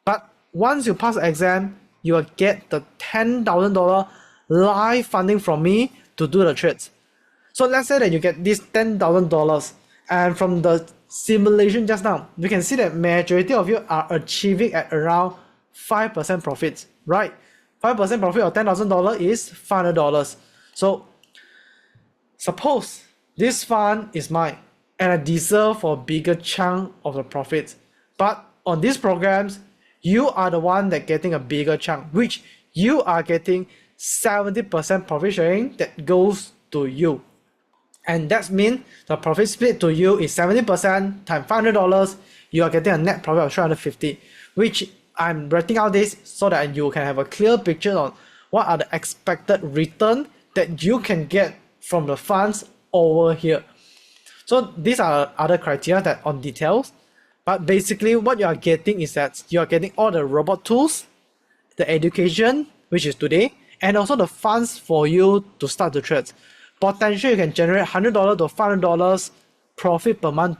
But once you pass the exam, you will get the $10,000 live funding from me to do the trades. So let's say that you get this $10,000, and from the simulation just now, we can see that majority of you are achieving at around 5% profits, right? 5% profit of $10,000 is $500. So suppose this fund is mine and I deserve for a bigger chunk of the profits. But on these programs, you are the one that getting a bigger chunk, which you are getting 70% profit sharing that goes to you. And that means the profit split to you is 70% times $500. You are getting a net profit of $350, which I'm writing out this so that you can have a clear picture on what are the expected return that you can get from the funds over here. So these are other criteria that on details, but basically what you are getting is that you are getting all the robot tools, the education, which is today, and also the funds for you to start the trades. Potentially you can generate $100 to $500 profit per month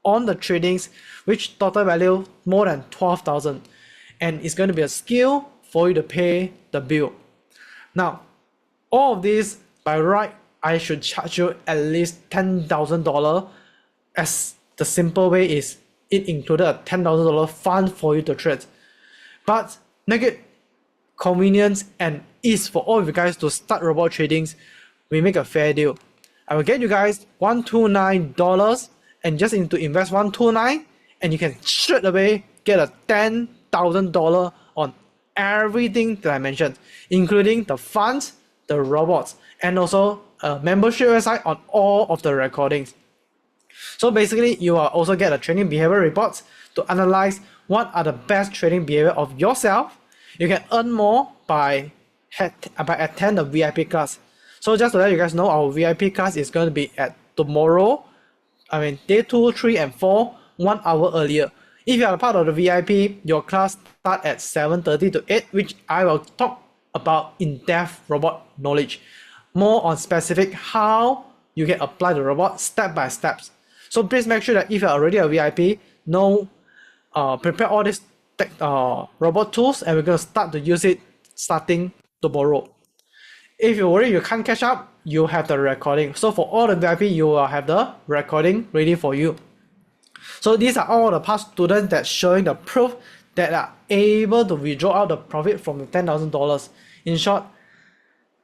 on the tradings, which total value more than 12,000, and it's going to be a skill for you to pay the bill. Now, all of this by right, I should charge you at least $10,000, as the simple way is it included a $10,000 fund for you to trade. But make it convenience and ease for all of you guys to start robot tradings, we make a fair deal. I will get you guys $129 and just need to invest $129, and you can straight away get a $10,000 on everything that I mentioned, including the funds, the robots, and also a membership website on all of the recordings. So basically, you will also get a trading behavior reports to analyze what are the best trading behavior of yourself. You can earn more by attend the VIP class. So just to let you guys know, our VIP class is going to be at tomorrow. Day 2, 3, and 4, 1 hour earlier. If you are a part of the VIP, your class start at 7:30 to 8, which I will talk about in-depth robot knowledge, more on specific how you can apply the robot step by steps. So please make sure that if you're already a VIP, prepare all these robot tools, and we're going to start to use it starting tomorrow. If you worry you can't catch up, you have the recording. So for all the VIP, you will have the recording ready for you. So these are all the past students that showing the proof that are able to withdraw out the profit from the $10,000. In short,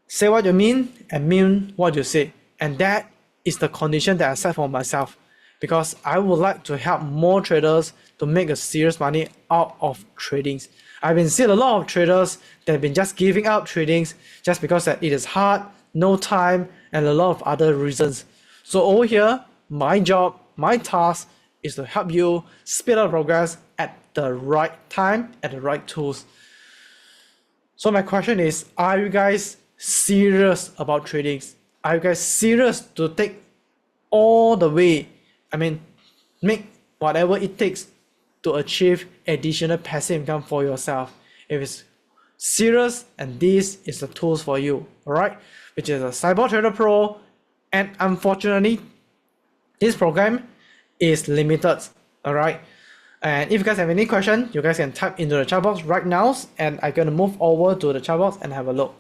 say what you mean and mean what you say. And that is the condition that I set for myself, because I would like to help more traders to make a serious money out of tradings. I've been seeing a lot of traders that have been just giving up tradings just because that it is hard, no time, and a lot of other reasons. So over here, my job, my task is to help you speed up progress at the right time, at the right tools. So my question is, are you guys serious about tradings? Are you guys serious to take all the way, make whatever it takes to achieve additional passive income for yourself? If it's serious, and this is the tools for you, alright? Which is a Cyber Trader Pro, and unfortunately, this program is limited, alright? And if you guys have any question, you guys can type into the chat box right now, and I'm gonna move over to the chat box and have a look.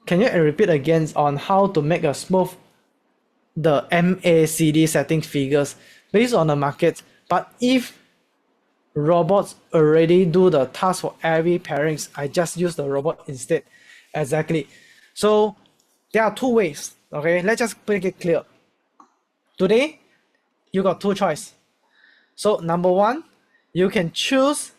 Can you repeat again on how to make a smooth the MACD setting figures based on the market? But if robots already do the task for every pairings, I just use the robot instead. Exactly. So there are two ways. Okay, let's just make it clear. Today, you got two choices. So number one, you can choose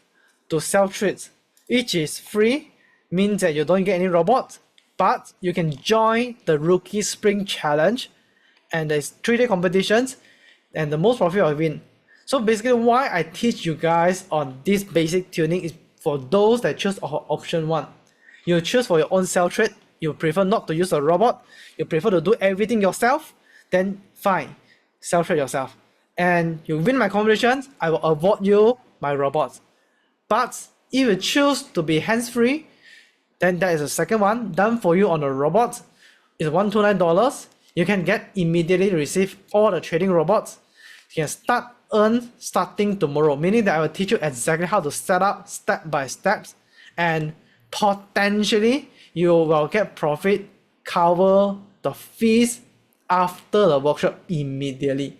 to self-trade, which is free, means that you don't get any robots, but you can join the Rookie Spring Challenge, and there's 3-day competitions, and the most profit will win. So basically, why I teach you guys on this basic tuning is for those that choose option 1. You choose for your own self-trade, you prefer not to use a robot, you prefer to do everything yourself, then fine, self-trade yourself. And you win my competitions, I will award you my robots. But if you choose to be hands-free, then that is the second one, done for you on the robots. It's $129. You can immediately receive all the trading robots. You can earn starting tomorrow, meaning that I will teach you exactly how to set up step by steps, and potentially you will get profit cover the fees after the workshop immediately.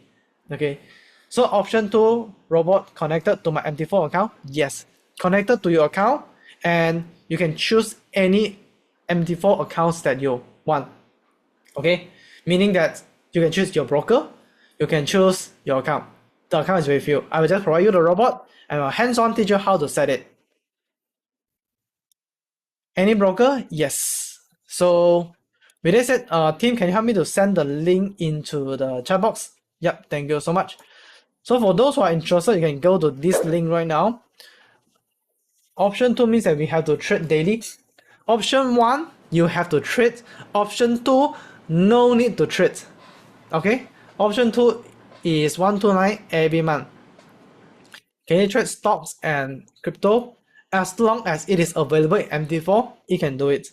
Okay, so option 2, robot connected to my MT4 account. Yes, connected to your account, and you can choose any MT4 accounts that you want. Okay, meaning that you can choose your broker, you can choose your account. The account is with you. I will just provide you the robot and I'll hands-on teach you how to set it. Any broker? Yes. So with that said, team, can you help me to send the link into the chat box? Yep, thank you so much. So for those who are interested, you can go to this link right now. Option 2 means that we have to trade daily. Option 1, you have to trade. Option 2, no need to trade. Okay, option 2 is 129 every month. Can you trade stocks and crypto? As long as it is available in MT4, you can do it.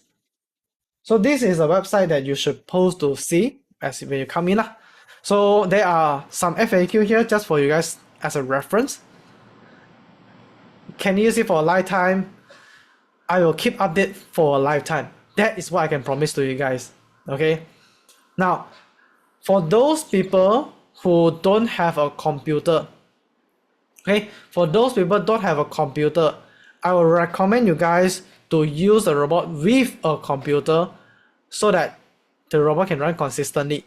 So this is a website that you should supposed to see as when you come in. So there are some FAQ here just for you guys as a reference. Can you use it for a lifetime? I will keep update for a lifetime. That is what I can promise to you guys. Okay. Now, for those people who don't have a computer, okay, for those people who don't have a computer, I will recommend you guys to use the robot with a computer so that the robot can run consistently.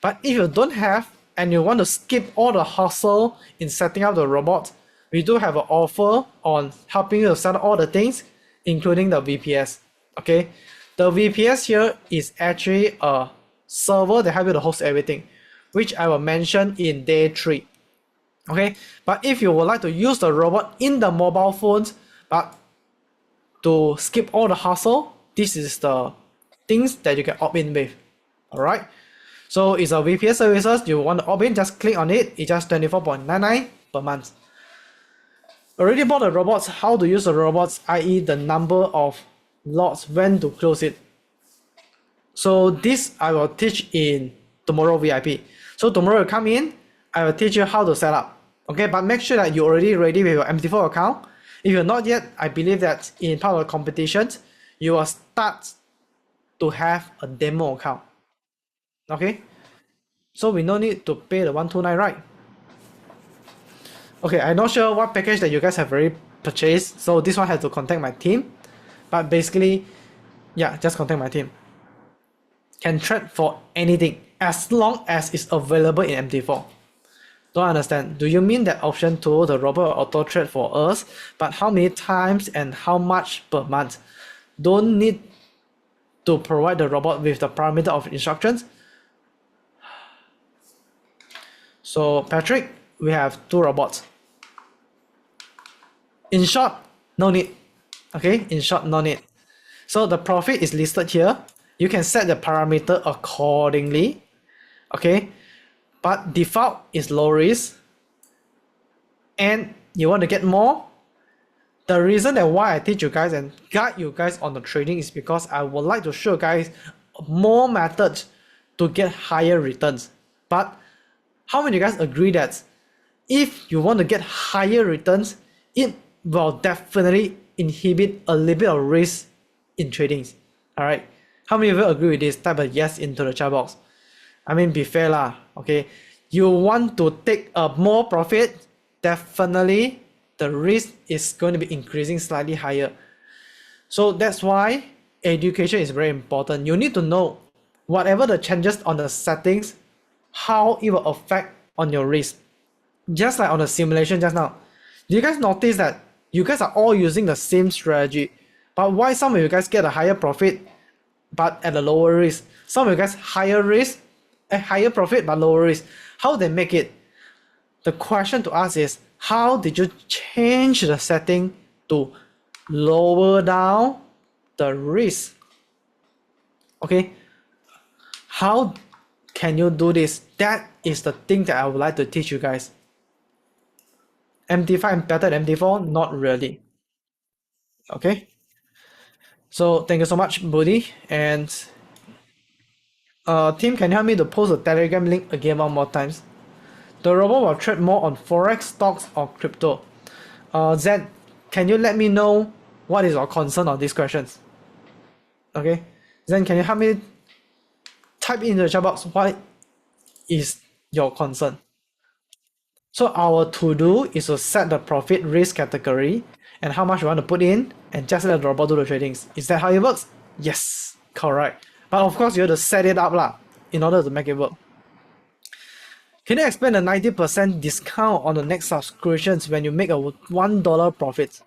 But if you don't have and you want to skip all the hassle in setting up the robot, we do have an offer on helping you to set up all the things, including the VPS. Okay, the VPS here is actually a server that helps you to host everything, which I will mention in day 3. Okay, but if you would like to use the robot in the mobile phones, but to skip all the hassle, this is the things that you can opt in with. Alright, so it's a VPS services. You want to opt in, just click on it. It's just 24.99 per month. Already bought the robots, how to use the robots, i.e. the number of lots, when to close it. So this I will teach in tomorrow VIP. So tomorrow you come in, I will teach you how to set up. Okay, but make sure that you're already ready with your MT4 account. If you're not yet, I believe that in part of the competitions, you will start to have a demo account. Okay, so we no need to pay the 129, right? Okay, I'm not sure what package that you guys have already purchased, so this one has to contact my team. But basically, yeah, just contact my team. Can trade for anything as long as it's available in MT4. Don't understand. Do you mean that option 2, the robot auto trade for us, but how many times and how much per month? Don't need to provide the robot with the parameter of instructions. So Patrick, we have 2 robots. In short, no need. Okay, in short, no need. So the profit is listed here. You can set the parameter accordingly. Okay, but default is low risk. And you want to get more? The reason that why I teach you guys and guide you guys on the trading is because I would like to show you guys more methods to get higher returns. But how many of you guys agree that if you want to get higher returns, it will definitely inhibit a little bit of risk in trading? Alright, how many of you agree with this? Type a yes into the chat box. I mean, be fair lah, okay? You want to take a more profit, definitely the risk is going to be increasing slightly higher. So that's why education is very important. You need to know whatever the changes on the settings, how it will affect on your risk. Just like on the simulation just now, do you guys notice that you guys are all using the same strategy, but why some of you guys get a higher profit but at a lower risk? Some of you guys higher risk, a higher profit but lower risk. How they make it? The question to ask is, how did you change the setting to lower down the risk? Okay, how can you do this? That is the thing that I would like to teach you guys. MT5 and better than MT4? Not really. Okay, so thank you so much, Buddy. And team, can you help me to post a Telegram link again one more times? The robot will trade more on Forex, stocks, or crypto. Zen, can you let me know what is your concern on these questions? Okay, Zen, can you help me type in the chat box what is your concern. So our to-do is to set the profit risk category and how much you want to put in and just let the robot do the tradings. Is that how it works? Yes, correct. But of course you have to set it up lah in order to make it work. Can you explain the 90% discount on the next subscriptions when you make a $1 profit?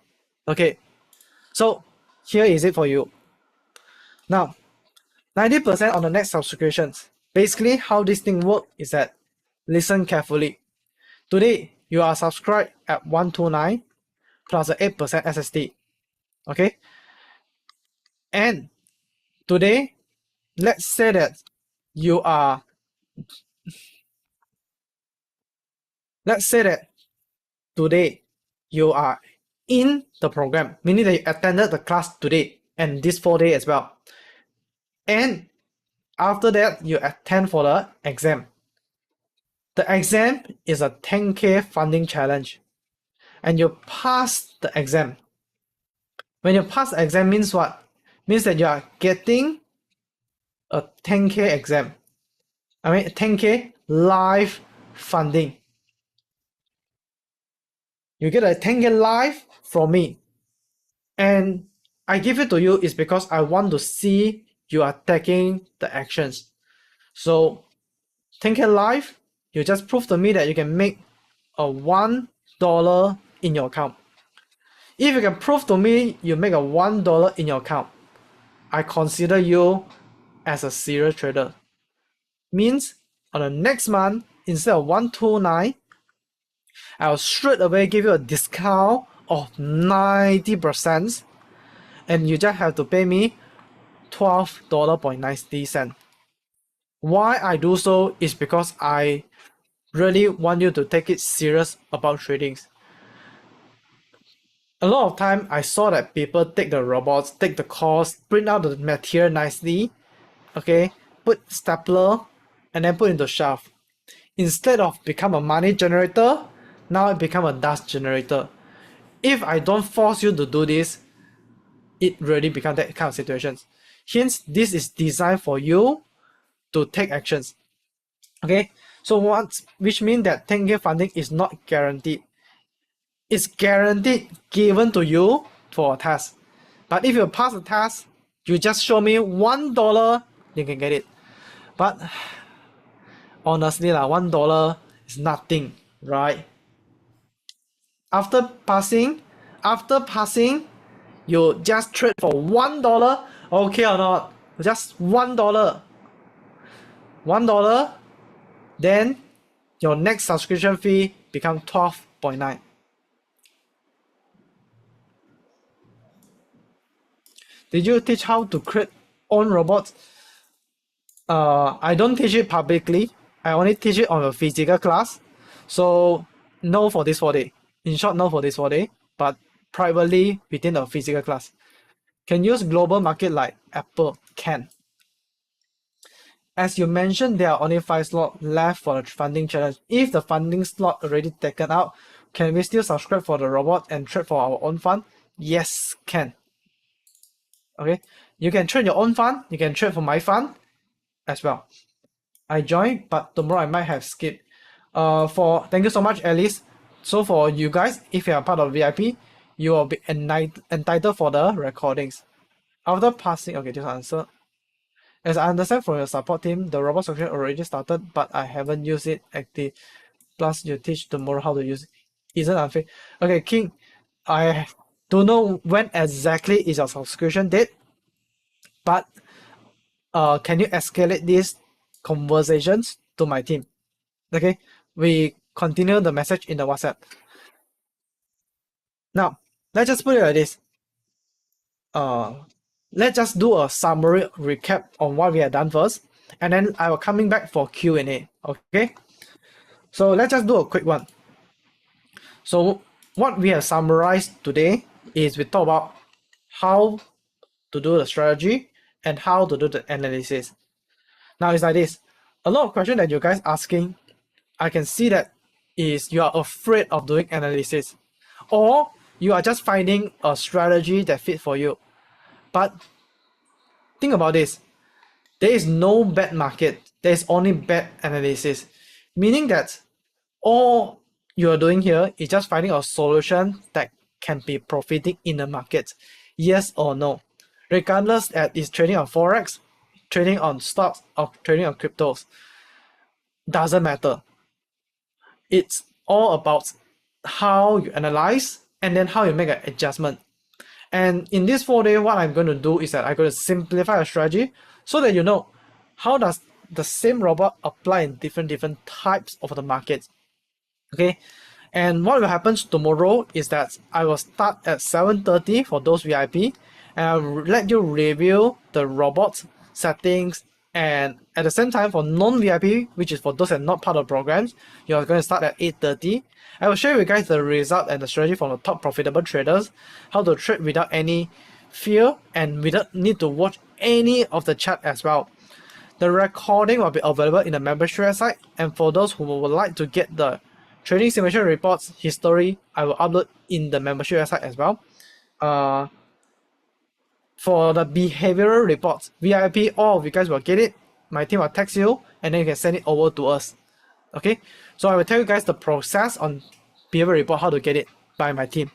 Okay, so here is it for you. Now, 90% on the next subscriptions. Basically, how this thing works is that, listen carefully. Today, you are subscribed at 129 plus the 8% SSD. Okay? And today, let's say that you are, today you are in the program, meaning that you attended the class today and this 4 day as well. And after that, you attend for the exam. The exam is a 10K funding challenge. And you pass the exam. When you pass the exam means what? Means that you are getting a 10K exam. I mean 10K live funding. You get a 10K live from me. And I give it to you is because I want to see you are taking the actions. So 10K live, you just prove to me that you can make a $1 in your account. If you can prove to me you make a $1 in your account, I consider you as a serious trader. Means on the next month, instead of 129, I'll straight away give you a discount of 90%, and you just have to pay me $12.90. Why I do so is because I really want you to take it serious about trading. A lot of time I saw that people take the robots, take the course, print out the material nicely, okay, put stapler, and then put into shelf. Instead of become a money generator, now it become a dust generator. If I don't force you to do this, it really becomes that kind of situations. Hence, this is designed for you to take actions. Okay, so which means that 10K funding is not guaranteed. It's guaranteed given to you for a task. But if you pass the task, you just show me $1, you can get it. But honestly, $1 is nothing, right? After passing, you just trade for $1, okay or not? Just $1. $1, then your next subscription fee becomes 12.9. Did you teach how to create own robots? I don't teach it publicly. I only teach it on a physical class. So no for this 4 day. In short, no for this 4 day, but privately within the physical class. Can use global market like Apple? Can. As you mentioned, there are only 5 slots left for the funding challenge. If the funding slot already taken out, can we still subscribe for the robot and trade for our own fund? Yes, can. Okay, you can trade your own fund, you can trade for my fund as well. I joined, but tomorrow I might have skipped. Thank you so much, Alice. So for you guys, if you are part of VIP, you will be entitled for the recordings. After passing, okay, just answer. As I understand from your support team, the robot subscription already started, but I haven't used it active. Plus, you teach tomorrow how to use it. Isn't unfair? Okay, King, I don't know when exactly is your subscription date, but can you escalate these conversations to my team? Okay, we continue the message in the WhatsApp. Now, let's just put it like this. Let's just do a summary recap on what we have done first, and then I will coming back for Q&A. Okay, so let's just do a quick one. So what we have summarized today is we talk about how to do the strategy and how to do the analysis. Now it's like this. A lot of questions that you guys asking, I can see that is you are afraid of doing analysis, or you are just finding a strategy that fit for you. But think about this. there is no bad market. There is only bad analysis, meaning that all you are doing here is just finding a solution that can be profiting in the market, yes or no, regardless that is trading on forex, trading on stocks, or trading on cryptos. Doesn't matter. It's all about how you analyze and then how you make an adjustment. And in this 4 day, what I'm going to do is that I'm going to simplify a strategy so that you know how does the same robot apply in different types of the market. Okay, and what will happen tomorrow is that I will start at 7:30 for those VIP, and I'll let you review the robot settings. And at the same time, for non-VIP, which is for those that are not part of programs, you're going to start at 8:30. I will share with you guys the result and the strategy from the top profitable traders, how to trade without any fear and without need to watch any of the chart as well. The recording will be available in the membership website, and for those who would like to get the trading simulation reports history, I will upload in the membership website as well. For the behavioral reports, VIP, all of you guys will get it. My team will text you, and then you can send it over to us. Okay, so I will tell you guys the process on behavioral report, how to get it by my team.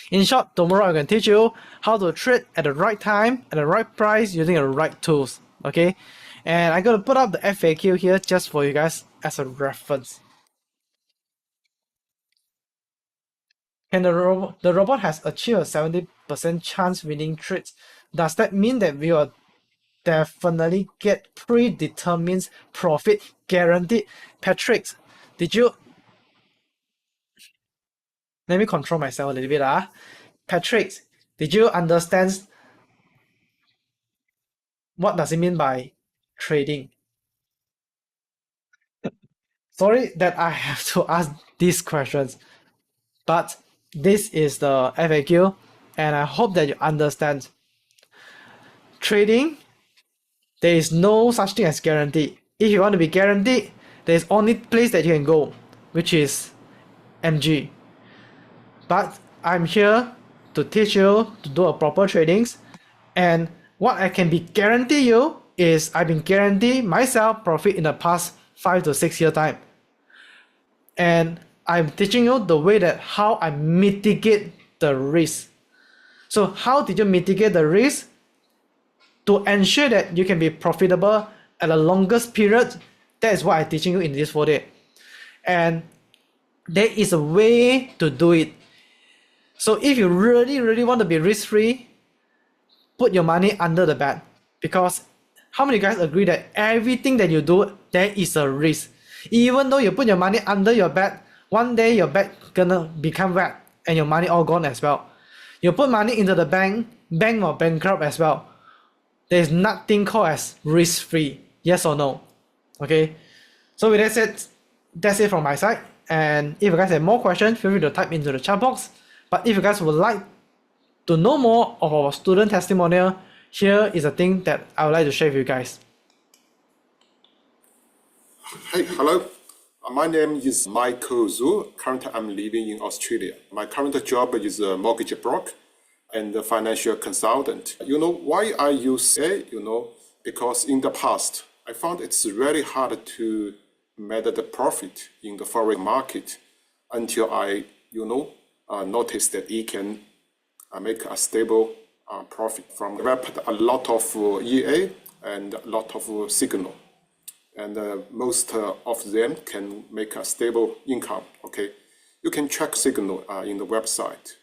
In short, tomorrow I'm going to teach you how to trade at the right time, at the right price, using the right tools. Okay, and I'm going to put up the FAQ here just for you guys as a reference. And the robot has achieved a 70% chance winning trades. Does that mean that we will definitely get predetermined profit guaranteed? Patrick, did you... Let me control myself a little bit. Patrick, did you understand what does it mean by trading? Sorry that I have to ask these questions, but this is the FAQ, and I hope that you understand. Trading, there is no such thing as guarantee. If you want to be guaranteed, there's only place that you can go, which is MG. But I'm here to teach you to do a proper tradings, and what I can be guarantee you is I've been guaranteed myself profit in the past 5 to 6 year time. And I'm teaching you the way that how I mitigate the risk. So how did you mitigate the risk? To ensure that you can be profitable at the longest period, that is what I'm teaching you in this 4 day. And there is a way to do it. So if you really want to be risk-free, put your money under the bed. Because how many guys agree that everything that you do, there is a risk? Even though you put your money under your bed, one day your bed gonna become wet and your money all gone as well. You put money into the bank will bankrupt as well. There is nothing called as risk-free. Yes or no? Okay. So with that said, that's it from my side. And if you guys have more questions, feel free to type into the chat box. But if you guys would like to know more of our student testimonial, here is a thing that I would like to share with you guys.
Hey, hello. My name is Michael Zhu. Currently, I'm living in Australia. My current job is a mortgage broker and a financial consultant. You know why I use A? Because in the past, I found it's really hard to make the profit in the foreign market until I, noticed that it can make a stable profit from a lot of EA and a lot of signal. And most of them can make a stable income. Okay, you can check signal in the website.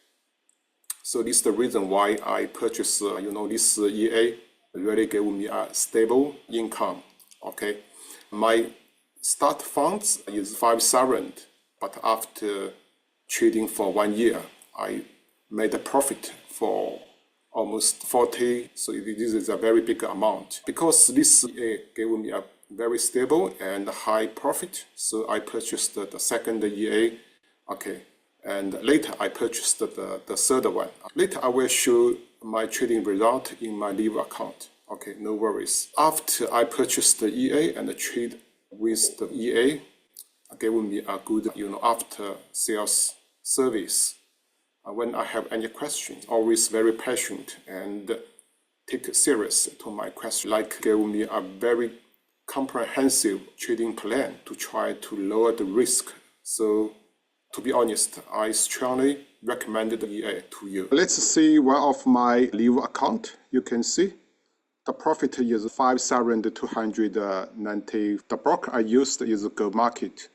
So this is the reason why I purchased, this EA really gave me a stable income. Okay, my start funds is 5,000, but after trading for 1 year, I made a profit for almost 40. So this is a very big amount. Because this EA gave me a very stable and high profit, so I purchased the second EA. Okay, and later I purchased the third one. Later I will show my trading result in my live account. Okay, no worries. After I purchased the EA and trade with the EA, gave me a good, after sales service. When I have any questions, always very patient and take serious to my question, like gave me a very comprehensive trading plan to try to lower the risk. So to be honest, I strongly recommend the EA to you. Let's see one of my live account. You can see the profit is 5,290. The broker I used is Go Market.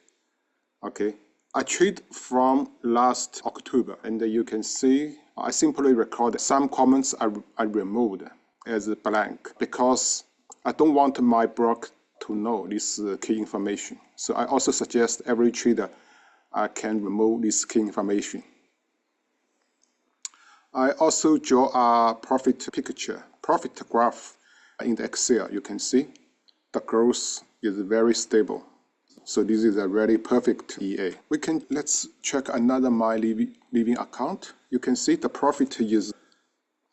Okay, I trade from last October, and you can see I simply record some comments I removed as blank because I don't want my broker to know this key information. So I also suggest every trader can remove this key information. I also draw a profit picture, profit graph in the Excel. You can see the growth is very stable. So this is a really perfect EA. Let's check another my living account. You can see the profit is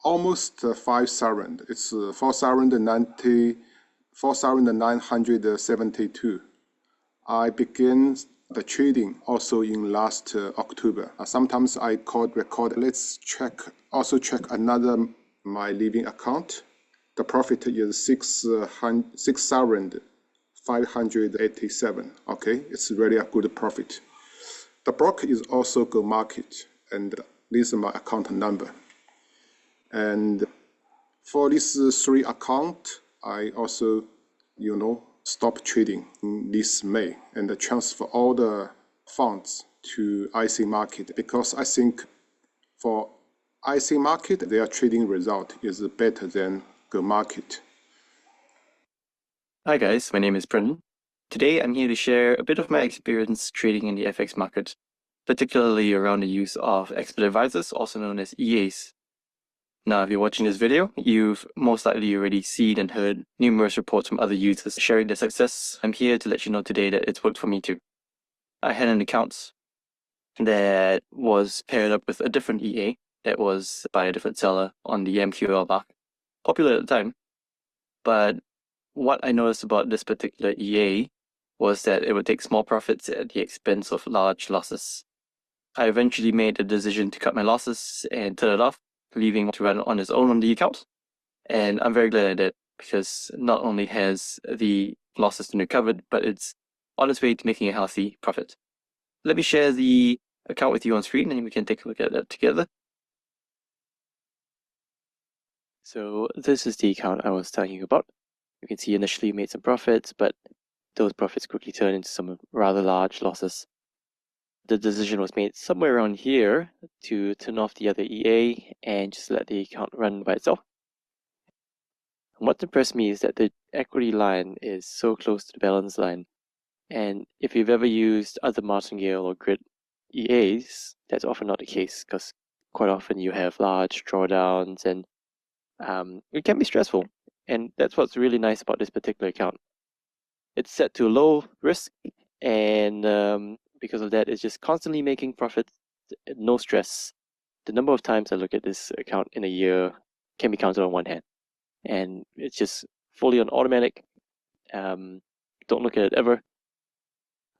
almost 5,000. It's 4,972. I began the trading also in last October. Sometimes I record. Let's check another my living account. The profit is 6,587. Okay, it's really a good profit. The broker is also Go Market, and this is my account number. And for this 3 account, I also, stop trading in this May and transfer all the funds to IC Market because I think for IC Market, their trading result is better than Go Market.
Hi guys, my name is Brendan. Today I'm here to share a bit of my experience trading in the FX market, particularly around the use of expert advisors, also known as EAs. Now, if you're watching this video, you've most likely already seen and heard numerous reports from other users sharing their success. I'm here to let you know today that it's worked for me too. I had an account that was paired up with a different EA that was by a different seller on the MQL bar, popular at the time. But what I noticed about this particular EA was that it would take small profits at the expense of large losses. I eventually made the decision to cut my losses and turn it off, leaving him to run on his own on the account. And I'm very glad I did, because not only has the losses been recovered, but it's on its way to making a healthy profit. Let me share the account with you on screen and we can take a look at that together. So this is the account I was telling you about. You can see initially made some profits, but those profits quickly turned into some rather large losses. The decision was made somewhere around here to turn off the other EA and just let the account run by itself. And what impressed me is that the equity line is so close to the balance line. And if you've ever used other martingale or grid EAs, that's often not the case because quite often you have large drawdowns and it can be stressful. And that's what's really nice about this particular account. It's set to low risk and because of that, it's just constantly making profits, no stress. The number of times I look at this account in a year can be counted on one hand. And it's just fully on automatic. Don't look at it ever.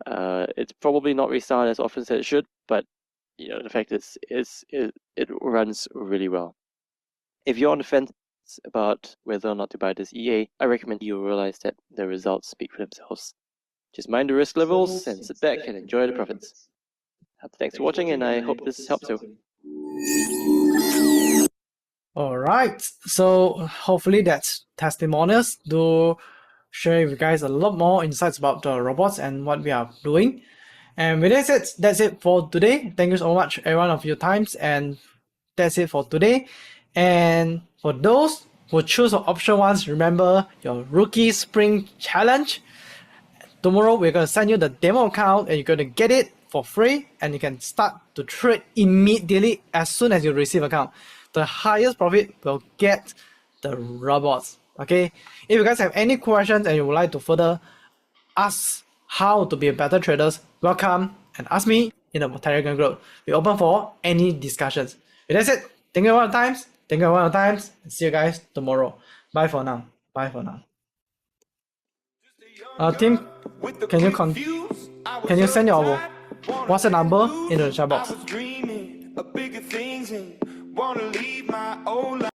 It's probably not restarted as often as it should, but the fact is it runs really well. If you're on the fence about whether or not to buy this EA, I recommend you realize that the results speak for themselves. Just mind the risk levels and sit back and enjoy the profits. Thanks for watching, and I hope this helps you.
Alright, so hopefully that's testimonials to share with you guys a lot more insights about the robots and what we are doing. And with that said, that's it for today. Thank you so much everyone of your times, and that's it for today. And for those who choose option ones, remember your rookie spring challenge. Tomorrow we're going to send you the demo account and you're going to get it for free and you can start to trade immediately as soon as you receive account. The highest profit will get the robots. Okay, if you guys have any questions and you would like to further ask how to be a better traders, welcome and ask me in the Telegram group. We're open for any discussions. With that said, thank you one times, thank you one times, and see you guys tomorrow. Bye for now. Bye for now. Team, can you send your WhatsApp number into the chat box?